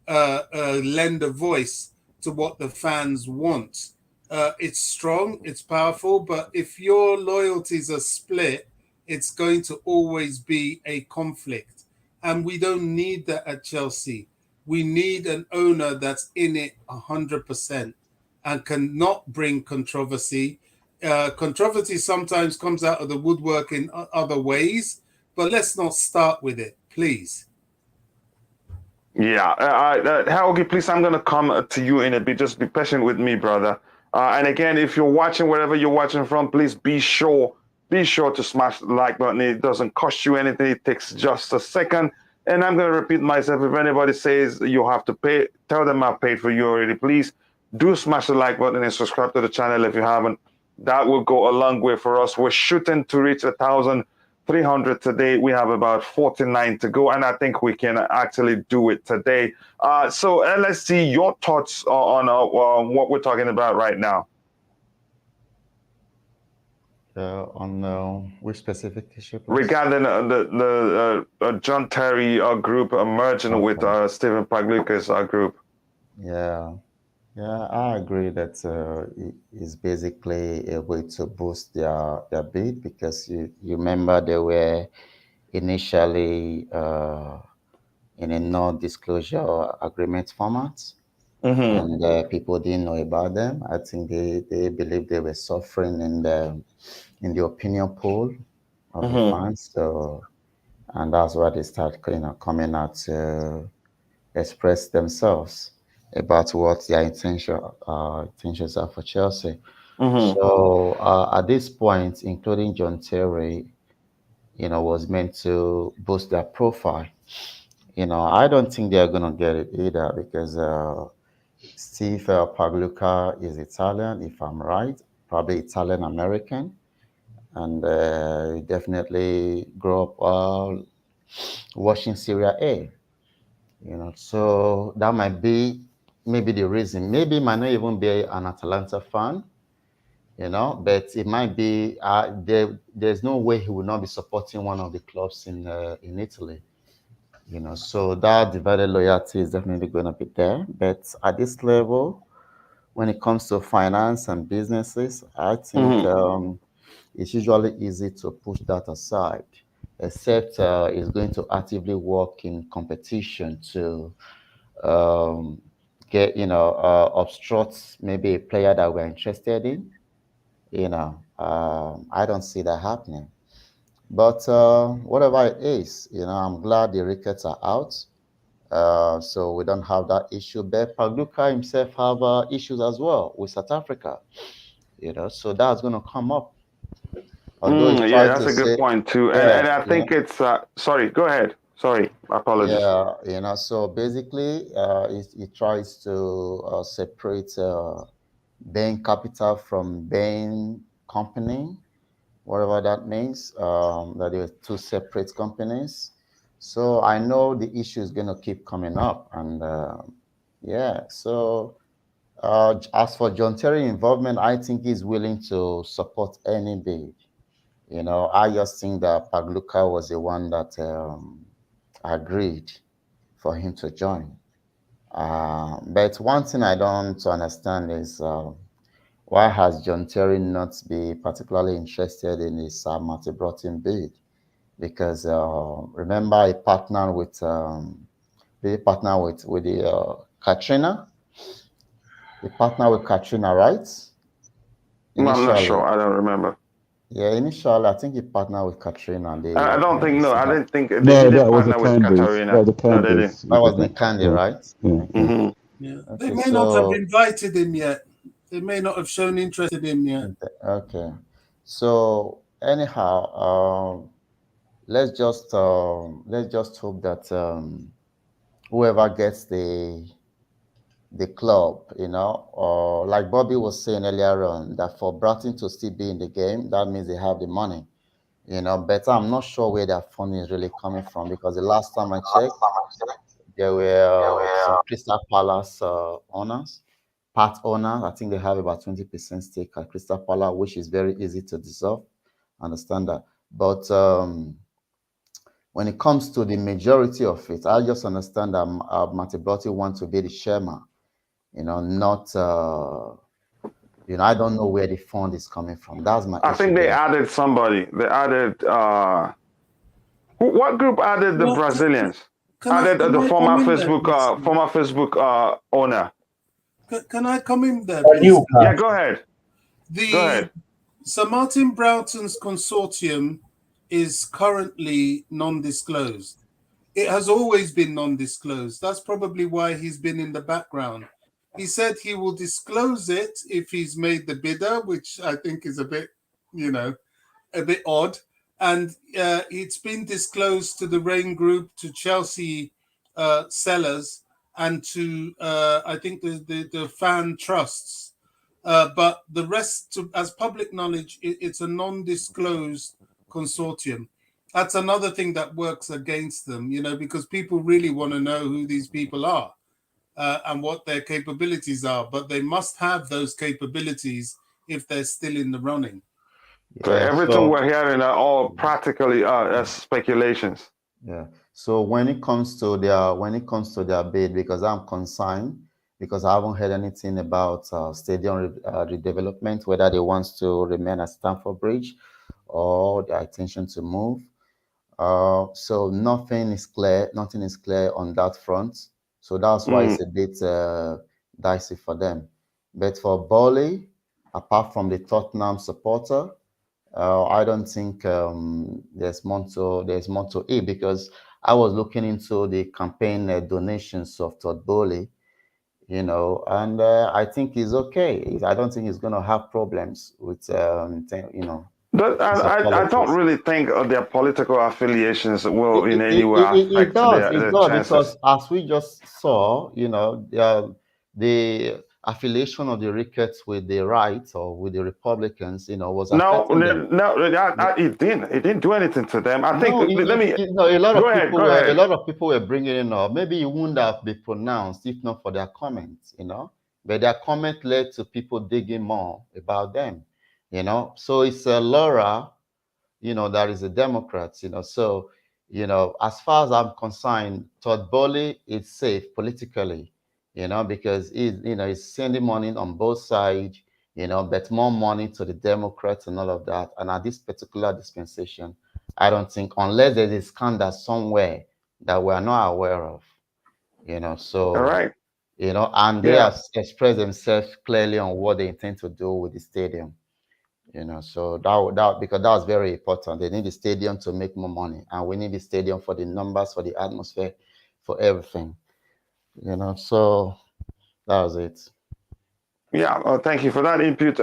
lend a voice to what the fans want. It's strong, it's powerful, but if your loyalties are split, it's going to always be a conflict. And we don't need that at Chelsea. We need an owner that's in it 100% and cannot bring controversy. Controversy sometimes comes out of the woodwork in other ways, but let's not start with it, please. Yeah, Helgi, please, I'm going to come to you in a bit. Just be patient with me, brother. And again, if you're watching, wherever you're watching from, please be sure to smash the like button. It doesn't cost you anything. It takes just a second. And I'm going to repeat myself. If anybody says you have to pay, tell them I paid for you already. Please do smash the like button and subscribe to the channel if you haven't. That will go a long way for us. We're shooting to reach 1,300 today. We have about 49 to go, and I think we can actually do it today. So let's see your thoughts on what we're talking about right now. On which specific issue? Please? Regarding the John Terry group merging with Stephen Pagliuca's group. Yeah. Yeah, I agree that it is basically a way to boost their bid, because you remember they were initially in a non-disclosure agreement format, and people didn't know about them. I think they believed they were suffering in the opinion poll of the fans. So, and that's why they start coming out to express themselves about what their intentions are for Chelsea. So at this point, including John Terry, was meant to boost their profile. I don't think they're gonna get it either, because Steve Pagliuca is Italian, if I'm right, probably Italian American, and he definitely grew up watching Serie A. So that might be maybe the reason. Maybe he might not even be an Atalanta fan, but it might be there's no way he will not be supporting one of the clubs in Italy. So that divided loyalty is definitely going to be there. But at this level, when it comes to finance and businesses, I think it's usually easy to push that aside, except it's going to actively work in competition to um, get, obstruct maybe a player that we're interested in. I don't see that happening. But whatever it is, I'm glad the Ricketts are out. So we don't have that issue. But Pagliuca himself have issues as well with South Africa. So that's going to come up. Although he Yeah, tried that's to a good say, point too. And yeah, I think it's sorry, go ahead. Sorry, apologies. yeah, so basically, he tries to separate Bain Capital from Bain Company, whatever that means, that they were two separate companies. So I know the issue is going to keep coming up. And yeah, so as for John Terry involvement, I think he's willing to support any bid. I just think that Pagliuca was the one that agreed for him to join. But one thing I don't understand is why has John Terry not be particularly interested in his Broughton bid? Because remember, he partnered with the Katrina. He partnered with Katrina, right? No, I'm not Initially, sure. I don't remember. yeah. Initially, I think he partnered with Katrina, and I don't think. they No, I set up. didn't think he No, didn't that was the partner with Candies. Katarina. No, the No, they didn't. Candies. That was The, Candy, yeah, right? yeah, yeah. Mm-hmm. Yeah, they Okay, may not have so invited him yet. They may not have shown interest in him yet. okay, so anyhow, let's just hope that whoever gets the club, or like Bobby was saying earlier on, that for Broughton to still be in the game, that means they have the money. But I'm not sure where that funding is really coming from, because the last time I checked, there were some Crystal Palace owners, part owners. I think they have about 20% stake at Crystal Palace, which is very easy to dissolve. Understand that. But when it comes to the majority of it, I just understand that Matibrotti wants to be the chairman, not, I don't know where the fund is coming from. That's my I issue think they there. added somebody. They added what group added the Well, Brazilians? can I Added can the I come in there, please? former Facebook owner. Can I come in there, please? Yeah, go ahead. Go ahead. Sir Martin Broughton's consortium is currently non-disclosed. It has always been non-disclosed. That's probably why he's been in the background. He said he will disclose it if he's made the bidder, which I think is a bit odd. And it's been disclosed to the Rain Group, to Chelsea sellers, and to I think the fan trusts. But the rest, as public knowledge, it's a non-disclosed consortium. That's another thing that works against them, because people really want to know who these people are and what their capabilities are. But they must have those capabilities if they're still in the running. So Yeah, everything we're hearing are all practically speculations. yeah. So when it comes to their bid, because I'm concerned, because I haven't heard anything about stadium redevelopment, whether they want to remain at Stamford Bridge or their intention to move. So nothing is clear. Nothing is clear on that front. So that's why it's a bit dicey for them. But for Boehly, apart from the Tottenham supporter, I don't think there's more to it, because I was looking into the campaign donations of Todd Boehly, and I think he's okay. I don't think he's going to have problems with I don't really think their political affiliations will in any way It affect does, their because chances. as we just saw, the affiliation of the Ricketts with the right or with the Republicans, was No, affecting them. it didn't. It didn't do anything to them. I think. No, Let me a lot go of ahead. people Go were ahead. bringing it up. Maybe it wouldn't have been pronounced if not for their comments, But their comment led to people digging more about them, So it's Laura, that is a Democrat, So, as far as I'm concerned, Todd Boehly is safe politically, because he's sending money on both sides, but more money to the Democrats and all of that. And at this particular dispensation, I don't think, unless there's a scandal somewhere that we're not aware of, so, All right. and they have expressed themselves clearly on what they intend to do with the stadium. So that because that was very important. They need the stadium to make more money, and we need the stadium for the numbers, for the atmosphere, for everything. So that was it. Yeah. Thank you for that input.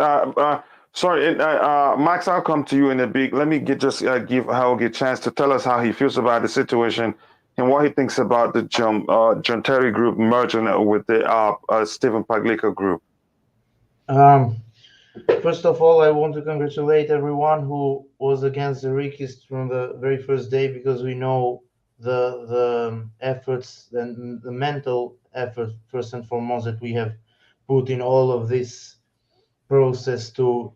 Sorry, Max. I'll come to you in a bit. Let me give Helge a chance to tell us how he feels about the situation and what he thinks about the John Terry Group merging with the Stephen Pagliuca Group. First of all, I want to congratulate everyone who was against the Ricketts from the very first day, because we know the efforts and the mental effort, first and foremost, that we have put in all of this process to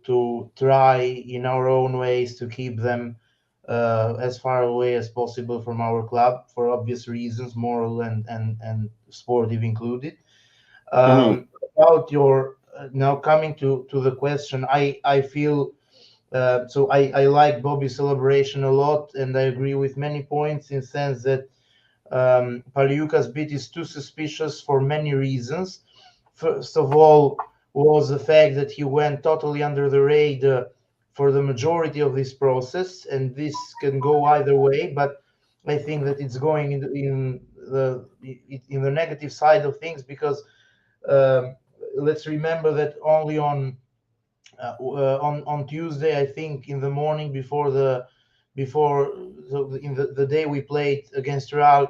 try in our own ways to keep them as far away as possible from our club, for obvious reasons, moral and sportive included. About your now coming to the question, I feel so I like Bobby's celebration a lot, and I agree with many points in the sense that Pagliuca's bid is too suspicious for many reasons. First of all, was the fact that he went totally under the radar for the majority of this process, and this can go either way. But I think that it's going in the negative side of things, because let's remember that only on Tuesday, I think in the morning before in the day we played against Real,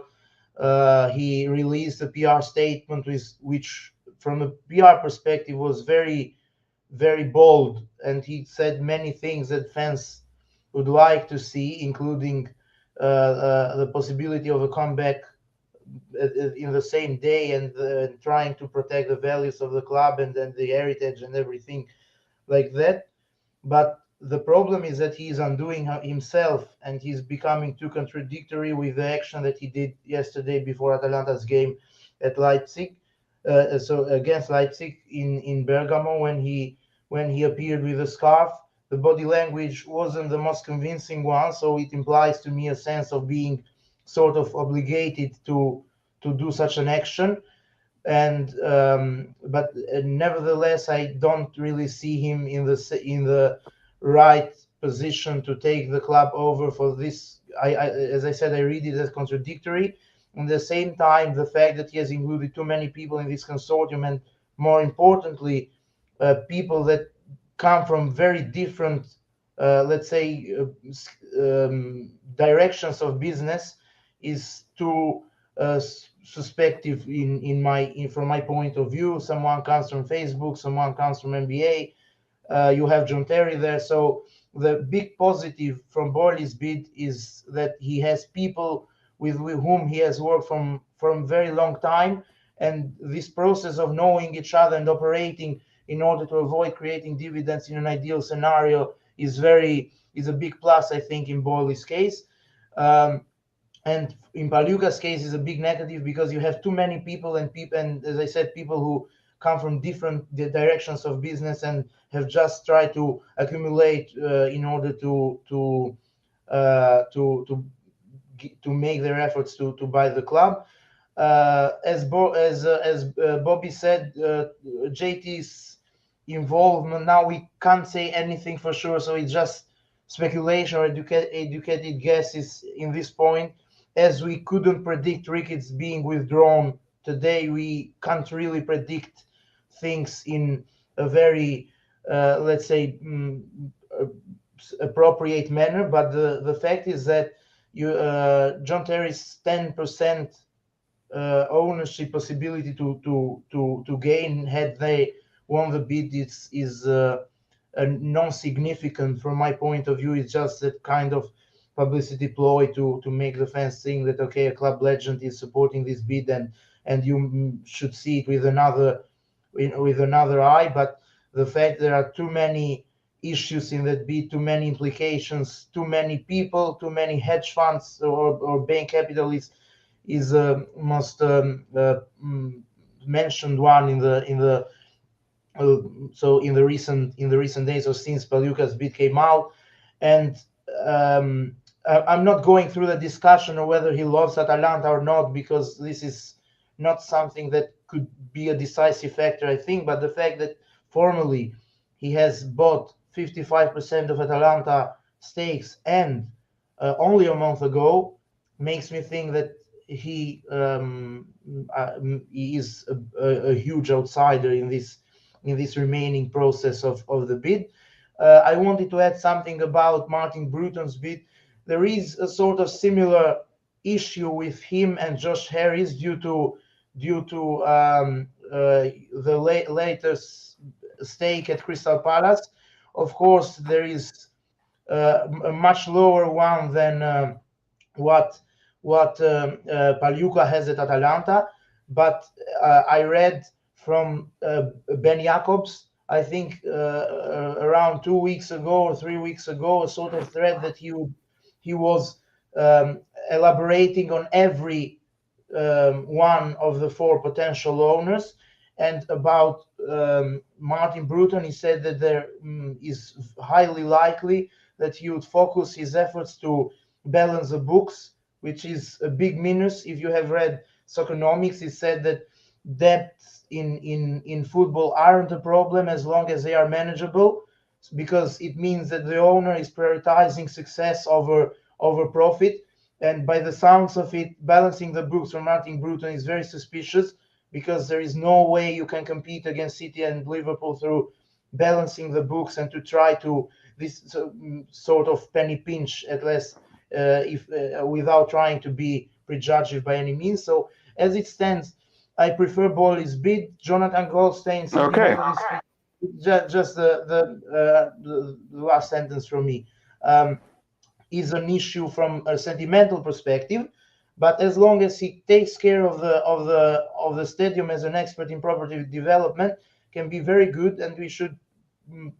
he released a PR statement which from a PR perspective was very, very bold, and he said many things that fans would like to see, including the possibility of a comeback in the same day, and trying to protect the values of the club and then the heritage and everything like that. But the problem is that he is undoing himself, and he's becoming too contradictory with the action that he did yesterday before Atalanta's game at Leipzig. So against Leipzig in Bergamo, when he appeared with a scarf, the body language wasn't the most convincing one. So it implies to me a sense of being sort of obligated to do such an action. And but nevertheless, I don't really see him in the right position to take the club over for this. As I said, I read it as contradictory. At the same time, the fact that he has included too many people in this consortium, and more importantly, people that come from very different, let's say, directions of business, is too suspective from my point of view. Someone comes from Facebook, someone comes from NBA. You have John Terry there. So the big positive from Boehly's bid is that he has people with whom he has worked from very long time, and this process of knowing each other and operating in order to avoid creating dividends in an ideal scenario is a big plus, I think, in Boehly's case. And in Pagliuca's case, is a big negative because you have too many people, and as I said, people who come from different directions of business and have just tried to accumulate in order to make their efforts to buy the club. As Bobby said, JT's involvement, now we can't say anything for sure, so it's just speculation or educated guesses in this point. As we couldn't predict Ricketts being withdrawn today, we can't really predict things in a very, let's say, appropriate manner. But the fact is that John Terry's 10% ownership possibility to gain had they won the bid is non-significant from my point of view. It's just that kind of publicity ploy to make the fans think that, okay, a club legend is supporting this bid, and you should see it with another eye. But the fact there are too many issues in that bid, too many implications, too many people, too many hedge funds or bank capitalists is most mentioned one in the recent days or since Pagliuca's bid came out. And I'm not going through the discussion of whether he loves Atalanta or not, because this is not something that could be a decisive factor, I think. But the fact that formally he has bought 55% of Atalanta stakes and only a month ago makes me think that he is a huge outsider in this remaining process of the bid. I wanted to add something about Martin Bruton's bid. There is a sort of similar issue with him and Josh Harris due to the latest stake at Crystal Palace. Of course, there is a much lower one than what Pagliuca has at Atalanta. But I read from Ben Jacobs, I think around 2 weeks ago or 3 weeks ago, a sort of thread that he was elaborating on every one of the 4 potential owners. And about Martin Bruton, he said that there is highly likely that he would focus his efforts to balance the books, which is a big minus. If you have read Soccernomics, he said that debts in football aren't a problem as long as they are manageable, because it means that the owner is prioritizing success over profit. And by the sounds of it, balancing the books for Martin Bruton is very suspicious, because there is no way you can compete against City and Liverpool through balancing the books and to try to this sort of penny pinch at least, without trying to be prejudged by any means. So as it stands, I prefer Boehly's bid. Jonathan Goldstein's okay. Just the last sentence from me is an issue from a sentimental perspective, but as long as he takes care of the stadium as an expert in property development, can be very good. And we should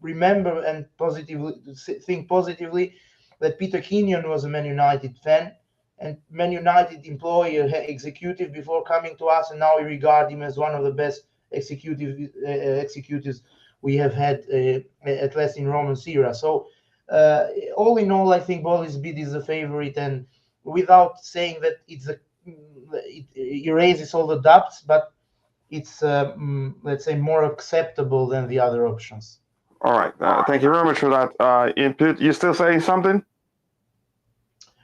remember and think positively that Peter Kenyon was a Man United fan and Man United employee executive before coming to us, and now we regard him as one of the best executives we have had, at least in Roman's era. So all in all, I think Boehly's bid is the favorite, and without saying that it erases all the doubts, but it's let's say more acceptable than the other options. All right. Thank you very much for that input. You still saying something?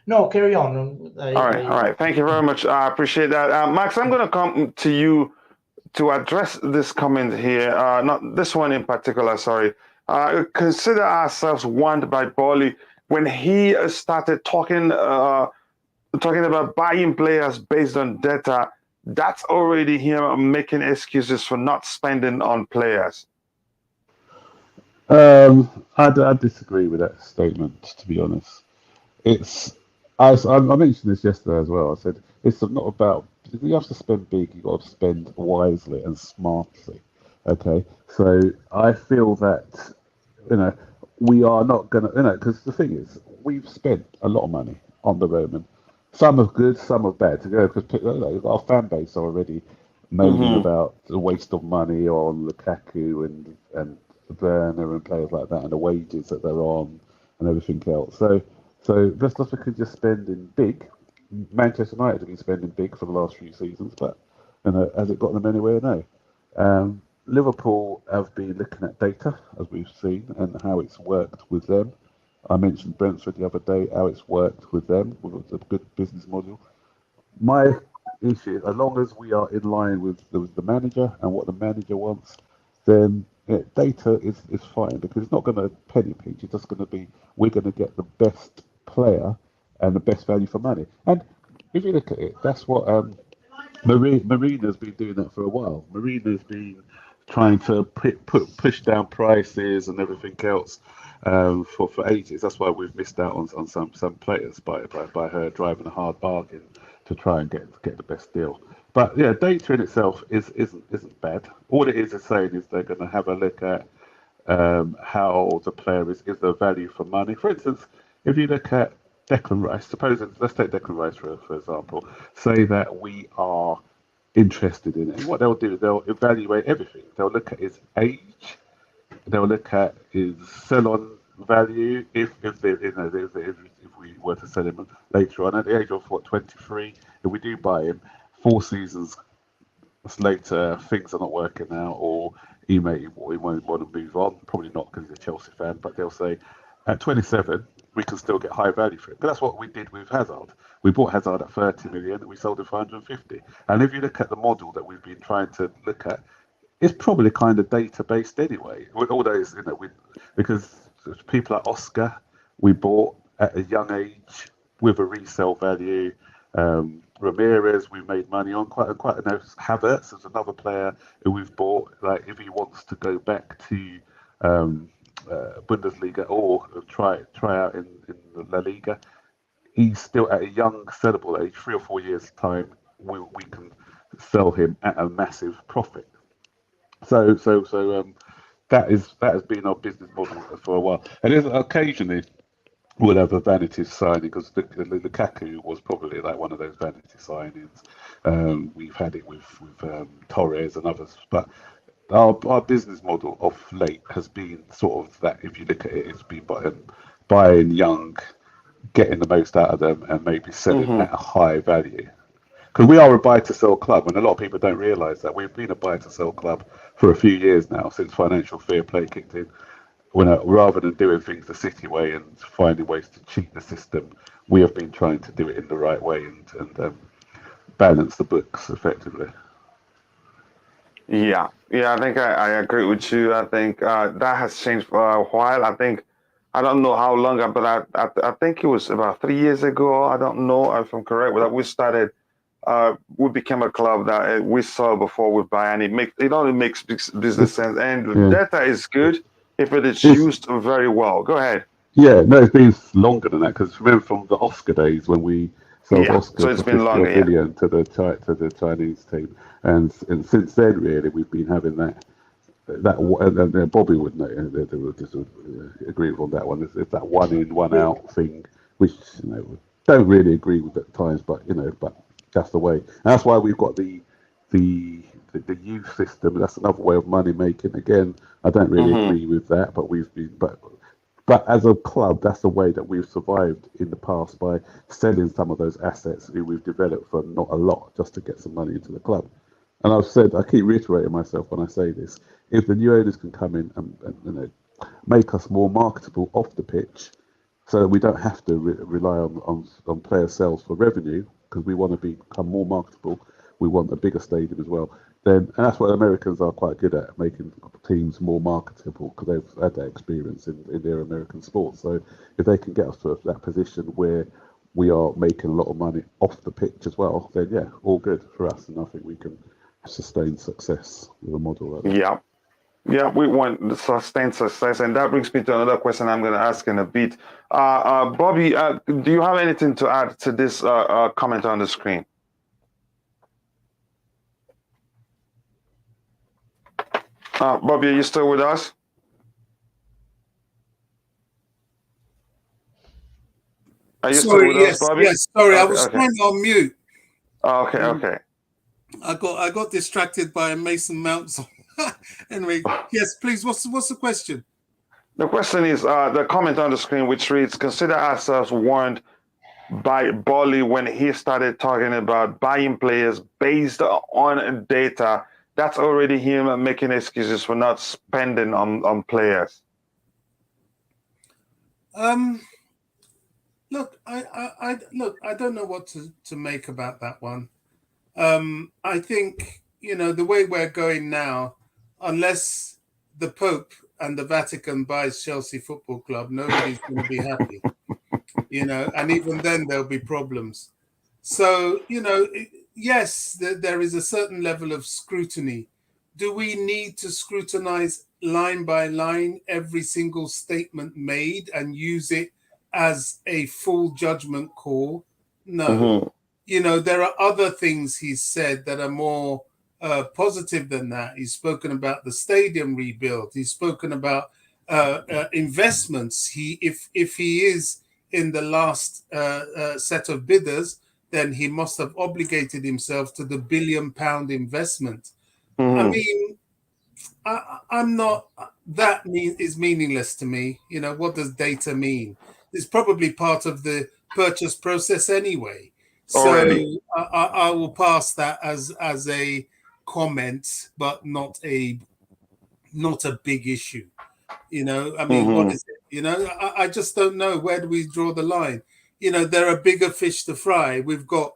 No, carry on. All right. Thank you very much. I appreciate that. Max, I'm going to come to you to address this comment here. Not this one in particular, sorry. Consider ourselves warned by Boehly when he started talking about buying players based on data. That's already him making excuses for not spending on players. I disagree with that statement, to be honest. I mentioned this yesterday as well. I said it's not about, you have to spend big, you've got to spend wisely and smartly. Okay, so I feel that we are not going to, because the thing is, we've spent a lot of money on the Roman. Some are good, some are bad. Because our fan base are already moaning about the waste of money on Lukaku and Werner and players like that, and the wages that they're on and everything else. So let's not look at just spending big. Manchester United have been spending big for the last few seasons, but has it got them anywhere? No. Liverpool have been looking at data, as we've seen, and how it's worked with them. I mentioned Brentford the other day, how it's worked with them, with a good business model. My issue is, as long as we are in line with the manager and what the manager wants, then data is fine, because it's not going to penny pinch. It's just going to be, we're going to get the best player and the best value for money. And if you look at it, that's what Marina's been doing that for a while. Marina's been trying to push down prices and everything else for ages. That's why we've missed out on some players by her driving a hard bargain to try and get the best deal. But yeah, data in itself isn't bad. All it is saying is they're going to have a look at how the player is the value for money. For instance, if you look at Declan Rice, let's take Declan Rice for example. Say that we are interested in it. And what they'll do, they'll evaluate everything. They'll look at his age. They'll look at his sell-on value. If we were to sell him later on at the age of 23, if we do buy him 4 seasons later, things are not working out, or he won't want to move on. Probably not, because he's a Chelsea fan. But they'll say at 27 we can still get high value for it. But that's what we did with Hazard. We bought Hazard at 30 million and we sold him for 150. And if you look at the model that we've been trying to look at, it's probably kind of data based anyway. With all those, because people like Oscar, we bought at a young age with a resale value. Ramirez, we made money on quite. Havertz is another player who we've bought. Like, if he wants to go back to Bundesliga or try out in the La Liga, he's still at a young sellable age. 3 or 4 years time, we can sell him at a massive profit. So that has been our business model for a while, and occasionally we'll have a vanity signing, because the Lukaku was probably like one of those vanity signings. We've had it with Torres and others, but our business model of late has been sort of that. If you look at it, it's been buying young, getting the most out of them, and maybe selling at a high value. Because we are a buy to sell club, and a lot of people don't realise that we've been a buy to sell club for a few years now, since financial fair play kicked in. Rather than doing things the City way and finding ways to cheat the system, we have been trying to do it in the right way and balance the books effectively. Yeah, I think I agree with you. I think that has changed for a while. I don't know how long, but I think it was about 3 years ago. I don't know if I'm correct, but we started. We became a club that we saw before we buy, and it only makes business sense. And data is good if it is used very well. Go ahead. Yeah, no, it's been longer than that, because remember from the Oscar days when we sold Oscar so it's for been 50 longer, billion to the Chinese team, and since then really we've been having that. And Bobby would know, they would just agree on that one. It's that one in, one out thing, which don't really agree with at times, but that's the way. And that's why we've got the youth system. That's another way of money making. Again, I don't really agree with that, but as a club, that's the way that we've survived in the past, by selling some of those assets that we've developed for not a lot, just to get some money into the club. And I keep reiterating myself when I say this: if the new owners can come in and make us more marketable off the pitch, so that we don't have to rely on player sales for revenue, because we want to become more marketable, we want a bigger stadium as well. And that's what Americans are quite good at, making teams more marketable, because they've had that experience in their American sports. So if they can get us to that position where we are making a lot of money off the pitch as well, then yeah, all good for us. And I think we can sustain success with a model like that. Yeah, we want sustained success, and that brings me to another question I'm going to ask in a bit. Bobby, do you have anything to add to this comment on the screen? Bobby, are you still with us? Are you still with us, Bobby? Yes. Sorry, I Okay, was okay. trying to unmute. Okay. I got distracted by Mason Mount. Anyway, yes, please. What's the question? The question is the comment on the screen, which reads: "Consider ourselves warned by Boehly when he started talking about buying players based on data. That's already him making excuses for not spending on players." Look, I don't know what to make about that one. I think, the way we're going now, unless the Pope and the Vatican buys Chelsea Football Club, nobody's going to be happy, and even then there'll be problems. So, yes, there is a certain level of scrutiny. Do we need to scrutinize line by line every single statement made and use it as a full judgment call? No. There are other things he's said that are more positive than that. He's spoken about the stadium rebuild. He's spoken about investments. If he is in the last set of bidders, then he must have obligated himself to the £1 billion investment. I mean, I'm not. That is meaningless to me. What does data mean? It's probably part of the purchase process anyway. So I will pass that as a comment, but not a big issue. I mean, what is it? I just don't know. Where do we draw the line? There are bigger fish to fry. We've got,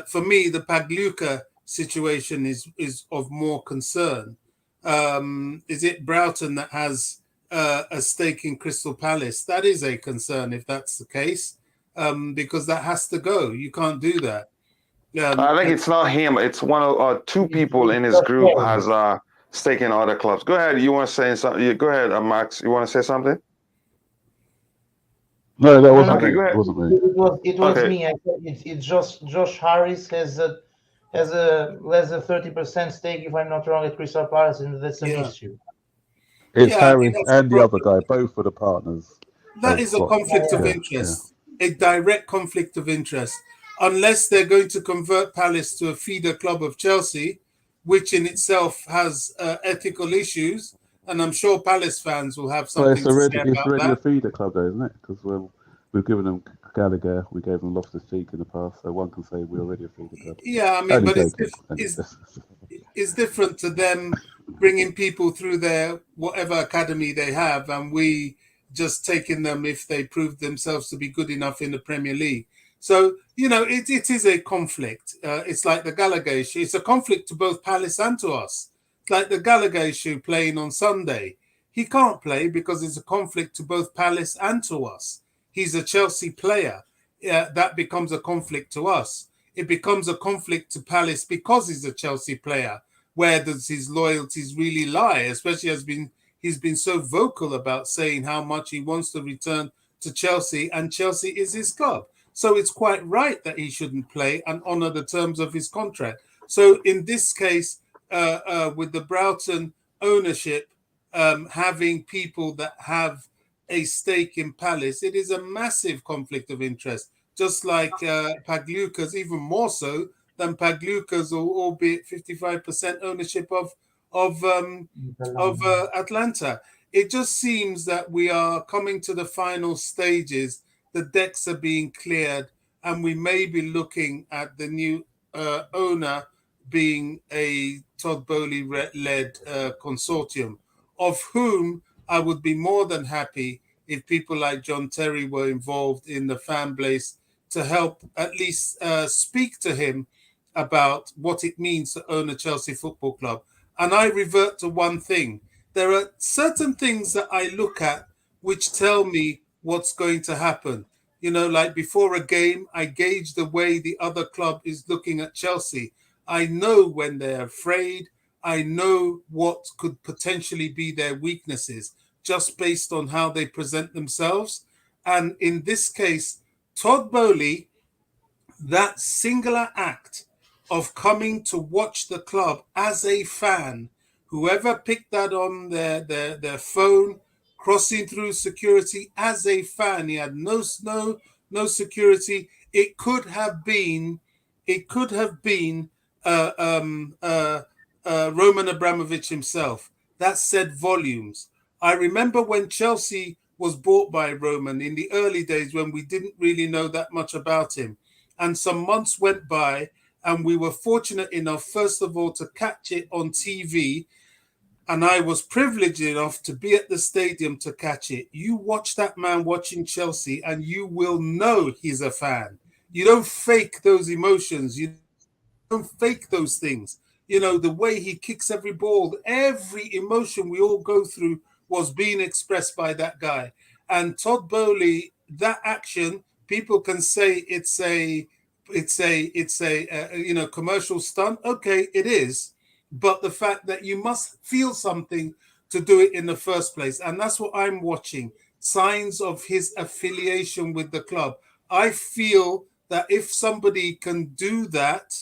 for me, the Pagliuca situation is of more concern. Is it Broughton that has a stake in Crystal Palace? That is a concern if that's the case, because that has to go. You can't do that. I think it's not him. It's one of two people in his group has stake in other clubs. Go ahead. You want to say something? Go ahead, Max. You want to say something? No, that wasn't me. It wasn't me. It was me. I said it's just Josh Harris has a less than 30% stake, if I'm not wrong, at Crystal Palace, and that's an issue. It's Harris and the other guy, both of the partners. That is a conflict of interest, a direct conflict of interest. Unless they're going to convert Palace to a feeder club of Chelsea, which in itself has ethical issues, and I'm sure Palace fans will have something to say about that. It's already a feeder club, though, isn't it? Because we've given them Gallagher, we gave them Loftus-Cheek in the past, so one can say we're already a feeder club. Yeah, I mean, but it's different to them bringing people through their whatever academy they have, and we just taking them if they prove themselves to be good enough in the Premier League. So, it is a conflict. It's like the Gallagher issue. It's a conflict to both Palace and to us. It's like the Gallagher issue playing on Sunday. He can't play because it's a conflict to both Palace and to us. He's a Chelsea player. That becomes a conflict to us. It becomes a conflict to Palace because he's a Chelsea player. Where does his loyalties really lie? Especially he's been so vocal about saying how much he wants to return to Chelsea, and Chelsea is his club. So it's quite right that he shouldn't play and honour the terms of his contract. So in this case, with the Broughton ownership having people that have a stake in Palace, it is a massive conflict of interest, just like Pagliuca's, even more so than Pagliuca's, albeit 55% ownership of Atlanta. It just seems that we are coming to the final stages. The decks are being cleared, and we may be looking at the new owner being a Todd Boehly-led consortium, of whom I would be more than happy if people like John Terry were involved in the fan base to help at least speak to him about what it means to own a Chelsea Football Club. And I revert to one thing. There are certain things that I look at which tell me what's going to happen. Like before a game, I gauge the way the other club is looking at Chelsea. I know when they're afraid. I know what could potentially be their weaknesses just based on how they present themselves. And in this case, Todd Boehly, that singular act of coming to watch the club as a fan, whoever picked that on their phone, crossing through security as a fan, he had no no security. It could have been Roman Abramovich himself. That said volumes. I remember when Chelsea was bought by Roman in the early days when we didn't really know that much about him. And some months went by, and we were fortunate enough, first of all, to catch it on TV. And I was privileged enough to be at the stadium to catch it. You watch that man watching Chelsea, and you will know he's a fan. You don't fake those emotions. You don't fake those things. You know, the way he kicks every ball, every emotion we all go through was being expressed by that guy. And Todd Boehly, that action, people can say it's a commercial stunt. Okay, it is. But the fact that you must feel something to do it in the first place. And that's what I'm watching. Signs of his affiliation with the club. I feel that if somebody can do that,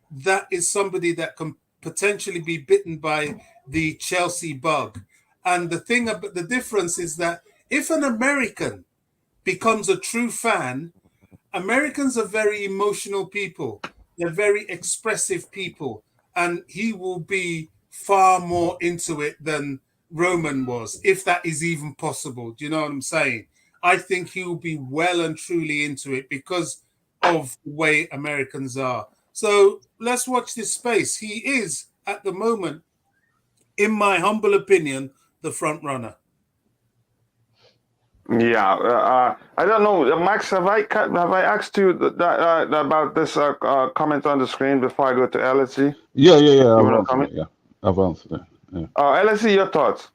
that is somebody that can potentially be bitten by the Chelsea bug. And the thing about the difference is that if an American becomes a true fan, Americans are very emotional people. They're very expressive people. And he will be far more into it than Roman was, if that is even possible. Do you know what I'm saying? I think he will be well and truly into it because of the way Americans are. So let's watch this space. He is, at the moment, in my humble opinion, the front runner. Yeah, I don't know, Max. Have I asked you that about this comment on the screen before I go to LSE? Yeah. You I've want to answered comment? it. Yeah, I've answered it. Yeah. LSE, your thoughts?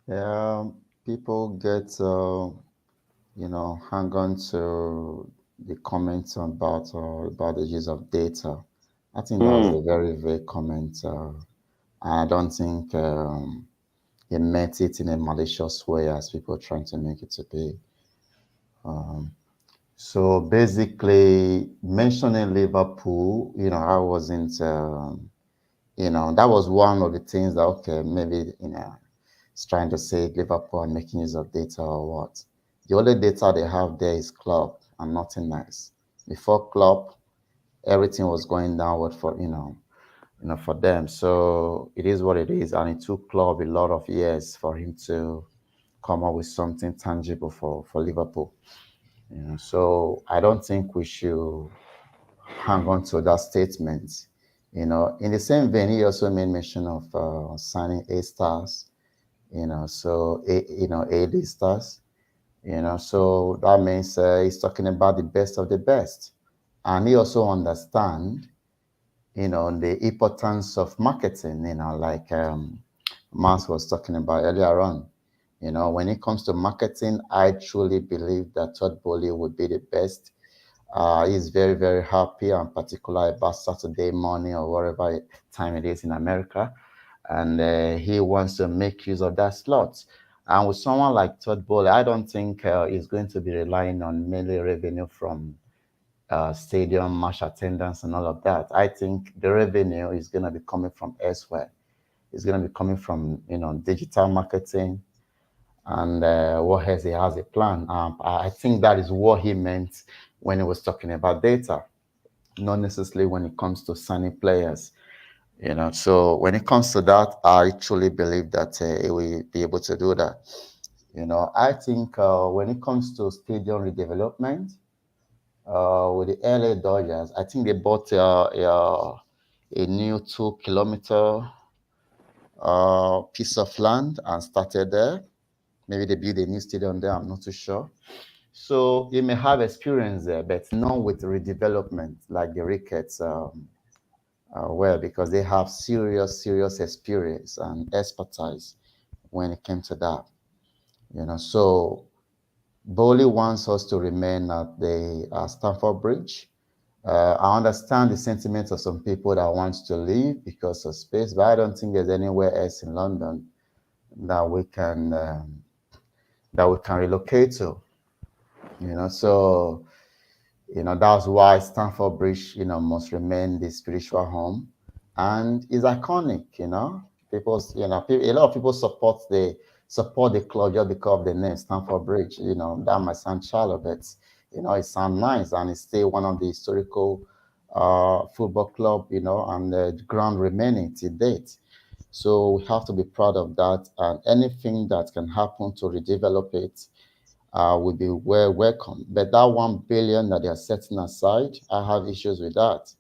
Yeah, people get hang on to the comments about the use of data. I think that was a very vague comment. I don't think he meant it in a malicious way as people are trying to make it to be. So basically, mentioning Liverpool, I wasn't, that was one of the things that, okay, maybe, it's trying to say Liverpool are making use of data or what. The only data they have there is club and nothing else. Before club, everything was going downward for, for them. So it is what it is. And it took club a lot of years for him to come up with something tangible for Liverpool. So I don't think we should hang on to that statement. In the same vein, he also made mention of signing A stars. So A stars. So that means he's talking about the best of the best, and he also understand, the importance of marketing. Like Mars was talking about earlier on. When it comes to marketing, I truly believe that Todd Boehly would be the best. He's very, very happy and particular about Saturday morning or whatever time it is in America. And he wants to make use of that slot. And with someone like Todd Boehly, I don't think he's going to be relying on mainly revenue from stadium match attendance and all of that. I think the revenue is going to be coming from elsewhere. It's going to be coming from, digital marketing, and what else he has a plan. I think that is what he meant when he was talking about data, not necessarily when it comes to signing players. So when it comes to that, I truly believe that he will be able to do that. I think when it comes to stadium redevelopment, with the LA Dodgers, I think they bought a new 2-kilometer piece of land and started there. Maybe they build a new stadium there, I'm not too sure. So he may have experience there, but not with redevelopment like the Ricketts because they have serious experience and expertise when it came to that. So Boehly wants us to remain at the Stamford Bridge. I understand the sentiments of some people that want to leave because of space, but I don't think there's anywhere else in London that we can relocate to. So that's why Stamford Bridge must remain the spiritual home, and is iconic. People, a lot of people support the support the club just because of the name Stamford Bridge. You know, that might sound shallow, but you know, it sounds nice, and it's still one of the historical football club, you know, and the ground remaining to date. So we have to be proud of that, and anything that can happen to redevelop it will be well welcome. But that 1 billion that they are setting aside, I have issues with that.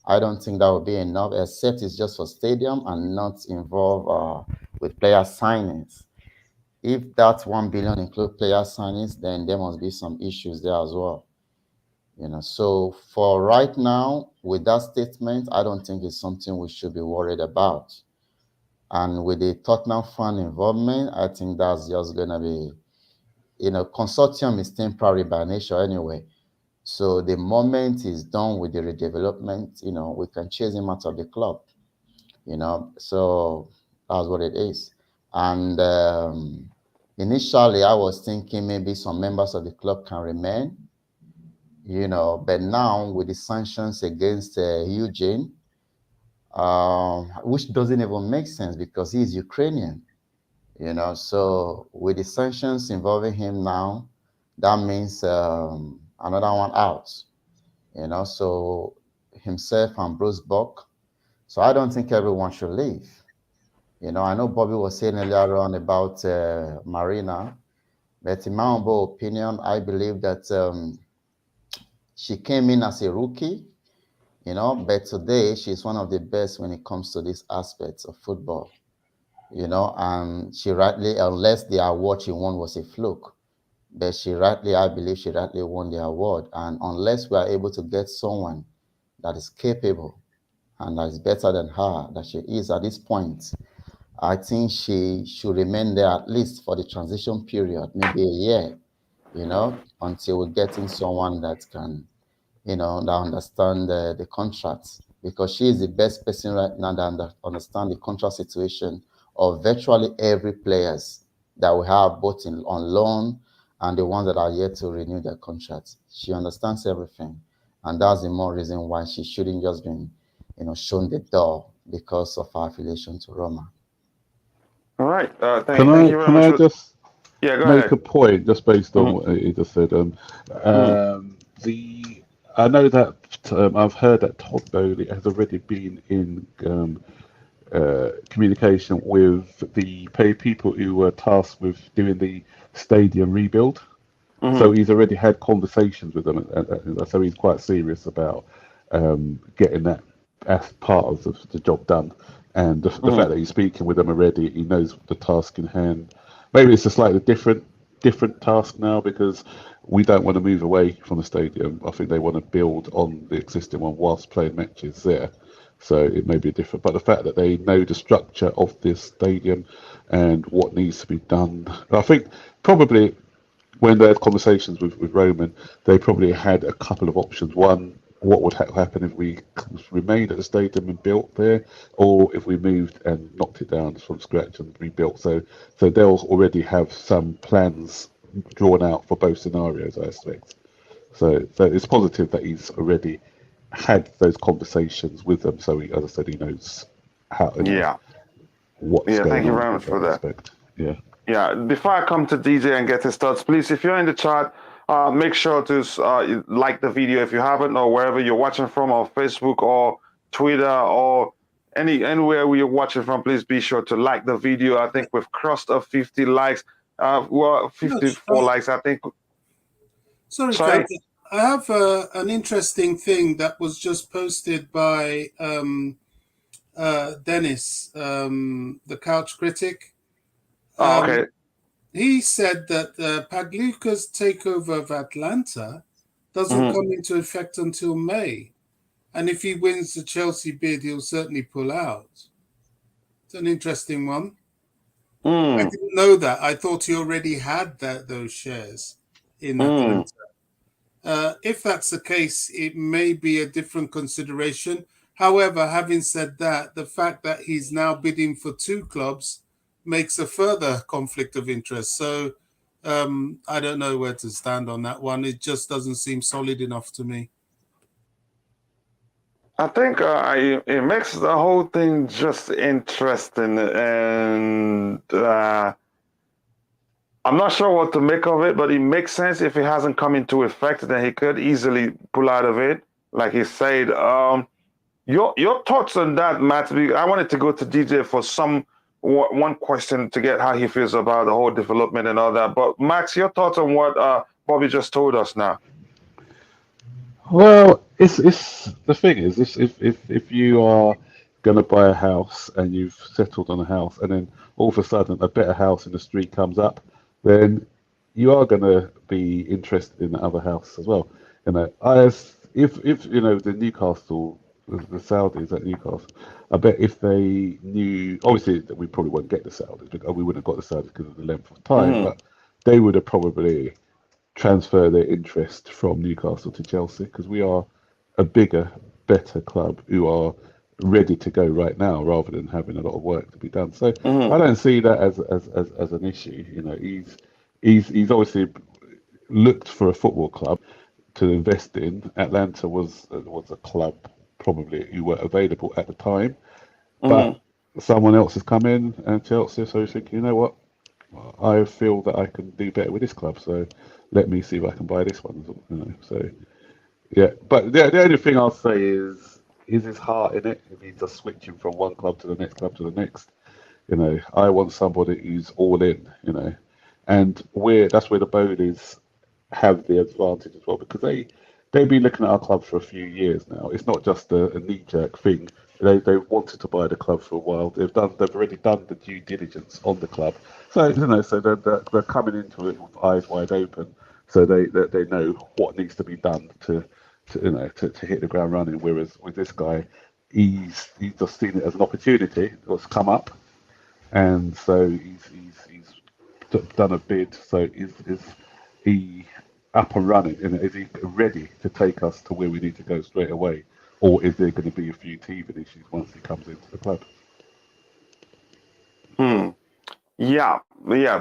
I don't think that will be enough, except it's just for stadium and not involve with player signings. If that 1 billion include player signings, then there must be some issues there as well. You know, so for right now, with that statement, I don't think it's something we should be worried about. And with the Tottenham fan involvement, I think that's just gonna be, you know, consortium is temporary by nature anyway. So the moment he's done with the redevelopment, you know, we can chase him out of the club. You know, so that's what it is. And initially, I was thinking maybe some members of the club can remain, you know, but now with the sanctions against Eugene, which doesn't even make sense because he's Ukrainian, you know. So with the sanctions involving him now, that means another one out, you know. So himself and Bruce Buck. So I don't think everyone should leave. You know, I know Bobby was saying earlier on about Marina, but in my humble opinion, I believe that she came in as a rookie, you know, but today she's one of the best when it comes to these aspects of football, you know, and she rightly, unless the award she won was a fluke, but she rightly, I believe she rightly won the award. And unless we are able to get someone that is capable and that is better than her, that she is at this point, I think she should remain there at least for the transition period, maybe a year, you know, until we're getting someone that can, you know, that understand the contracts, because she is the best person right now that understand the contract situation of virtually every players that we have, both on loan and the ones that are yet to renew their contracts. She understands everything, and that's the more reason why she shouldn't just be, you know, shown the door because of her affiliation to Roma. All right. Can Thank you very I much. just Yeah, go make ahead. a point just based on what he just said? I know that I've heard that Todd Boehly has already been in communication with the people who were tasked with doing the stadium rebuild. So he's already had conversations with them, and so he's quite serious about getting that as part of the job done. And the fact that he's speaking with them already, he knows the task in hand. Maybe it's a slightly different task now because we don't want to move away from the stadium. I think they want to build on the existing one whilst playing matches there. So it may be different. But the fact that they know the structure of this stadium and what needs to be done, I think probably when they had conversations with Roman, they probably had a couple of options. One, what would happen if we remained at the stadium and built there, or if we moved and knocked it down from scratch and rebuilt. So they'll already have some plans drawn out for both scenarios, I expect. So it's positive that he's already had those conversations with them. So he, as I said, he knows how, you know, what's going Thank you on very much with for that that. aspect. Yeah. Yeah, before I come to DJ and get his thoughts, please, if you're in the chat, make sure to like the video if you haven't, or wherever you're watching from, or Facebook or Twitter or anywhere where you're watching from. Please be sure to like the video. I think we've crossed 50 likes. 54 likes, I think. Sorry, Sorry? Captain. I have an interesting thing that was just posted by Dennis, the couch critic. Okay. He said that Pagliuca's takeover of Atlanta doesn't come into effect until May. And if he wins the Chelsea bid, he'll certainly pull out. It's an interesting one. I didn't know that. I thought he already had those shares in Atlanta. If that's the case, it may be a different consideration. However, having said that, the fact that he's now bidding for two clubs makes a further conflict of interest. So I don't know where to stand on that one. It just doesn't seem solid enough to me. I think it makes the whole thing just interesting, and I'm not sure what to make of it, but it makes sense. If it hasn't come into effect, then he could easily pull out of it, like he said. Your thoughts on that, Matt? I wanted to go to DJ for one question to get how he feels about the whole development and all that. But Max, your thoughts on what Bobby just told us now? Well, it's the thing is, if you are going to buy a house and you've settled on a house, and then all of a sudden a better house in the street comes up, then you are going to be interested in the other house as well. You know, if you know the Newcastle, the Saudis at Newcastle, I bet if they knew, obviously we probably wouldn't get the Saudis, because we wouldn't have got the Saudis because of the length of time, but they would have probably transfer their interest from Newcastle to Chelsea, because we are a bigger, better club who are ready to go right now, rather than having a lot of work to be done. So I don't see that as an issue. You know, he's obviously looked for a football club to invest in. Atlanta was a club probably who were available at the time, but someone else has come in and Chelsea, so he's thinking, you know what, I feel that I can do better with this club, so let me see if I can buy this one. You know, so yeah. But the only thing I'll say is his heart in it. If he's just switching from one club to the next club to the next, you know, I want somebody who's all in. You know, and that's where the Boehly's have the advantage as well, because they've been looking at our club for a few years now. It's not just a knee-jerk thing. They wanted to buy the club for a while. They've already done the due diligence on the club. So you know, so they're coming into it with eyes wide open. So they know what needs to be done to hit the ground running. Whereas with this guy, he's just seen it as an opportunity that's come up, and so he's done a bid. So is he up and running? And is he ready to take us to where we need to go straight away? Or is there going to be a few teething issues once he comes into the club? Yeah.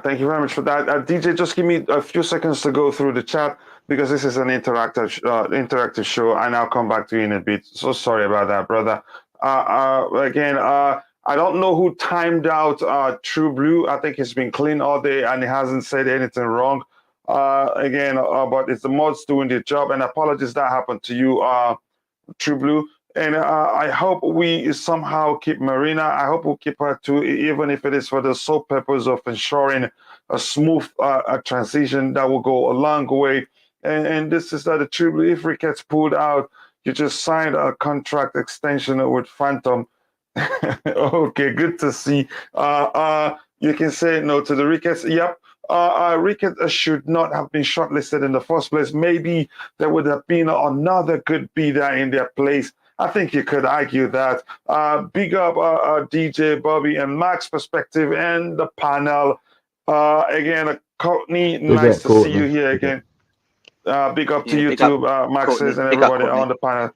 Thank you very much for that. DJ, just give me a few seconds to go through the chat, because this is an interactive show, and I'll come back to you in a bit. So sorry about that, brother. Again, I don't know who timed out True Blue. I think he's been clean all day and he hasn't said anything wrong. But it's the mods doing their job, and apologies that happened to you, True Blue. And I hope we somehow keep Marina. I hope we'll keep her too, even if it is for the sole purpose of ensuring a smooth transition. That will go a long way. And this is the True Blue. If Ricketts pulled out, you just signed a contract extension with Phantom. Okay, good to see. You can say no to the Ricketts. Yep. Ricketts should not have been shortlisted in the first place. Maybe there would have been another good bidder in their place. I think you could argue that. Big up DJ, Bobby, and Max perspective and the panel. Again, Courtney, nice to see you here again. Big up to you too, Maxes, and everybody on the panel.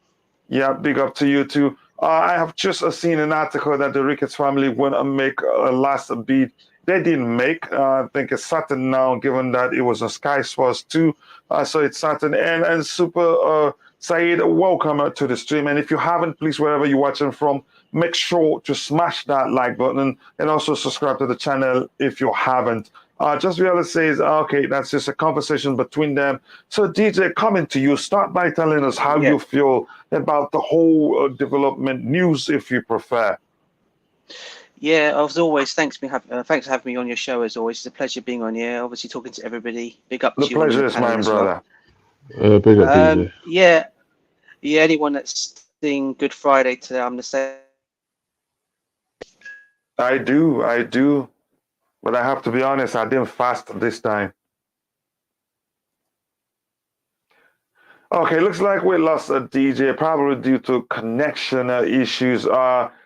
Yeah, big up to you too. I have just seen an article that the Ricketts family want to make a last bid. They didn't make. I think it's certain now, given that it was on Sky Sports 2. So it's certain. And Super Saeed, welcome to the stream. And if you haven't, please, wherever you're watching from, make sure to smash that like button and also subscribe to the channel if you haven't. Just Viola says, okay, that's just a conversation between them. So DJ, coming to you, start by telling us how you feel about the whole development news, if you prefer. Yeah, as always, thanks for having me on your show. As always, it's a pleasure being on here. Obviously, talking to everybody. Big up to you. The pleasure is mine, brother. Big up, DJ. Yeah. Anyone that's seeing Good Friday today, I'm the same. I do. But I have to be honest, I didn't fast this time. Okay, looks like we lost a DJ, probably due to connection issues. Helgi,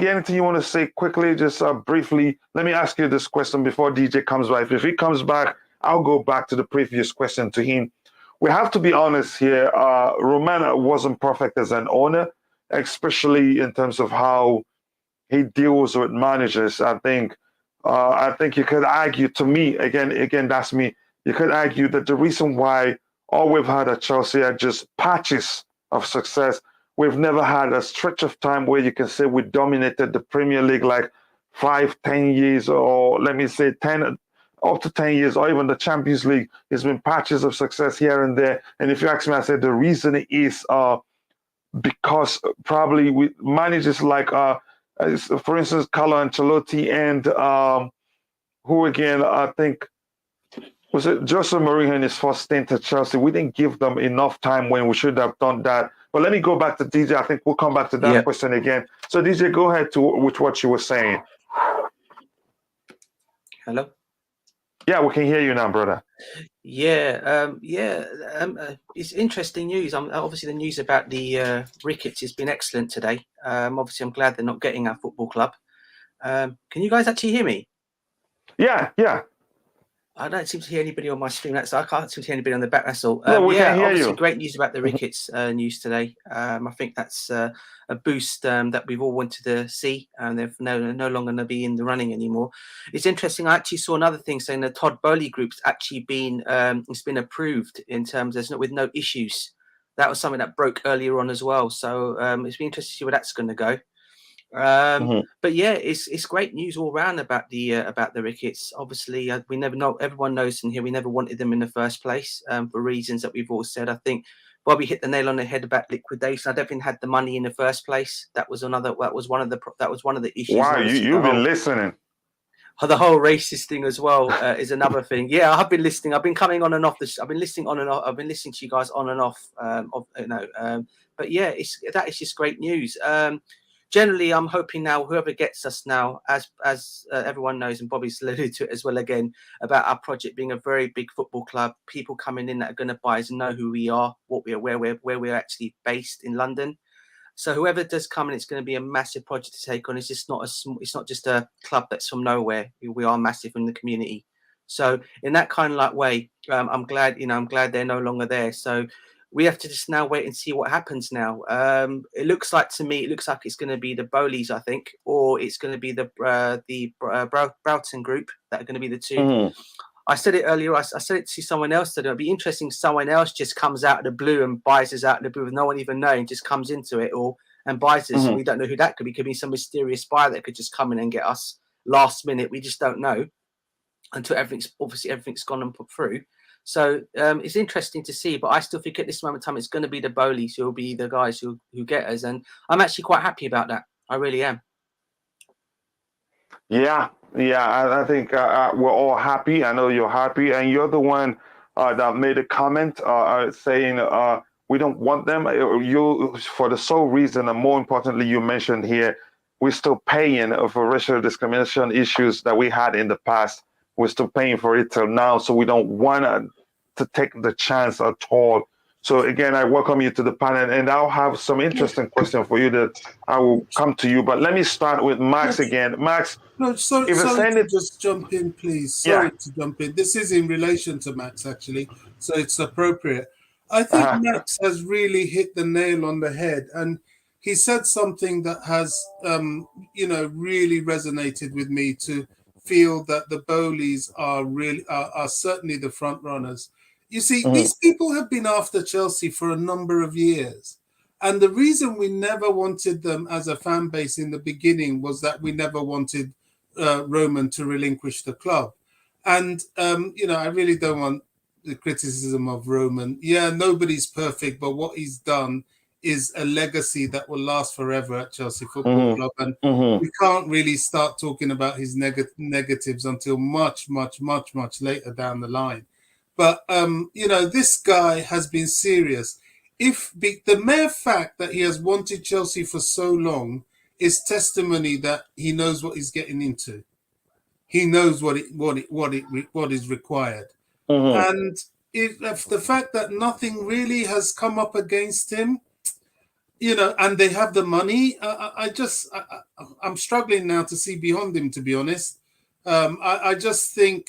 anything you want to say quickly, just briefly? Let me ask you this question before DJ comes back. If he comes back, I'll go back to the previous question to him. We have to be honest here. Roman wasn't perfect as an owner, especially in terms of how he deals with managers. I think you could argue, to me, again, that's me. You could argue that the reason why all we've had at Chelsea are just patches of success. We've never had a stretch of time where you can say we dominated the Premier League like 5, 10 years, or let me say 10, up to 10 years, or even the Champions League. There's been patches of success here and there. And if you ask me, I said the reason is because probably with managers like, for instance, Carlo Ancelotti and who again, I think, was it Jose Mourinho in his first stint at Chelsea? We didn't give them enough time when we should have done that. But let me go back to DJ. I think we'll come back to that question again. So DJ, go ahead with what you were saying. Hello? Yeah, we can hear you now, brother. It's interesting news. Obviously, the news about the Ricketts has been excellent today. Obviously, I'm glad they're not getting our football club. Can you guys actually hear me? Yeah. I don't seem to hear anybody on my screen, so I can't seem to hear anybody on the back. That's all. No, we can hear obviously, you. great news about the Ricketts news today. I think that's a boost that we've all wanted to see, and they're no longer going to be in the running anymore. It's interesting. I actually saw another thing saying the Todd Boehly group's actually been it's been approved in terms with no issues. That was something that broke earlier on as well. So it's been interesting to see where that's going to go. But yeah, it's great news all round about the Ricketts. Obviously, we never know. Everyone knows in here we never wanted them in the first place for reasons that we've all said. I think Bobby hit the nail on the head about liquidation. I don't think had the money in the first place. That was one of the issues. Wow, you've been listening. The whole racist thing as well is another thing. Yeah, I've been listening. I've been coming on and off this. I've been listening on and off. I've been listening to you guys on and off. But yeah, that is just great news. Generally, I'm hoping now whoever gets us now, as everyone knows, and Bobby's alluded to it as well again, about our project being a very big football club, people coming in that are going to buy us and know who we are, where we're actually based in London. So whoever does come in, it's going to be a massive project to take on. It's just it's not just a club that's from nowhere. We are massive in the community. So in that kind of way, I'm glad they're no longer there. So we have to just now wait and see what happens now. It looks like it's going to be the Boehly's, I think, or it's going to be the Broughton group that are going to be the two. I said it earlier. I said it to someone else that it'll be interesting. Someone else just comes out of the blue and buys us out of the blue with no one even knowing, just comes into it and buys us. We don't know who that could be. It could be some mysterious buyer that could just come in and get us last minute. We just don't know until everything's gone and put through. So it's interesting to see, but I still think at this moment in time it's going to be the Boehly's who will be the guys who get us, and I'm actually quite happy about that. I really am. Yeah, I think we're all happy. I know you're happy, and you're the one that made a comment saying we don't want them. You for the sole reason, and more importantly, you mentioned here we're still paying for racial discrimination issues that we had in the past. We're still paying for it till now, so we don't want to take the chance at all. So again, I welcome you to the panel, and I'll have some interesting questions for you that I will come to you. But let me start with Max again. Max, sorry to just jump in, please. Sorry to jump in. This is in relation to Max, actually, so it's appropriate. I think Max has really hit the nail on the head, and he said something that has, really resonated with me to feel that the Boehly's are certainly the front runners. You see, these people have been after Chelsea for a number of years. And the reason we never wanted them as a fan base in the beginning was that we never wanted Roman to relinquish the club. And, I really don't want the criticism of Roman. Yeah, nobody's perfect, but what he's done is a legacy that will last forever at Chelsea Football Club. And we can't really start talking about his negatives until much, much, much, much later down the line. But, this guy has been serious. The mere fact that he has wanted Chelsea for so long is testimony that he knows what he's getting into. He knows what is required. And if the fact that nothing really has come up against him, and they have the money, I'm struggling now to see beyond him, to be honest. I just think,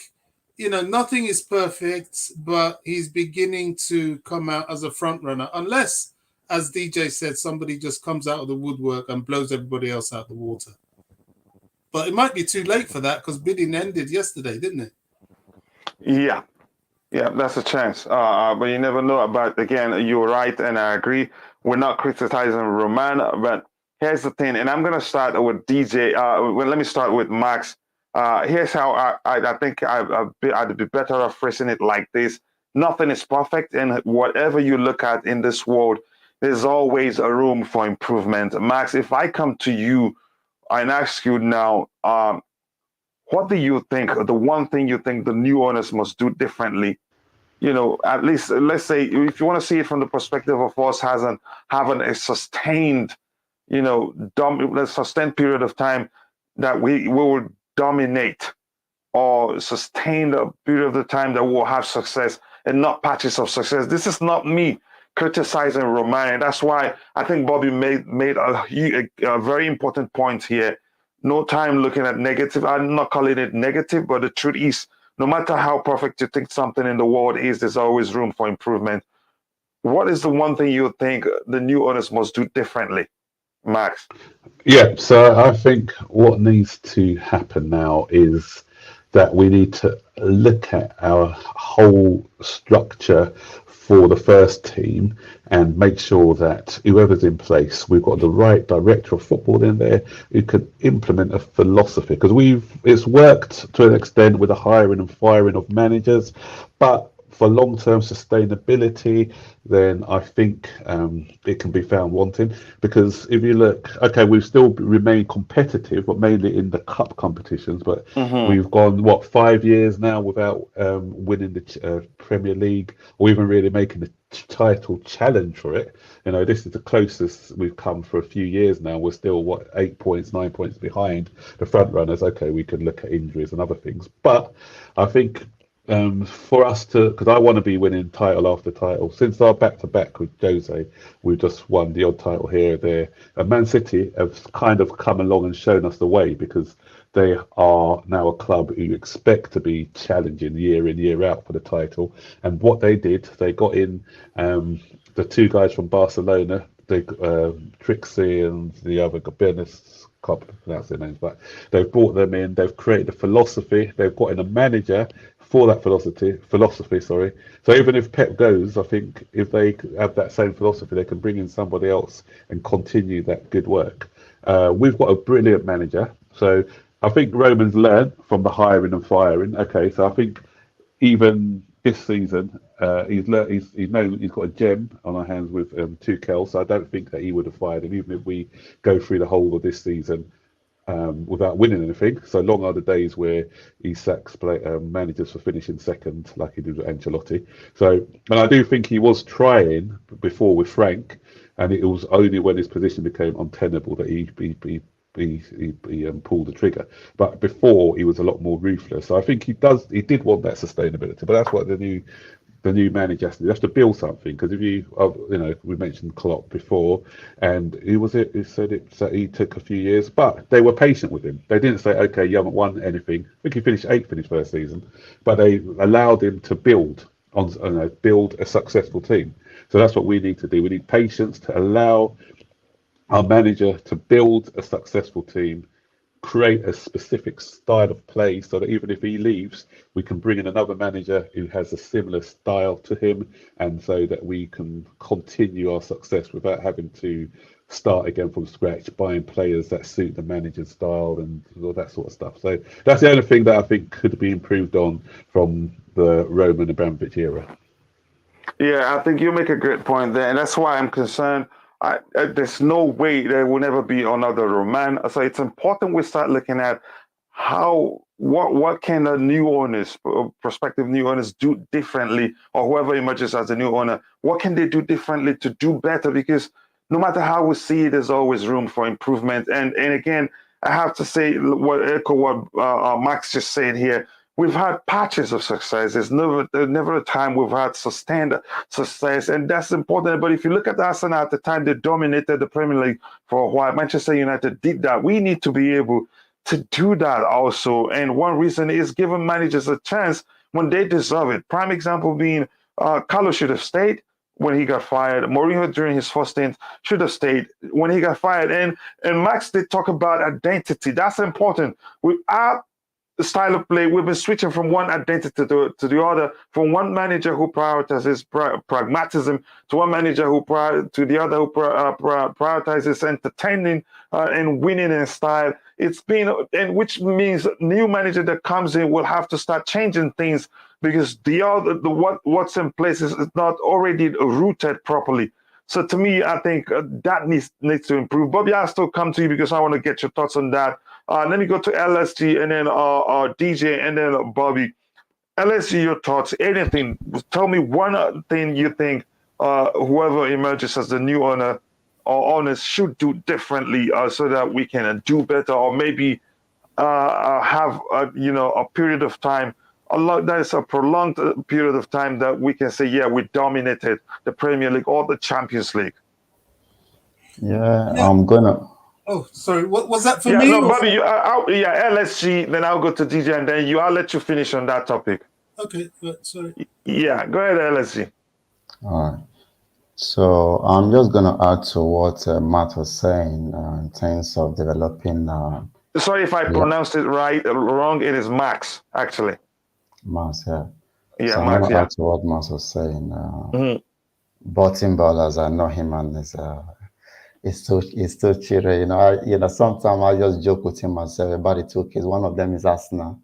nothing is perfect, but he's beginning to come out as a front runner, unless, as DJ said, somebody just comes out of the woodwork and blows everybody else out of the water. But it might be too late for that because bidding ended yesterday, didn't it? Yeah, that's a chance. But you never know. But again, you're right, and I agree. We're not criticizing Roman, but here's the thing, and I'm going to start with DJ. Well, let me start with Max. Here's how I think I'd be better off phrasing it like this. Nothing is perfect, and whatever you look at in this world, there's always a room for improvement. Max, if I come to you and ask you now, what do you think, the one thing you think the new owners must do differently? At least let's say, if you want to see it from the perspective of us having a sustained, a sustained period of time that we will dominate, or sustain a period of the time that we'll have success and not patches of success. This is not me criticizing Roman, and that's why I think Bobby made a very important point here. No time looking at negative. I'm not calling it negative, but the truth is, no matter how perfect you think something in the world is, there's always room for improvement. What is the one thing you think the new owners must do differently, Max? Yeah, so I think what needs to happen now is that we need to look at our whole structure for the first team and make sure that whoever's in place, we've got the right director of football in there who can implement a philosophy, because it's worked to an extent with the hiring and firing of managers, but for long-term sustainability, then I think it can be found wanting. Because if you look, okay, we've still remained competitive, but mainly in the cup competitions. But we've gone, 5 years now without winning the Premier League, or even really making the title challenge for it. This is the closest we've come for a few years now. We're still 8 points, 9 points behind the front runners. Okay, we could look at injuries and other things, but I think for us because I want to be winning title after title. Since our back-to-back with Jose, we've just won the odd title here or there. And Man City have kind of come along and shown us the way, because they are now a club who expect to be challenging year in, year out for the title. And what they did, they got in the two guys from Barcelona, Trixie and the other Gabinus, can't pronounce their names, but they've brought them in, they've created a philosophy, they've got in a manager for that philosophy. So even if Pep goes, I think if they have that same philosophy, they can bring in somebody else and continue that good work. We've got a brilliant manager, so I think Roman's learned from the hiring and firing. Okay, so I think even this season, he's got a gem on our hands with Tuchel, so I don't think that he would have fired him, even if we go through the whole of this season without winning anything. So long are the days where he sacks managers for finishing second, like he did with Ancelotti. And I do think he was trying before with Frank, and it was only when his position became untenable that he pulled the trigger. But before, he was a lot more ruthless. So I think he did want that sustainability, but that's what the new manager has to do. He has to build something, because if we mentioned Klopp before, and who said he took a few years, but they were patient with him. They didn't say, okay, you haven't won anything. I think he finished 8th in his first season, but they allowed him to build a successful team. So that's what we need to do. We need patience to allow our manager to build a successful team, create a specific style of play, so that even if he leaves, we can bring in another manager who has a similar style to him, and so that we can continue our success without having to start again from scratch, buying players that suit the manager's style and all that sort of stuff. So that's the only thing that I think could be improved on from the Roman Abramovich era. Yeah, I think you make a great point there, and that's why I'm concerned. There's no way there will never be another Roman. So it's important we start looking at what can the new owners, prospective new owners, do differently, or whoever emerges as a new owner, what can they do differently to do better? Because no matter how we see it, there's always room for improvement. And again, I have to say, echo what Max just said here. We've had patches of success. There's never a time we've had sustained success, and that's important. But if you look at Arsenal at the time, they dominated the Premier League for a while. Manchester United did that. We need to be able to do that also. And one reason is giving managers a chance when they deserve it. Prime example being Carlo should have stayed when he got fired. Mourinho during his first stint should have stayed when he got fired. And Max did talk about identity. That's important. style of play. We've been switching from one identity to the other, from one manager who prioritizes pragmatism to one manager to the other who prioritizes entertaining and winning in style. It's been, and which means new manager that comes in will have to start changing things because what's in place is not already rooted properly. So to me, I think that needs to improve. Bobby, I'll still come to you because I want to get your thoughts on that. Let me go to LSG and then DJ and then Bobby. LSG, your thoughts, anything. Tell me one thing you think whoever emerges as the new owner or owners should do differently so that we can do better, or maybe have a period of time, there's a prolonged period of time that we can say, yeah, we dominated the Premier League or the Champions League. Yeah, I'm gonna. Oh, sorry. What was that for Yeah, me? no, Bobby, LSG, then I'll go to DJ and then I'll let you finish on that topic. Okay, sorry. Yeah, go ahead, LSG. All right. So I'm just gonna add to what Matt was saying in terms of developing. Sorry if I pronounced it wrong. It is Max, actually. Max, yeah. Yeah, so Max, I'm gonna add to what Max was saying. Burton Ballerz, I know him, and it's too cheery. Sometimes I just joke with him myself about the two kids. One of them is Arsenal.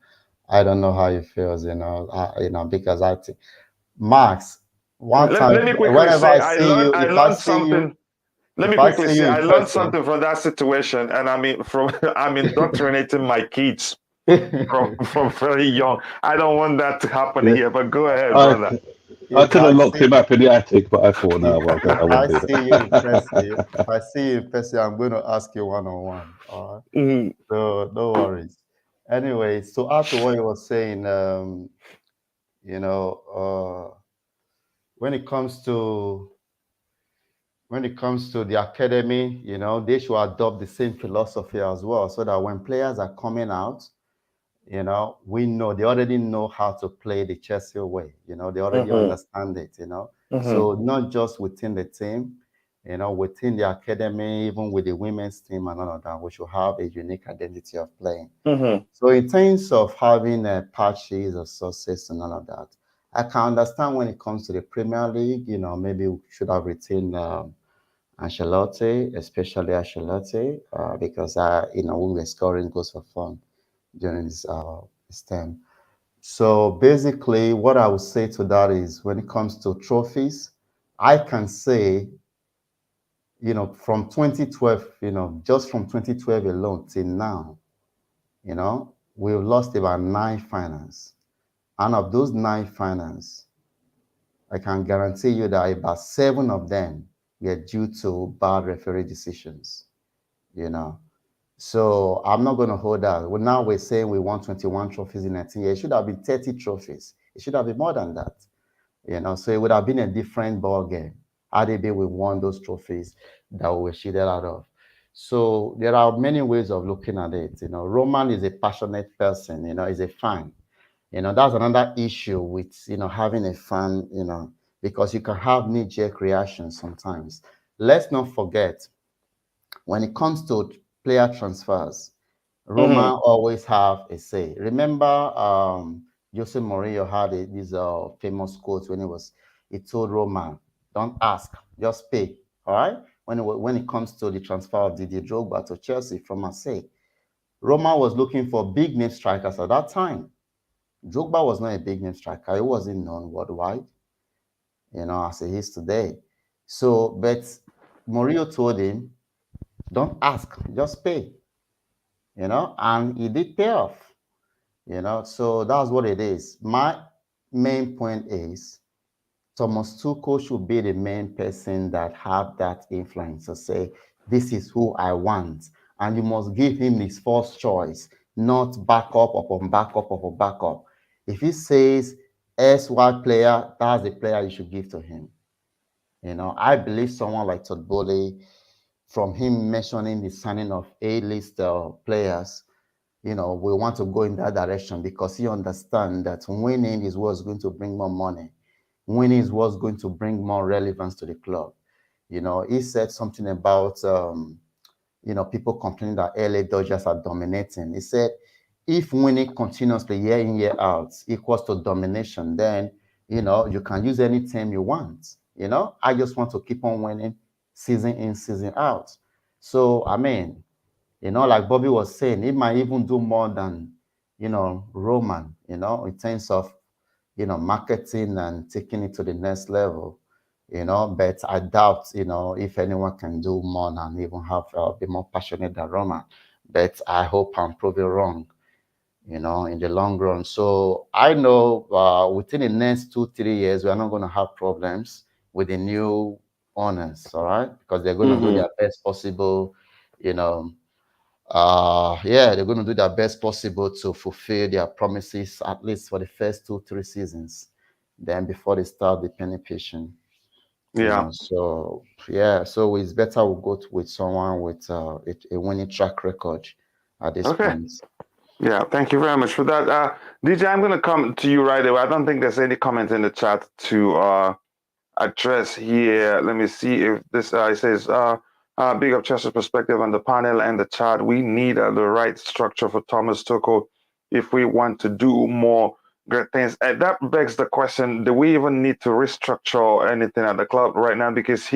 I don't know how he feels, because I think Max. Let me quickly say, I learned something. Let me quickly say, I learned something from that situation, and I'm indoctrinating my kids from very young. I don't want that to happen here, but go ahead, brother. I could have locked him up in the attic, but I thought, no, if I see you in person, I'm going to ask you one-on-one. All right? So no worries. Anyway, so after what you were saying, when it comes to the academy, they should adopt the same philosophy as well, so that when players are coming out, we know they already know how to play the Chelsea way. They already understand it. So not just within the team, within the academy, even with the women's team and all of that, we should have a unique identity of playing. So in terms of having patches or success and all of that, I can understand when it comes to the Premier League, maybe we should have retained Ancelotti, especially Ancelotti, because we were scoring goals for fun during his term. So basically, what I would say to that is, when it comes to trophies, I can say, from 2012, just from 2012 alone till now, we've lost about 9 finals. And of those 9 finals, I can guarantee you that about 7 of them were due to bad referee decisions, So I'm not going to hold that. Well, now we're saying we won 21 trophies in 19 years. It should have been 30 trophies. It should have been more than that, So it would have been a different ball game. Maybe we won those trophies that we were cheated out of. So there are many ways of looking at it. Roman is a passionate person. He's a fan. That's another issue with having a fan. Because you can have knee-jerk reactions sometimes. Let's not forget, when it comes to player transfers, Roman always have a say. Remember, Jose Mourinho had this famous quote when he told Roman, "Don't ask, just pay." All right. When it comes to the transfer of Didier Drogba to Chelsea from Marseille, Roman was looking for big name strikers at that time. Drogba was not a big name striker; he wasn't known worldwide, as he is today. So, but Mourinho told him, "Don't ask, just pay." And it did pay off, so that's what it is. My main point is Thomas Tuchel should be the main person that have that influence to say, this is who I want. And you must give him his first choice, not backup upon backup upon backup. If he says SY player, that's the player you should give to him. I believe someone like Todd Boehly, from him mentioning the signing of A-list players, we want to go in that direction because he understands that winning is what's going to bring more money. Winning is what's going to bring more relevance to the club. He said something about, people complaining that LA Dodgers are dominating. He said, if winning continuously year in, year out equals to domination, then, you can use any team you want. I just want to keep on winning season in, season out. So, I mean, like Bobby was saying, it might even do more than, Roman, in terms of, marketing and taking it to the next level, but I doubt, if anyone can do more and even have be more passionate than Roman. But I hope I'm proven wrong, in the long run. So I know within the next 2-3 years, we're not going to have problems with the new owners, all right? Because they're going to do their best possible, they're going to do their best possible to fulfill their promises, at least for the first 2-3 seasons. Then before they start the penny pinching, so it's better we go with someone with a winning track record at this point. Yeah, thank you very much for that. DJ, I'm going to come to you right away. I don't think there's any comment in the chat to address here. Let me see if this it says, big up Chelsea perspective on the panel and the chat. We need the right structure for Thomas Tuchel if we want to do more great things. And that begs the question, do we even need to restructure anything at the club right now? Because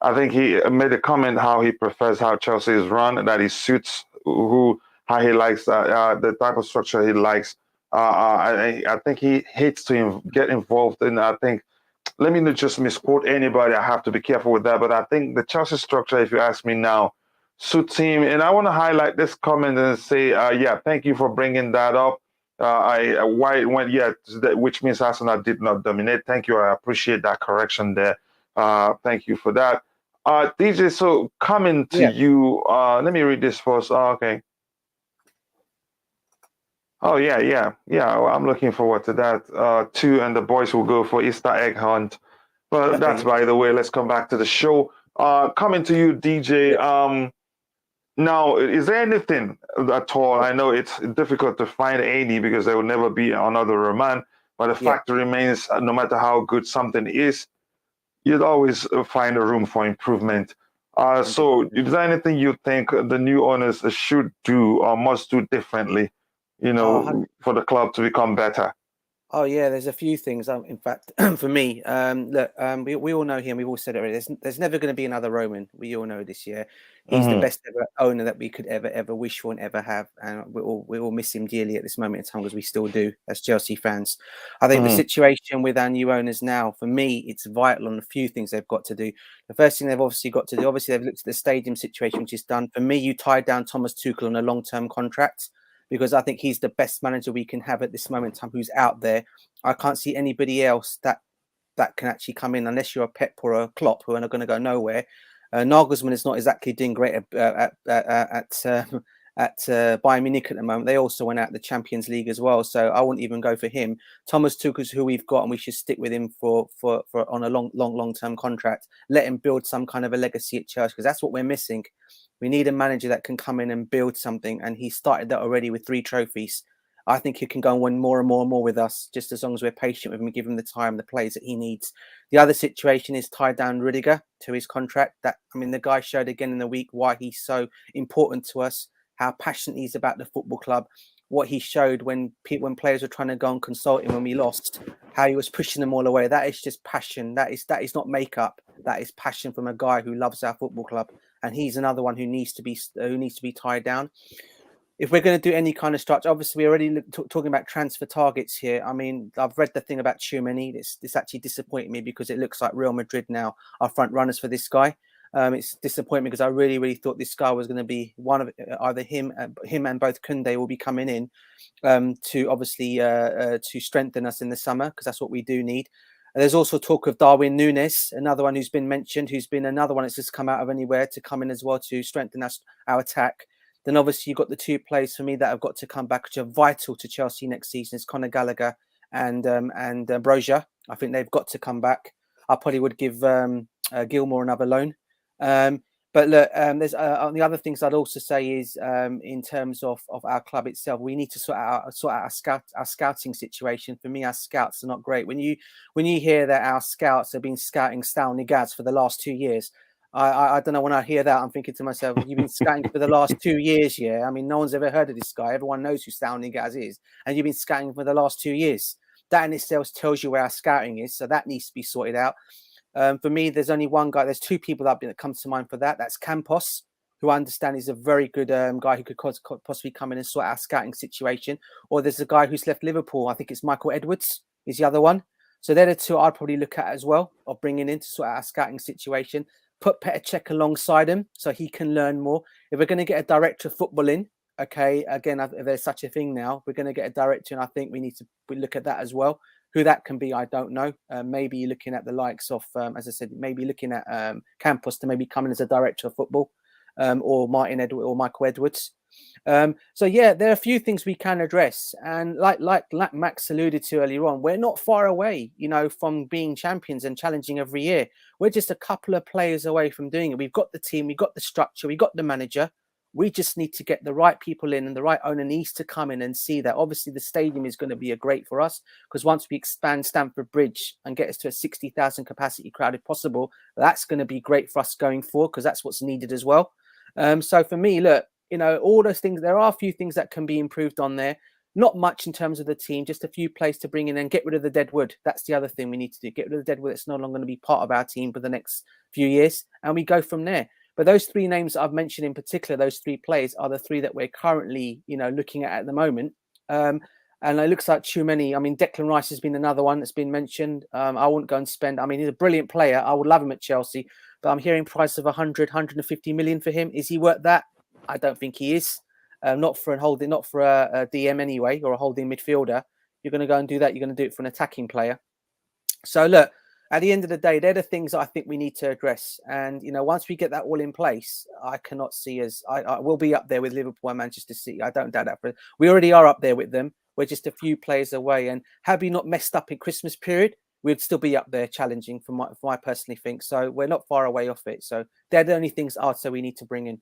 I think he made a comment how he prefers how Chelsea is run, that he suits how he likes the type of structure he likes. I think he hates to get involved in, I think, let me not just misquote anybody. I have to be careful with that. But I think the Chelsea structure, if you ask me now, suits him. And I want to highlight this comment and say, thank you for bringing that up. Which means Arsenal did not dominate. Thank you. I appreciate that correction there. Thank you for that. DJ, so coming to you, let me read this first. Okay. Oh, yeah. Well, I'm looking forward to that too. And the boys will go for Easter egg hunt. But that's by the way. Let's come back to the show. Coming to you, DJ. Now, is there anything at all? I know it's difficult to find any because there will never be another Roman. But the fact remains, no matter how good something is, you'd always find a room for improvement. So, is there anything you think the new owners should do or must do differently, for the club to become better? Oh yeah, there's a few things. In fact, for me, look, we all know him. We've all said it already. There's never going to be another Roman. We all know this year. He's the best ever owner that we could ever wish for and ever have, and we all miss him dearly at this moment in time because we still do as Chelsea fans. I think the situation with our new owners now, for me, it's vital on a few things they've got to do. The first thing they've obviously got to do, they've looked at the stadium situation, which is done. For me, you tie down Thomas Tuchel on a long-term contract, because I think he's the best manager we can have at this moment in time who's out there. I can't see anybody else that can actually come in unless you're a Pep or a Klopp who are not going to go nowhere. Nagelsmann is not exactly doing great at Bayern Munich at the moment. They also went out the Champions League as well, so I wouldn't even go for him. Thomas Tuchel's who we've got, and we should stick with him for on a long-term contract. Let him build some kind of a legacy at Chelsea, because that's what we're missing. We need a manager that can come in and build something, and he started that already with 3 trophies. I think he can go and win more and more and more with us, just as long as we're patient with him and give him the time, the players that he needs. The other situation is tied down Rudiger to his contract. The guy showed again in the week why he's so important to us, how passionate he's about the football club, what he showed when players were trying to go and consult him when we lost, how he was pushing them all away. That is just passion. That is not makeup. That is passion from a guy who loves our football club. And he's another one who needs to be tied down. If we're going to do any kind of structure, obviously we're already talking about transfer targets here. I mean, I've read the thing about Tchouameni. This actually disappointed me because it looks like Real Madrid now are front runners for this guy. It's disappointing because I really, really thought this guy was going to be one of either him and both Koundé will be coming in to obviously to strengthen us in the summer, because that's what we do need. There's also talk of Darwin Núñez, another one who's been mentioned, who's been another one that's just come out of anywhere to come in as well to strengthen our attack. Then obviously you've got the 2 players for me that have got to come back, which are vital to Chelsea next season. It's Conor Gallagher and Brozier. I think they've got to come back. I probably would give Gilmour another loan. But look, there's the other things I'd also say is in terms of our club itself, we need to sort out our scouting situation. For me, our scouts are not great. When you hear that our scouts have been scouting Stal Nigaz for the last 2 years, I don't know, when I hear that, I'm thinking to myself, you've been scouting for the last 2 years, yeah? I mean, no one's ever heard of this guy. Everyone knows who Sounding Gaz is. And you've been scouting for the last 2 years. That in itself tells you where our scouting is. So that needs to be sorted out. For me, there's only one guy. There's two people that comes to mind for that. That's Campos, who I understand is a very good guy who could possibly come in and sort out our scouting situation. Or there's a guy who's left Liverpool. I think it's Michael Edwards is the other one. So they're the two I'd probably look at as well, of bringing in to sort out our scouting situation. Put Petr Cech alongside him so he can learn more. If we're going to get a director of football in, okay, again, if there's such a thing now, we're going to get a director, and I think we need to look at that as well. Who that can be, I don't know. Maybe you're looking at the likes of, as I said, maybe looking at Campos to maybe come in as a director of football, or Martin Edwards or Michael Edwards. So yeah, there are a few things we can address, and like Max alluded to earlier on, we're not far away, from being champions and challenging every year. We're just a couple of players away from doing it. We've got the team, we've got the structure, we've got the manager. We just need to get the right people in, and the right owner needs to come in and see that. Obviously, the stadium is going to be great for us, because once we expand Stamford Bridge and get us to a 60,000 capacity crowd, if possible, that's going to be great for us going forward, because that's what's needed as well. So for me, look, all those things, there are a few things that can be improved on there. Not much in terms of the team, just a few players to bring in and get rid of the dead wood. That's the other thing we need to do. Get rid of the dead wood that's no longer going to be part of our team for the next few years, and we go from there. But those three names that I've mentioned in particular, those three players, are the three that we're currently, looking at the moment. And it looks like too many. I mean, Declan Rice has been another one that's been mentioned. I wouldn't go and spend. I mean, he's a brilliant player. I would love him at Chelsea, but I'm hearing price of 150 million for him. Is he worth that? I don't think he is. Not for a DM anyway, or a holding midfielder. You're going to go and do that. You're going to do it for an attacking player. So look, at the end of the day, they're the things that I think we need to address. And, once we get that all in place, I cannot see us. I will be up there with Liverpool and Manchester City. I don't doubt that. We already are up there with them. We're just a few players away. And had we not messed up in Christmas period, we'd still be up there challenging, for I personally think. So we're not far away off it. So they're the only things I'd say we need to bring in.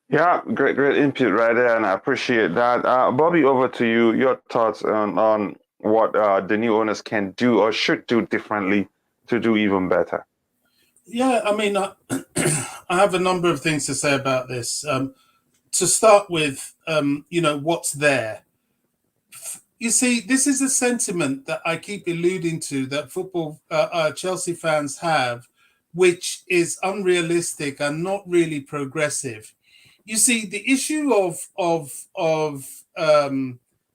Yeah, great input right there, and I appreciate that. Bobby, over to you. Your thoughts on what the new owners can do or should do differently to do even better. Yeah, I mean, I have a number of things to say about this. To start with, what's there. You see, this is a sentiment that I keep alluding to, that football Chelsea fans have, which is unrealistic and not really progressive. You see, the issue of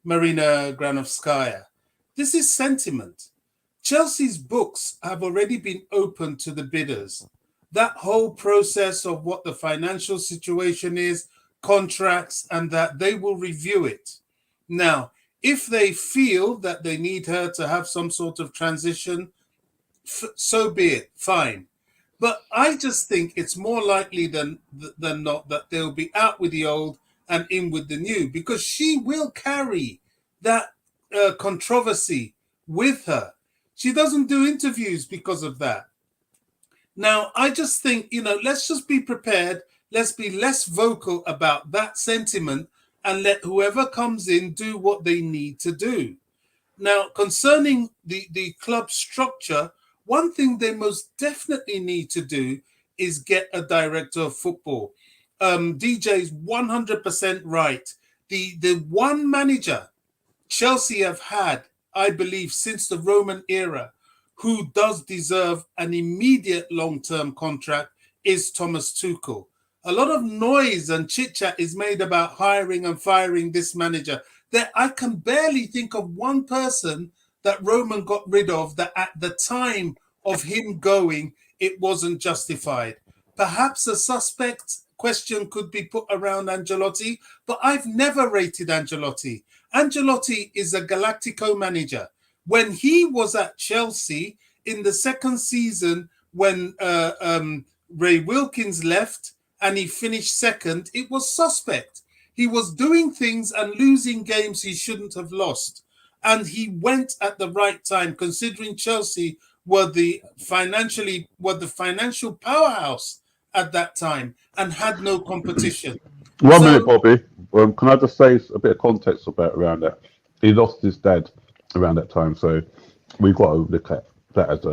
Marina Granovskaya, this is sentiment. Chelsea's books have already been opened to the bidders. That whole process of what the financial situation is, contracts, and that they will review it. Now, if they feel that they need her to have some sort of transition, so be it, fine. But I just think it's more likely than not that they'll be out with the old and in with the new, because she will carry that controversy with her. She doesn't do interviews because of that. Now, I just think, let's just be prepared. Let's be less vocal about that sentiment and let whoever comes in do what they need to do. Now, concerning the club structure, one thing they most definitely need to do is get a director of football. DJ's 100% right. The one manager Chelsea have had, I believe, since the Roman era, who does deserve an immediate long-term contract is Thomas Tuchel. A lot of noise and chit-chat is made about hiring and firing this manager. That I can barely think of one person that Roman got rid of that at the time of him going, it wasn't justified. Perhaps a suspect question could be put around Ancelotti, but I've never rated Ancelotti. Ancelotti is a Galactico manager. When he was at Chelsea in the second season, when Ray Wilkins left and he finished second, it was suspect. He was doing things and losing games he shouldn't have lost. And he went at the right time, considering Chelsea were the financial powerhouse at that time and had no competition. One minute, Bobby. Can I just say a bit of context around that? He lost his dad around that time, so we've got to look at that as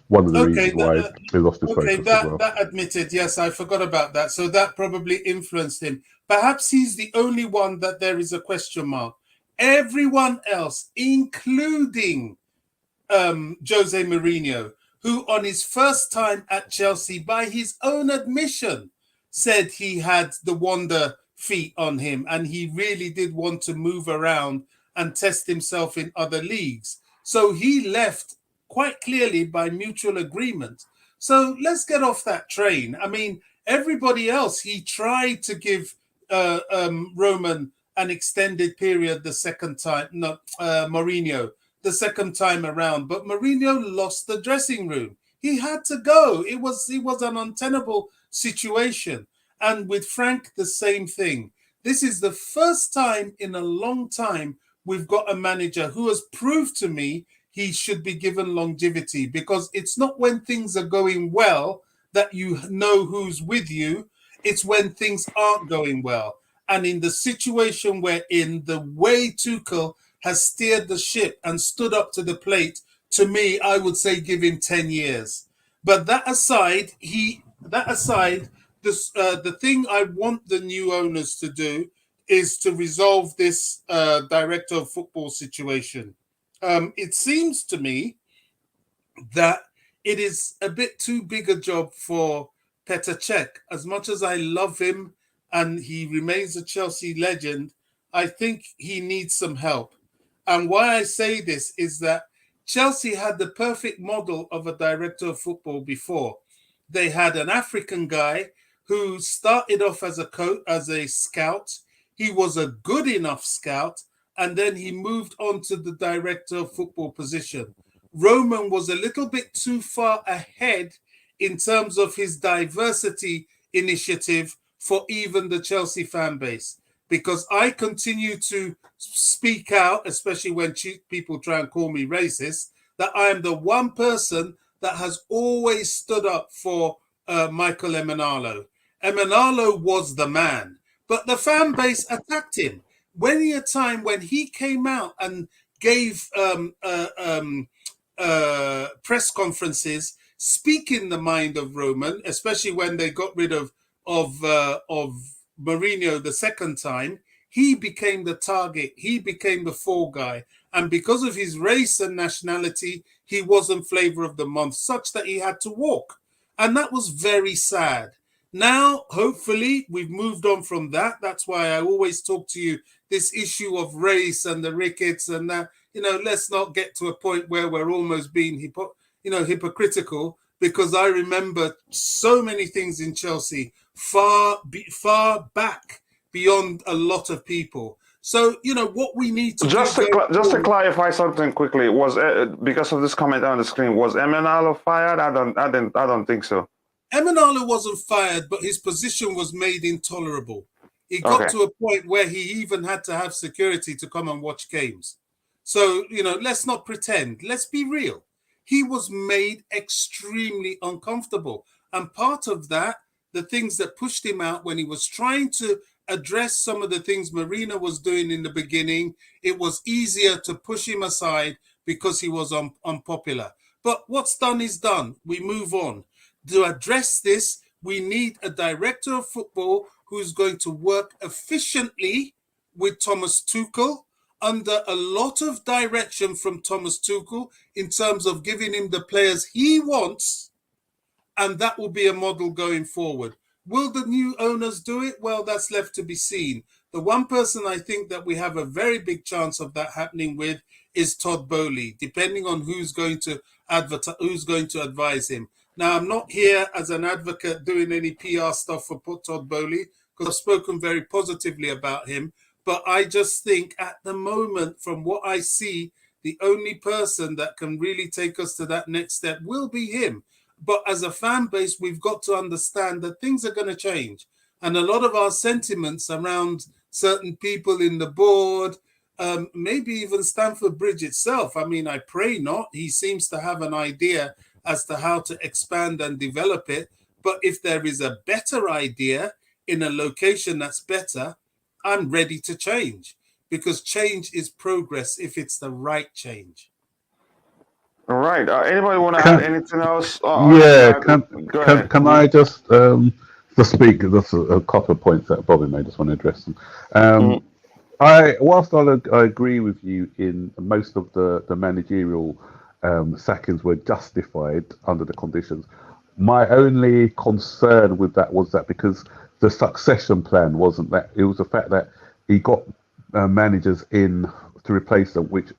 one of the reasons why he lost his focus as well. That admitted, yes, I forgot about that. So that probably influenced him. Perhaps he's the only one that there is a question mark. Everyone else, including Jose Mourinho, who on his first time at Chelsea, by his own admission, said he had the wonder feet on him and he really did want to move around and test himself in other leagues. So he left quite clearly by mutual agreement. So let's get off that train. I mean, everybody else, he tried to give Roman an extended period the second time, Mourinho, the second time around, but Mourinho lost the dressing room. He had to go. It was an untenable situation. And with Frank, the same thing. This is the first time in a long time we've got a manager who has proved to me he should be given longevity, because it's not when things are going well that you know who's with you. It's when things aren't going well. And in the situation we're in, the way Tuchel has steered the ship and stood up to the plate, to me, I would say give him 10 years. But that aside, the thing I want the new owners to do is to resolve this director of football situation. It seems to me that it is a bit too big a job for Petr Cech. As much as I love him and he remains a Chelsea legend, I think he needs some help. And why I say this is that Chelsea had the perfect model of a director of football before. They had an African guy who started off as a scout. He was a good enough scout, and then he moved on to the director of football position. Roman was a little bit too far ahead in terms of his diversity initiative for even the Chelsea fan base, because I continue to speak out, especially when people try and call me racist, that I am the one person that has always stood up for Michael Emenalo. Emenalo was the man, but the fan base attacked him. Many a time when he came out and gave press conferences speaking the mind of Roman, especially when they got rid of Mourinho the second time, he became the target. He became the fall guy. And because of his race and nationality, he wasn't flavor of the month, such that he had to walk. And that was very sad. Now, hopefully, we've moved on from that. That's why I always talk to you, this issue of race and the Ricketts and that, let's not get to a point where we're almost being hypocritical, because I remember so many things in Chelsea far back beyond a lot of people. So, what we need to just to clarify something quickly, was because of this comment on the screen, was Emenalo fired? I don't think so. Emenalo wasn't fired, but his position was made intolerable. It got to a point where he even had to have security to come and watch games. So, let's not pretend. Let's be real. He was made extremely uncomfortable. And part of that, the things that pushed him out when he was trying to address some of the things Mourinho was doing in the beginning, it was easier to push him aside because he was unpopular. But what's done is done. We move on. To address this, we need a director of football who's going to work efficiently with Thomas Tuchel, under a lot of direction from Thomas Tuchel in terms of giving him the players he wants, and that will be a model going forward. Will the new owners do it? Well, that's left to be seen. The one person I think that we have a very big chance of that happening with is Todd Boehly, depending on who's going to advise him. Now, I'm not here as an advocate doing any PR stuff for Todd Boehly, because I've spoken very positively about him. But I just think at the moment, from what I see, the only person that can really take us to that next step will be him. But as a fan base, we've got to understand that things are going to change. And a lot of our sentiments around certain people in the board, maybe even Stamford Bridge itself. I mean, I pray not. He seems to have an idea as to how to expand and develop it. But if there is a better idea in a location that's better, I'm ready to change, because change is progress if it's the right change. All right. Anybody want to add anything else on Yeah, that? Go ahead. can I just speak? That's a couple of points that Bobby made. Just want to address them. Whilst I agree with you in most of the managerial sackings were justified under the conditions, my only concern with that was that because the succession plan wasn't that, it was the fact that he got managers in to replace them, which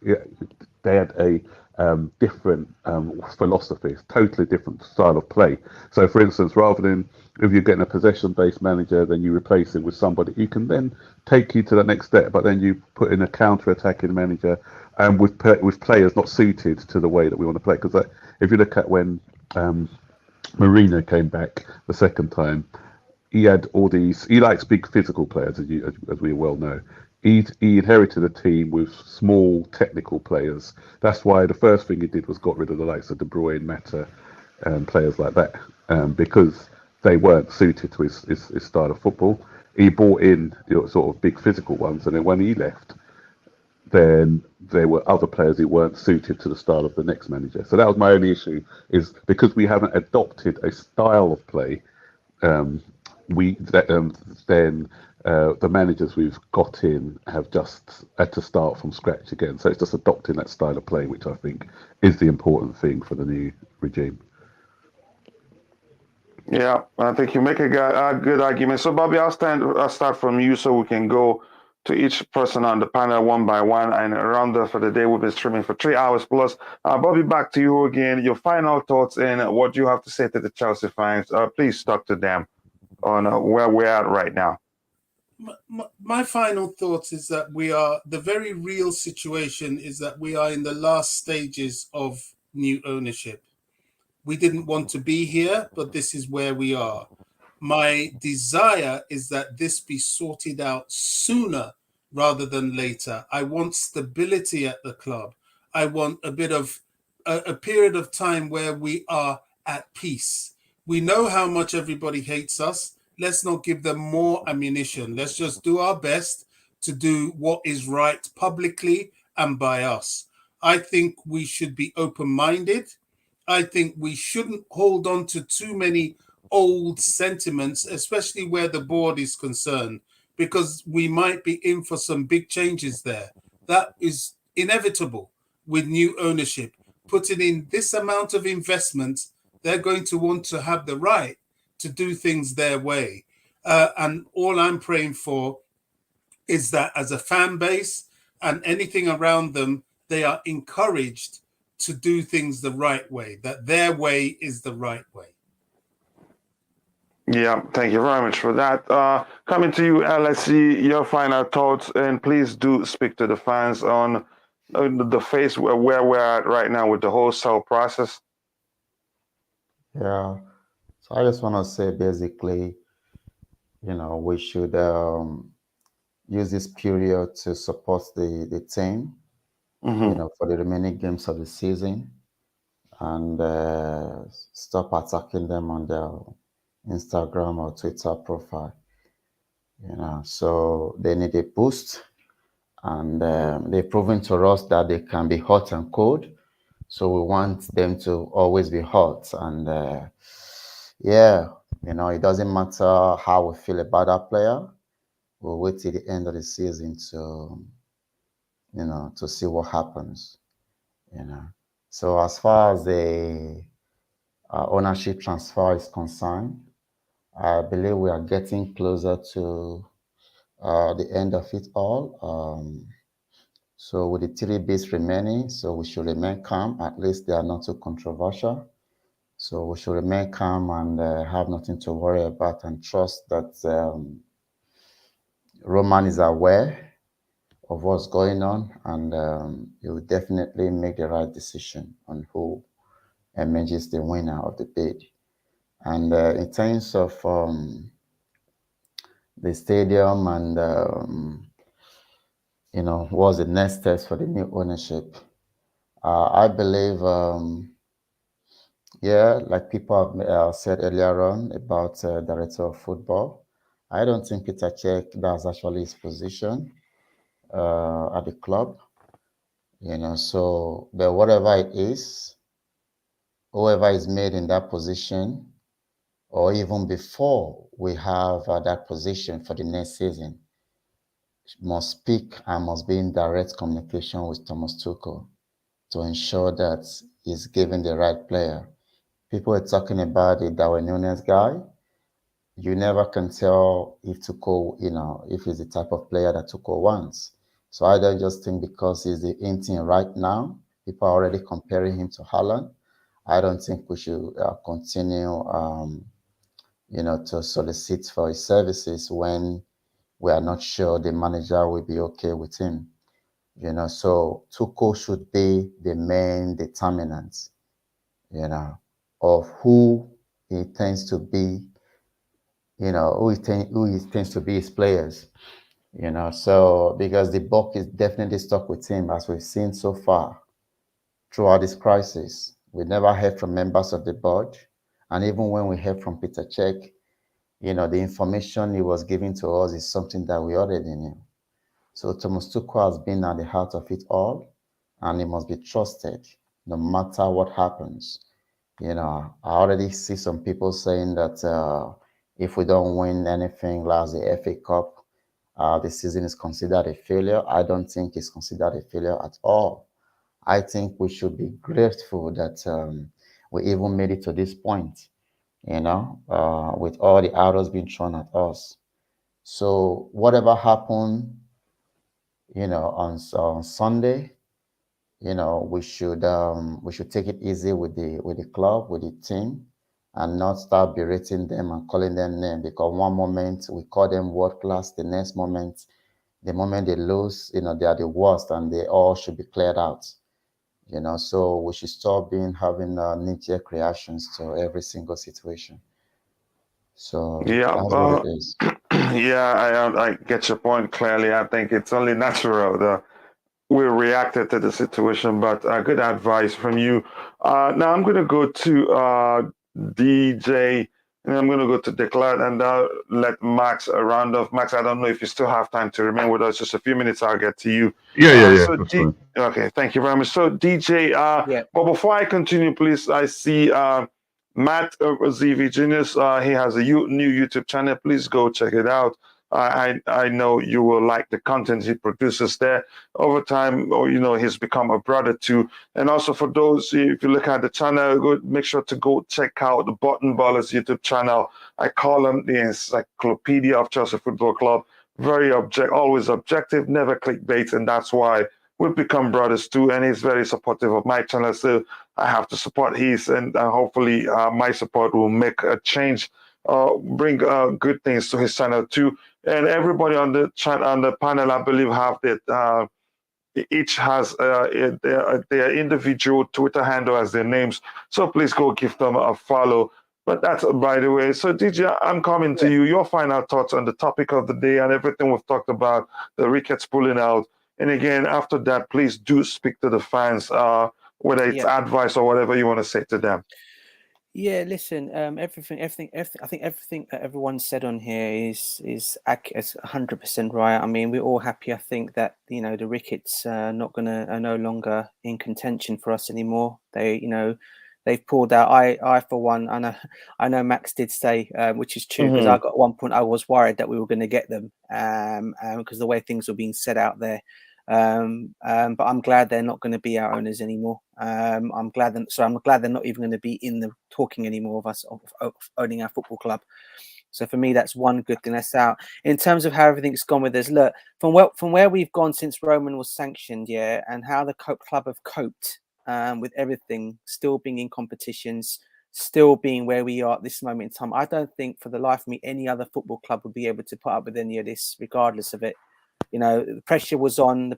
they had a different philosophy, totally different style of play. So, for instance, rather than if you're getting a possession-based manager, then you replace him with somebody who can then take you to the next step, but then you put in a counter-attacking manager and with players not suited to the way that we want to play. Because if you look at when Mourinho came back the second time, he had all these. He likes big physical players, as we well know. He inherited a team with small technical players. That's why the first thing he did was got rid of the likes of De Bruyne, Mata, and players like that, because they weren't suited to his style of football. He brought in sort of big physical ones, and then when he left, then there were other players who weren't suited to the style of the next manager. So that was my only issue, is because we haven't adopted a style of play, then the managers we've got in have just had to start from scratch again. So it's just adopting that style of play, which I think is the important thing for the new regime. Yeah, I think you make a good argument. So, Bobby, I'll start from you so we can go to each person on the panel one by one. And around for the day, we've been streaming for 3 hours plus. Bobby, back to you again. Your final thoughts and what you have to say to the Chelsea fans. Please talk to them on where we're at right now. My final thoughts is that the very real situation is that we are in the last stages of new ownership. We didn't want to be here, but this is where we are. My desire is that this be sorted out sooner rather than later. I want stability at the club. I want a bit of a period of time where we are at peace. We know how much everybody hates us. Let's not give them more ammunition. Let's just do our best to do what is right publicly and by us. I think we should be open-minded. I think we shouldn't hold on to too many old sentiments, especially where the board is concerned, because we might be in for some big changes there. That is inevitable with new ownership. Putting in this amount of investment, they're going to want to have the right to do things their way. And all I'm praying for is that as a fan base and anything around them, they are encouraged to do things the right way, that their way is the right way. Yeah, thank you very much for that. Coming to you, LSC, your final thoughts, and please do speak to the fans on the phase where we're at right now with the whole sell process. Yeah, so I just want to say basically, we should use this period to support the team, for the remaining games of the season, and stop attacking them on their Instagram or Twitter profile. So they need a boost, and they've proven to us that they can be hot and cold. So we want them to always be hot, and it doesn't matter how we feel about that player. We'll wait till the end of the season to see what happens. So as far as the ownership transfer is concerned, I believe we are getting closer to the end of it all. So with the 3 bits remaining, so we should remain calm. At least they are not too controversial. So we should remain calm and have nothing to worry about, and trust that Roman is aware of what's going on, and he will definitely make the right decision on who emerges the winner of the bid. And in terms of the stadium and what's the next steps for the new ownership, I believe, like people have said earlier on about director of football, I don't think Peter Cech, that's actually his position at the club. But whatever it is, whoever is made in that position, or even before we have that position for the next season, must speak and must be in direct communication with Thomas Tuchel to ensure that he's giving the right player. People are talking about the Darwin Núñez guy. You never can tell if Tuchel, if he's the type of player that Tuchel wants. So I don't just think because he's the in team right now, people are already comparing him to Haaland. I don't think we should continue, to solicit for his services when we are not sure the manager will be okay with him. So Tuchel should be the main determinant, of who he tends to be, who he tends to be his players, So because the buck is definitely stuck with him, as we've seen so far throughout this crisis. We never heard from members of the board, and even when we heard from Peter Cech, the information he was giving to us is something that we already knew. So Thomas Tuchel has been at the heart of it all, and he must be trusted no matter what happens. I already see some people saying that if we don't win anything last the FA Cup, the season is considered a failure. I don't think it's considered a failure at all. I think we should be grateful that we even made it to this point, with all the arrows being thrown at us. So whatever happened, on Sunday, we should take it easy with the club, with the team, and not start berating them and calling them names, because one moment we call them world class, the next moment, the moment they lose, they are the worst and they all should be cleared out. So we should stop having knee-jerk reactions to every single situation. So Yeah, that's what it is. yeah, I get your point clearly. I think it's only natural that we reacted to the situation, but good advice from you. Now I'm going to go to DJ, and I'm going to go to Declan, and let Max round off. Max, I don't know if you still have time to remain with us. Just a few minutes, I'll get to you. Yeah. So That's fine. okay, thank you very much. So DJ, but before I continue, please, I see Matt Z Virginius. He has a new YouTube channel. Please go check it out. I know you will like the content he produces there. Over time, he's become a brother too. And also for those, if you look at the channel, make sure to go check out the Burton Ballerz YouTube channel. I call him the encyclopedia of Chelsea Football Club. Very always objective, never clickbait, and that's why we've become brothers too. And he's very supportive of my channel, so I have to support his, and hopefully my support will make a change, bring good things to his channel too. And everybody on the panel, I believe, have that. Each has their individual Twitter handle as their names. So please go give them a follow. But that's by the way. So DJ, I'm coming to you. Your final thoughts on the topic of the day and everything we've talked about, the Ricketts pulling out. And again, after that, please do speak to the fans, whether it's advice or whatever you want to say to them. Yeah, listen, everything. I think everything that everyone said on here is 100% right. I mean, we're all happy. I think that the Ricketts are no longer in contention for us anymore. They've pulled out. I for one, I know Max did say, which is true, because I got at one point I was worried that we were going to get them, because the way things were being set out there. But I'm glad they're not going to be our owners anymore. I'm glad they're not even going to be in the talking anymore of us of owning our football club. So for me, that's one good thing that's out. In terms of how everything's gone with us, look, from where we've gone since Roman was sanctioned, and how the club have coped with everything, still being in competitions, still being where we are at this moment in time. I don't think for the life of me any other football club would be able to put up with any of this, regardless of it. The pressure was on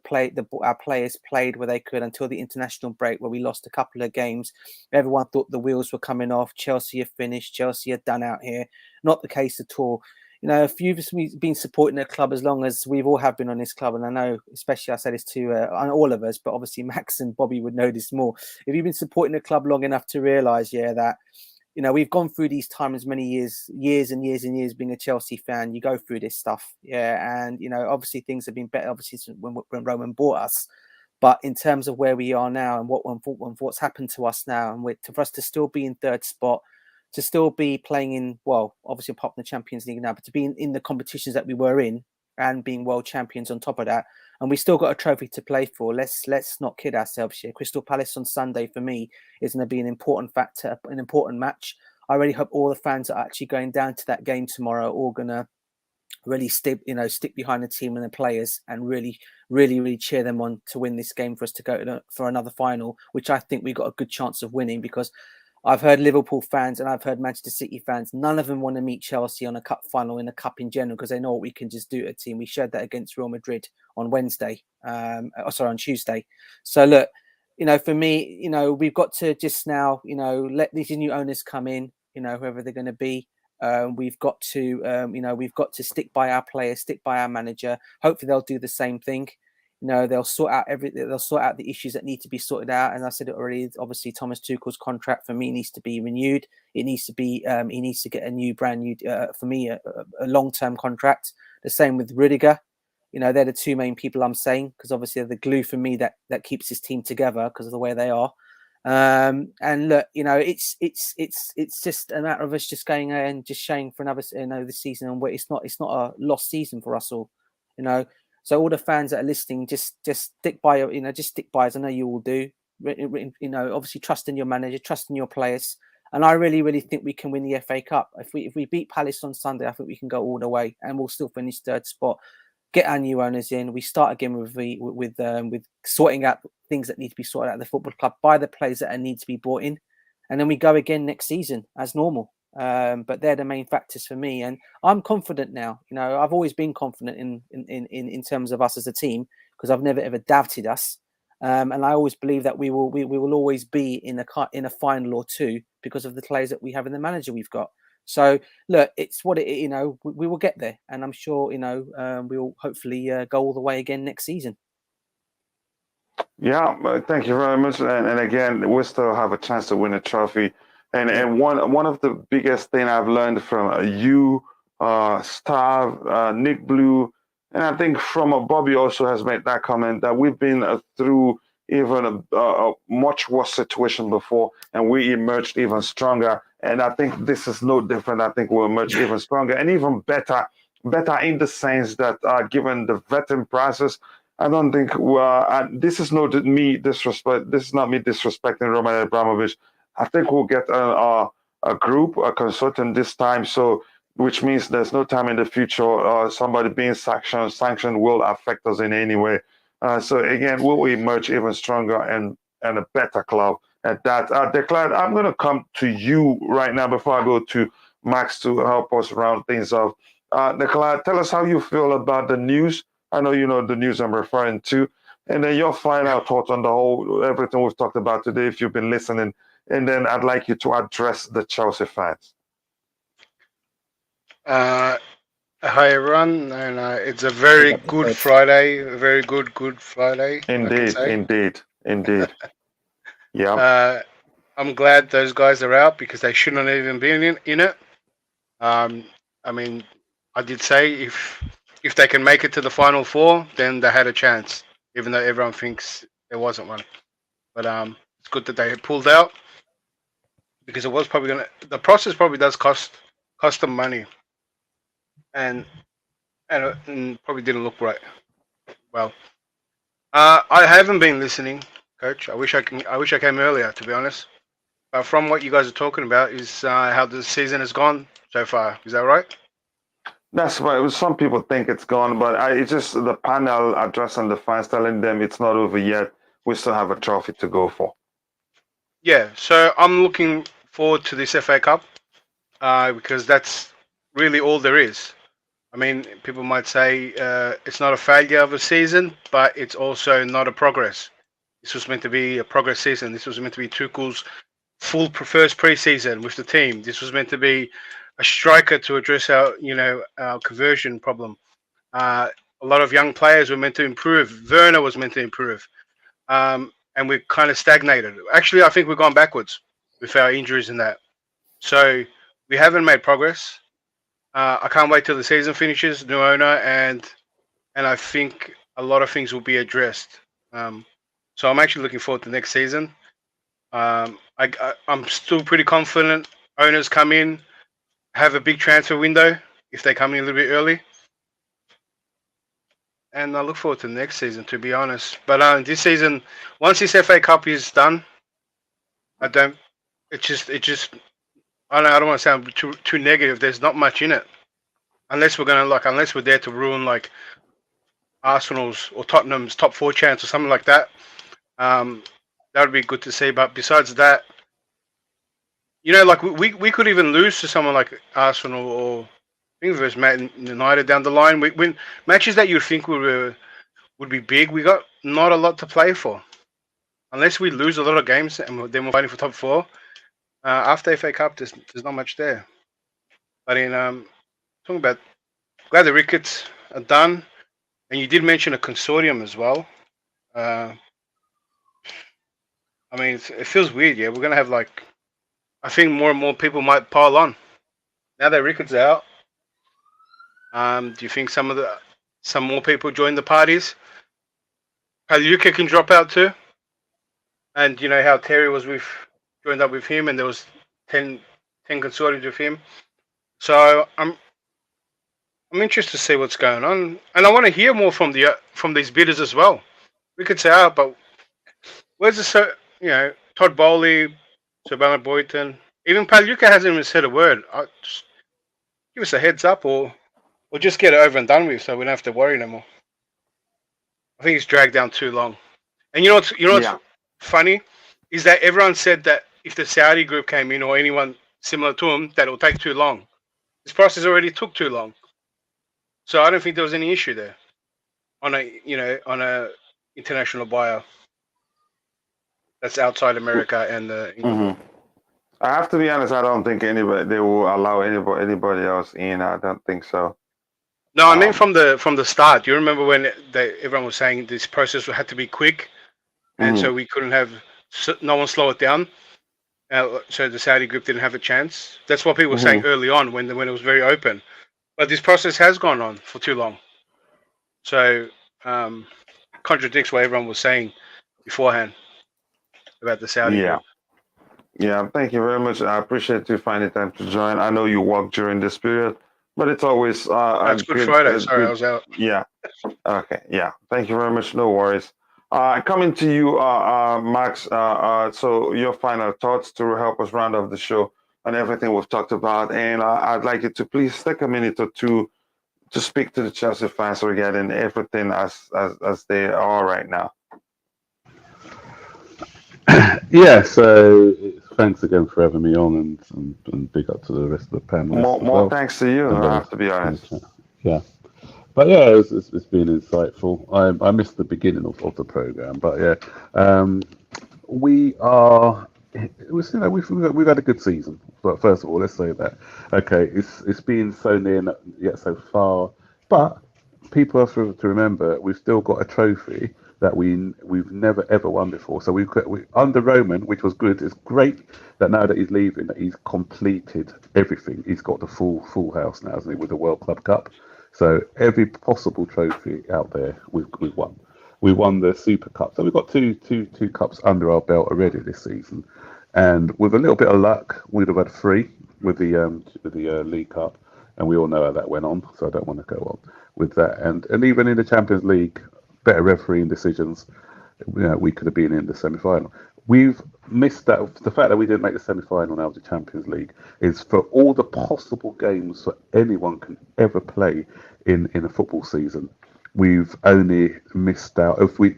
our players played where they could until the international break, where we lost a couple of games. Everyone thought the wheels were coming off. Chelsea are finished. Chelsea are done out here. Not the case at all. If you've been supporting a club as long as we've all have been on this club, and I know, especially I say this to all of us, but obviously Max and Bobby would know this more. If you've been supporting a club long enough to realise, that we've gone through these times many years and years being a Chelsea fan. You go through this stuff. And, obviously things have been better, obviously, when Roman bought us. But in terms of where we are now and what's happened to us now, and for us to still be in third spot, to still be playing in, well, obviously apart from the Champions League now, but to be in the competitions that we were in and being world champions on top of that, and we still got a trophy to play for. Let's not kid ourselves here. Crystal Palace on Sunday for me is going to be an important factor, an important match. I really hope all the fans that are actually going down to that game tomorrow are all going to really stick behind the team and the players and really cheer them on to win this game for us to go for another final, which I think we got a good chance of winning, because I've heard Liverpool fans and I've heard Manchester City fans, none of them want to meet Chelsea on a cup final, in a cup in general, because they know what we can just do to a team. We showed that against Real Madrid on on Tuesday. So look, for me, we've got to just now, let these new owners come in, whoever they're going to be. We've got to stick by our players, stick by our manager. Hopefully they'll do the same thing. They'll sort out the issues that need to be sorted out. And I said it already, obviously Thomas Tuchel's contract for me needs to be renewed. It needs to be, he needs to get a brand new, for me, a long-term contract. The same with Rudiger. They're the two main people I'm saying, because obviously they're the glue for me that keeps this team together because of the way they are. And look, it's just a matter of us just going and just showing for another, this season, and it's not a lost season for us all, So all the fans that are listening, just stick by, just stick by, as I know you all do. Obviously trust in your manager, trust in your players, and I really think we can win the FA Cup. If we beat Palace on Sunday, I think we can go all the way, and we'll still finish third spot. Get our new owners in. We start again with sorting out things that need to be sorted out at the football club, buy the players that need to be brought in, and then we go again next season as normal. But they're the main factors for me, and I'm confident now. I've always been confident in terms of us as a team, because I've never ever doubted us, and I always believe that we will always be in a final or two because of the players that we have and the manager we've got. So look, it's what it, we will get there, and I'm sure, we'll hopefully go all the way again next season. Yeah, thank you very much. And again, we still have a chance to win a trophy. And one of the biggest thing I've learned from you, Stav, Nick Blue, and I think from Bobby also has made that comment, that we've been through even a much worse situation before, and we emerged even stronger. And I think this is no different. I think we'll emerge even stronger and even better in the sense that given the vetting process, I don't think this is not me disrespect. This is not me disrespecting Roman Abramovich. I think we'll get a group, a consortium this time. So, which means there's no time in the future somebody being sanctioned will affect us in any way. So again, we'll emerge even stronger and a better club at that. Declan, I'm going to come to you right now before I go to Max to help us round things off. Declan, tell us how you feel about the news. I know you know the news I'm referring to, and then your final thoughts on everything we've talked about today, if you've been listening. And then I'd like you to address the Chelsea fans. Hi everyone, and it's a very good Friday, a very good Friday. Indeed. Yeah. I'm glad those guys are out, because they shouldn't have even been in it. I mean, I did say if they can make it to the final four, then they had a chance, even though everyone thinks there wasn't one. But it's good that they pulled out, because it was probably the process probably does cost them money, and probably didn't look right. Well, I haven't been listening, Coach. I wish I came earlier, to be honest. But from what you guys are talking about is how the season has gone so far. Is that right? That's right. Some people think it's gone, but it's just the panel addressing the fans, telling them it's not over yet. We still have a trophy to go for. Yeah, so I'm looking forward to this FA Cup because that's really all there is. I mean, people might say it's not a failure of a season, but it's also not a progress. This was meant to be a progress season. This was meant to be Tuchel's full first pre-season with the team. This was meant to be a striker to address our conversion problem. A lot of young players were meant to improve. Werner was meant to improve. And we kind of stagnated. Actually, I think we've gone backwards with our injuries and that. So we haven't made progress. I can't wait till the season finishes, new owner, and I think a lot of things will be addressed. So I'm actually looking forward to next season. I'm still pretty confident. Owners come in, have a big transfer window if they come in a little bit early, and I look forward to the next season, to be honest. But this season, once this FA Cup is done, I don't. It just. I don't want to sound too negative. There's not much in it, unless we're there to ruin like Arsenal's or Tottenham's top 4 chance or something like that. That would be good to see. But besides that, like we could even lose to someone like Arsenal or I think versus Man United down the line. We win matches that you'd think would be big. We got not a lot to play for, unless we lose a lot of games and then we're fighting for top 4. After FA Cup, there's not much there. But in talking about, glad the Ricketts are done, and you did mention a consortium as well. I mean, it feels weird. Yeah, we're gonna have like, I think more and more people might pile on now that Ricketts are out. Do you think some more people join the parties? Pagliuca can drop out too, and you know how Terry was joined up with him, and there was 10 consortiums with him. So I'm interested to see what's going on, and I want to hear more from these bidders as well. Ricketts are out, but where's Todd Boehly, Sir Bernard Boyton, even Pagliuca hasn't even said a word. Just give us a heads up, or just get it over and done with, so we don't have to worry no more. I think it's dragged down too long. And you know what's funny is that everyone said that if the Saudi group came in or anyone similar to them, that it will take too long. This process already took too long, so I don't think there was any issue there on a international buyer that's outside America and England. I have to be honest. I don't think they will allow anybody else in. I don't think so. No, I mean from the start. You remember when everyone was saying this process had to be quick, and so we couldn't have no one slow it down. So the Saudi group didn't have a chance. That's what people were saying early on when it was very open. But this process has gone on for too long. So contradicts what everyone was saying beforehand about the Saudi group. Yeah, thank you very much. I appreciate you finding time to join. I know you work during this period, but it's always it's Good Friday. Sorry, I was out. Yeah. Okay. Yeah. Thank you very much. No worries. Coming to you, Max. So your final thoughts to help us round off the show and everything we've talked about, and I'd like you to please take a minute or two to speak to the Chelsea fans regarding everything as they are right now. Yeah, so thanks again for having me on, and big up to the rest of the panelists. More thanks to you, I have to be honest. Yeah. But yeah, it's been insightful. I missed the beginning of the program, but yeah, we've had a good season. But first of all, let's say that it's been so near yet so far. But people have to remember we've still got a trophy that we've never ever won before. So we under Roman, which was good. It's great that now that he's leaving, that he's completed everything. He's got the full house now, hasn't he, with the World Club Cup. So every possible trophy out there, we've won. We won the Super Cup, so we've got two cups under our belt already this season. And with a little bit of luck, we'd have had 3 with the League Cup, and we all know how that went on. So I don't want to go on with that. And even in the Champions League, better refereeing decisions, we could have been in the semi-final. We've missed that. The fact that we didn't make the semi-final now of the Champions League is for all the possible games that anyone can ever play in a football season. We've only missed out. If we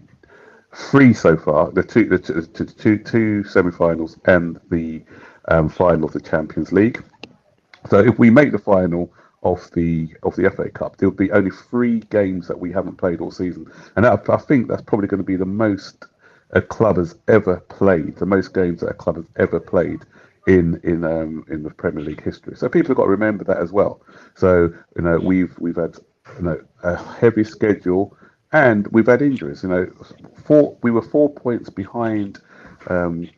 3 so far, the two semi-finals and the final of the Champions League. So if we make the final of the FA Cup, there'll be only 3 games that we haven't played all season, and I think that's probably going to be the most a club has ever played, the most games that a club has ever played in the Premier League history. So people have got to remember that as well. So we've had a heavy schedule, and we've had injuries. We were 4 points behind. We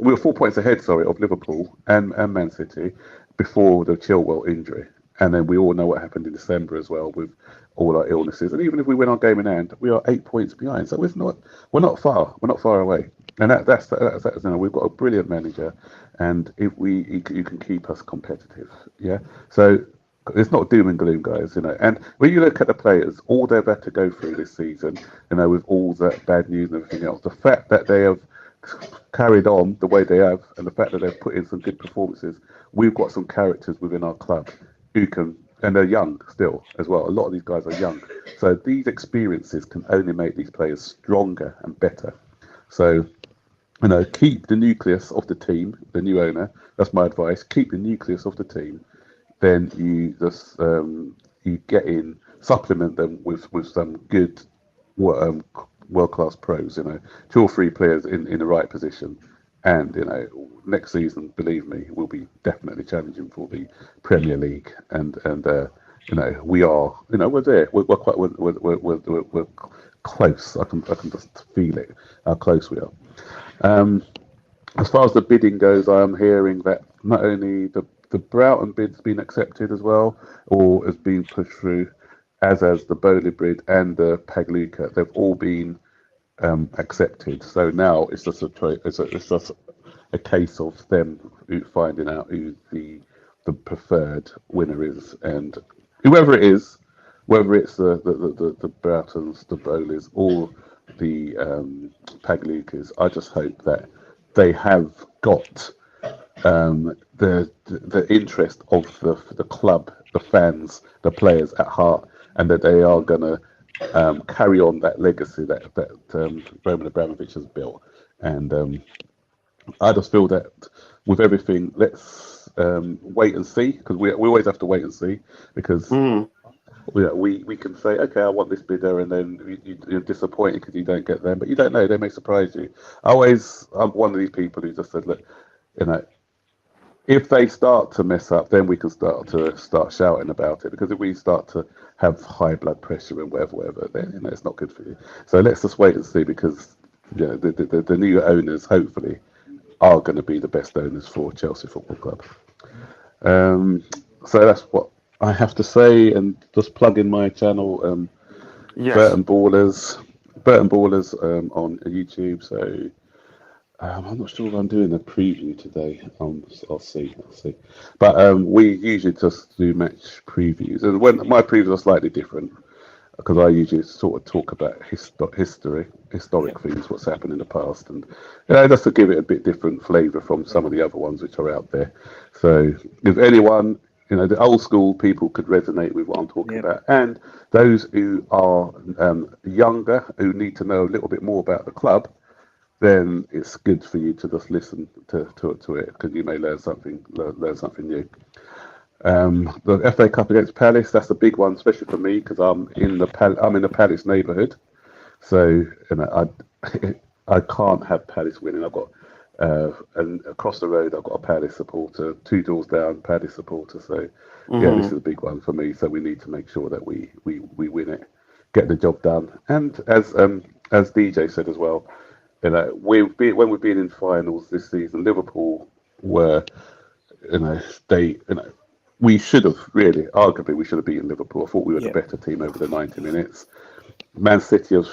were 4 points ahead, of Liverpool and Man City before the Chilwell injury, And then we all know what happened in December as well with all our illnesses. And even if we win our game in hand, we are 8 points behind. So we're not far away. And that's you know, we've got a brilliant manager, and if you can keep us competitive, yeah. So it's not doom and gloom, guys, you know. And when you look at the players, all they've had to go through this season, you know, with all that bad news and everything else, the fact that they have carried on the way they have, and the fact that they've put in some good performances, we've got some characters within our club who can, and they're young still as well. A lot of these guys are young, so these experiences can only make these players stronger and better. So, you know, keep the nucleus of the team, the new owner. That's my advice. Keep the nucleus of the team. Then you just you get in, supplement them with some good world-class pros. You know, 2 or 3 players in the right position, and you know, next season, believe me, we'll be definitely challenging for the Premier League. And you know, we are. You know, we're there. We're close. I can just feel it. How close we are. As far as the bidding goes, I am hearing that not only the Broughton bid's been accepted as well, or has been pushed through, as has the Boehly bid and the Pagliuca. They've all been accepted. So now it's just a case of them finding out who the preferred winner is, and whoever it is, whether it's the Broughtons, the Boehleys, or the Pagliucas, I just hope that they have got the interest of the club, the fans, the players at heart, and that they are going to carry on that legacy that Roman Abramovich has built. And I just feel that with everything, let's wait and see, because we always have to wait and see, because we can say, okay, I want this bidder, and then you're disappointed because you don't get them, but you don't know, they may surprise you. I'm one of these people who just said, look, you know, if they start to mess up, then we can start shouting about it, because if we start to have high blood pressure and whatever, then you know, it's not good for you. So let's just wait and see, because you know, the new owners hopefully are going to be the best owners for Chelsea Football Club. So that's what I have to say, and just plug in my channel, Yes. Burton Ballerz on YouTube. So I'm not sure if I'm doing a preview today. I'll see. But we usually just do match previews, and when my previews are slightly different, because I usually sort of talk about historic things, what's happened in the past, and you know, just to give it a bit different flavour from some of the other ones which are out there. So if anyone, you know, the old school people could resonate with what I'm talking about, and those who are younger, who need to know a little bit more about the club, then it's good for you to just listen to it, because you may learn something new. The FA Cup against Palace, that's a big one, especially for me, because I'm in the Palace neighbourhood. So you know, I can't have Palace winning. I've got and across the road I've got a Palace supporter, 2 doors down Palace supporter. So yeah, this is a big one for me. So we need to make sure that we win it, get the job done. And as DJ said as well, you know, when we've been in finals this season, Liverpool were, you know, we should have arguably we should have beaten Liverpool. I thought we were the better team over the 90 minutes. Man City you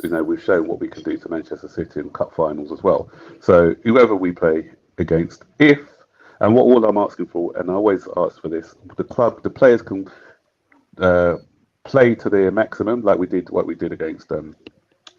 know, we've shown what we can do to Manchester City in cup finals as well. So whoever we play against, and what all I'm asking for, and I always ask for this, the players can play to their maximum, like what we did against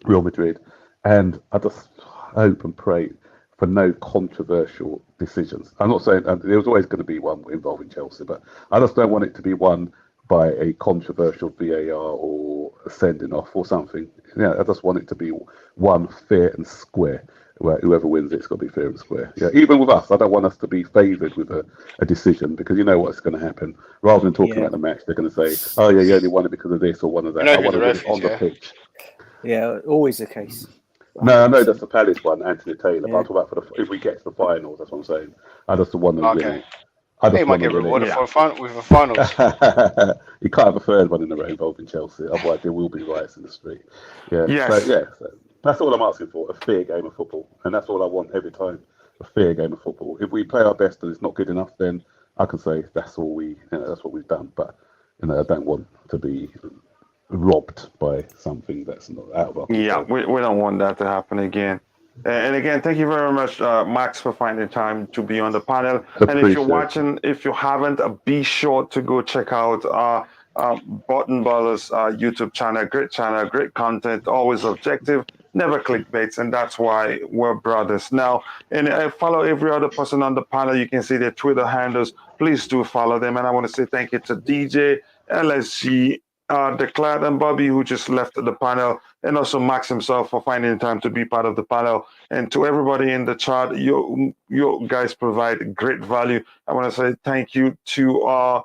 Real Madrid, and I just hope and pray for no controversial decisions. I'm not saying there was always going to be one involving Chelsea, but I just don't want it to be won by a controversial VAR or a sending off or something. Yeah, I just want it to be one fair and square, where whoever wins it's got to be fair and square. Yeah, even with us, I don't want us to be favoured with a decision, because you know what's going to happen. Rather than talking about the match, they're going to say, "Oh yeah, you only won it because of this or one of that." I want to win it on the pitch. Yeah, always the case. No, I know that's the Palace one, Anthony Taylor. But I'm talking about if we get to the finals. That's what I'm saying. I just want to win it. I just might get rewarded with a finals. You can't have a third one in a row involving Chelsea, otherwise there will be riots in the street. Yeah. Yes. So that's all I'm asking for: a fair game of football, and that's all I want every time. A fair game of football. If we play our best and it's not good enough, then I can say that's all that's what we've done. But I don't want to be robbed by something that's not out of our control. Yeah, we don't want that to happen again. And again, thank you very much, Max, for finding time to be on the panel. And if you're watching, if you haven't, be sure to go check out Burton Ballerz YouTube channel, great content, always objective, never clickbaits, and that's why we're brothers. Now, and follow every other person on the panel. You can see their Twitter handles. Please do follow them. And I want to say thank you to DJ, LSG, Declared, and Bobby, who just left the panel, and also Max himself for finding time to be part of the panel. And to everybody in the chat, you guys provide great value. I want to say thank you to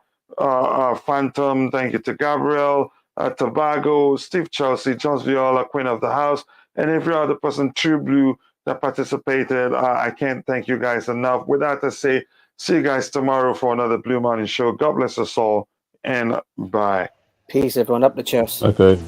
Phantom, thank you to Gabriel, Tobago, Steve Chelsea, Jones Viola, Queen of the House, and every other person, True Blue, that participated. I can't thank you guys enough. With that, I say, see you guys tomorrow for another Blue Morning Show. God bless us all, and bye. Peace, everyone. Up the chest. Okay.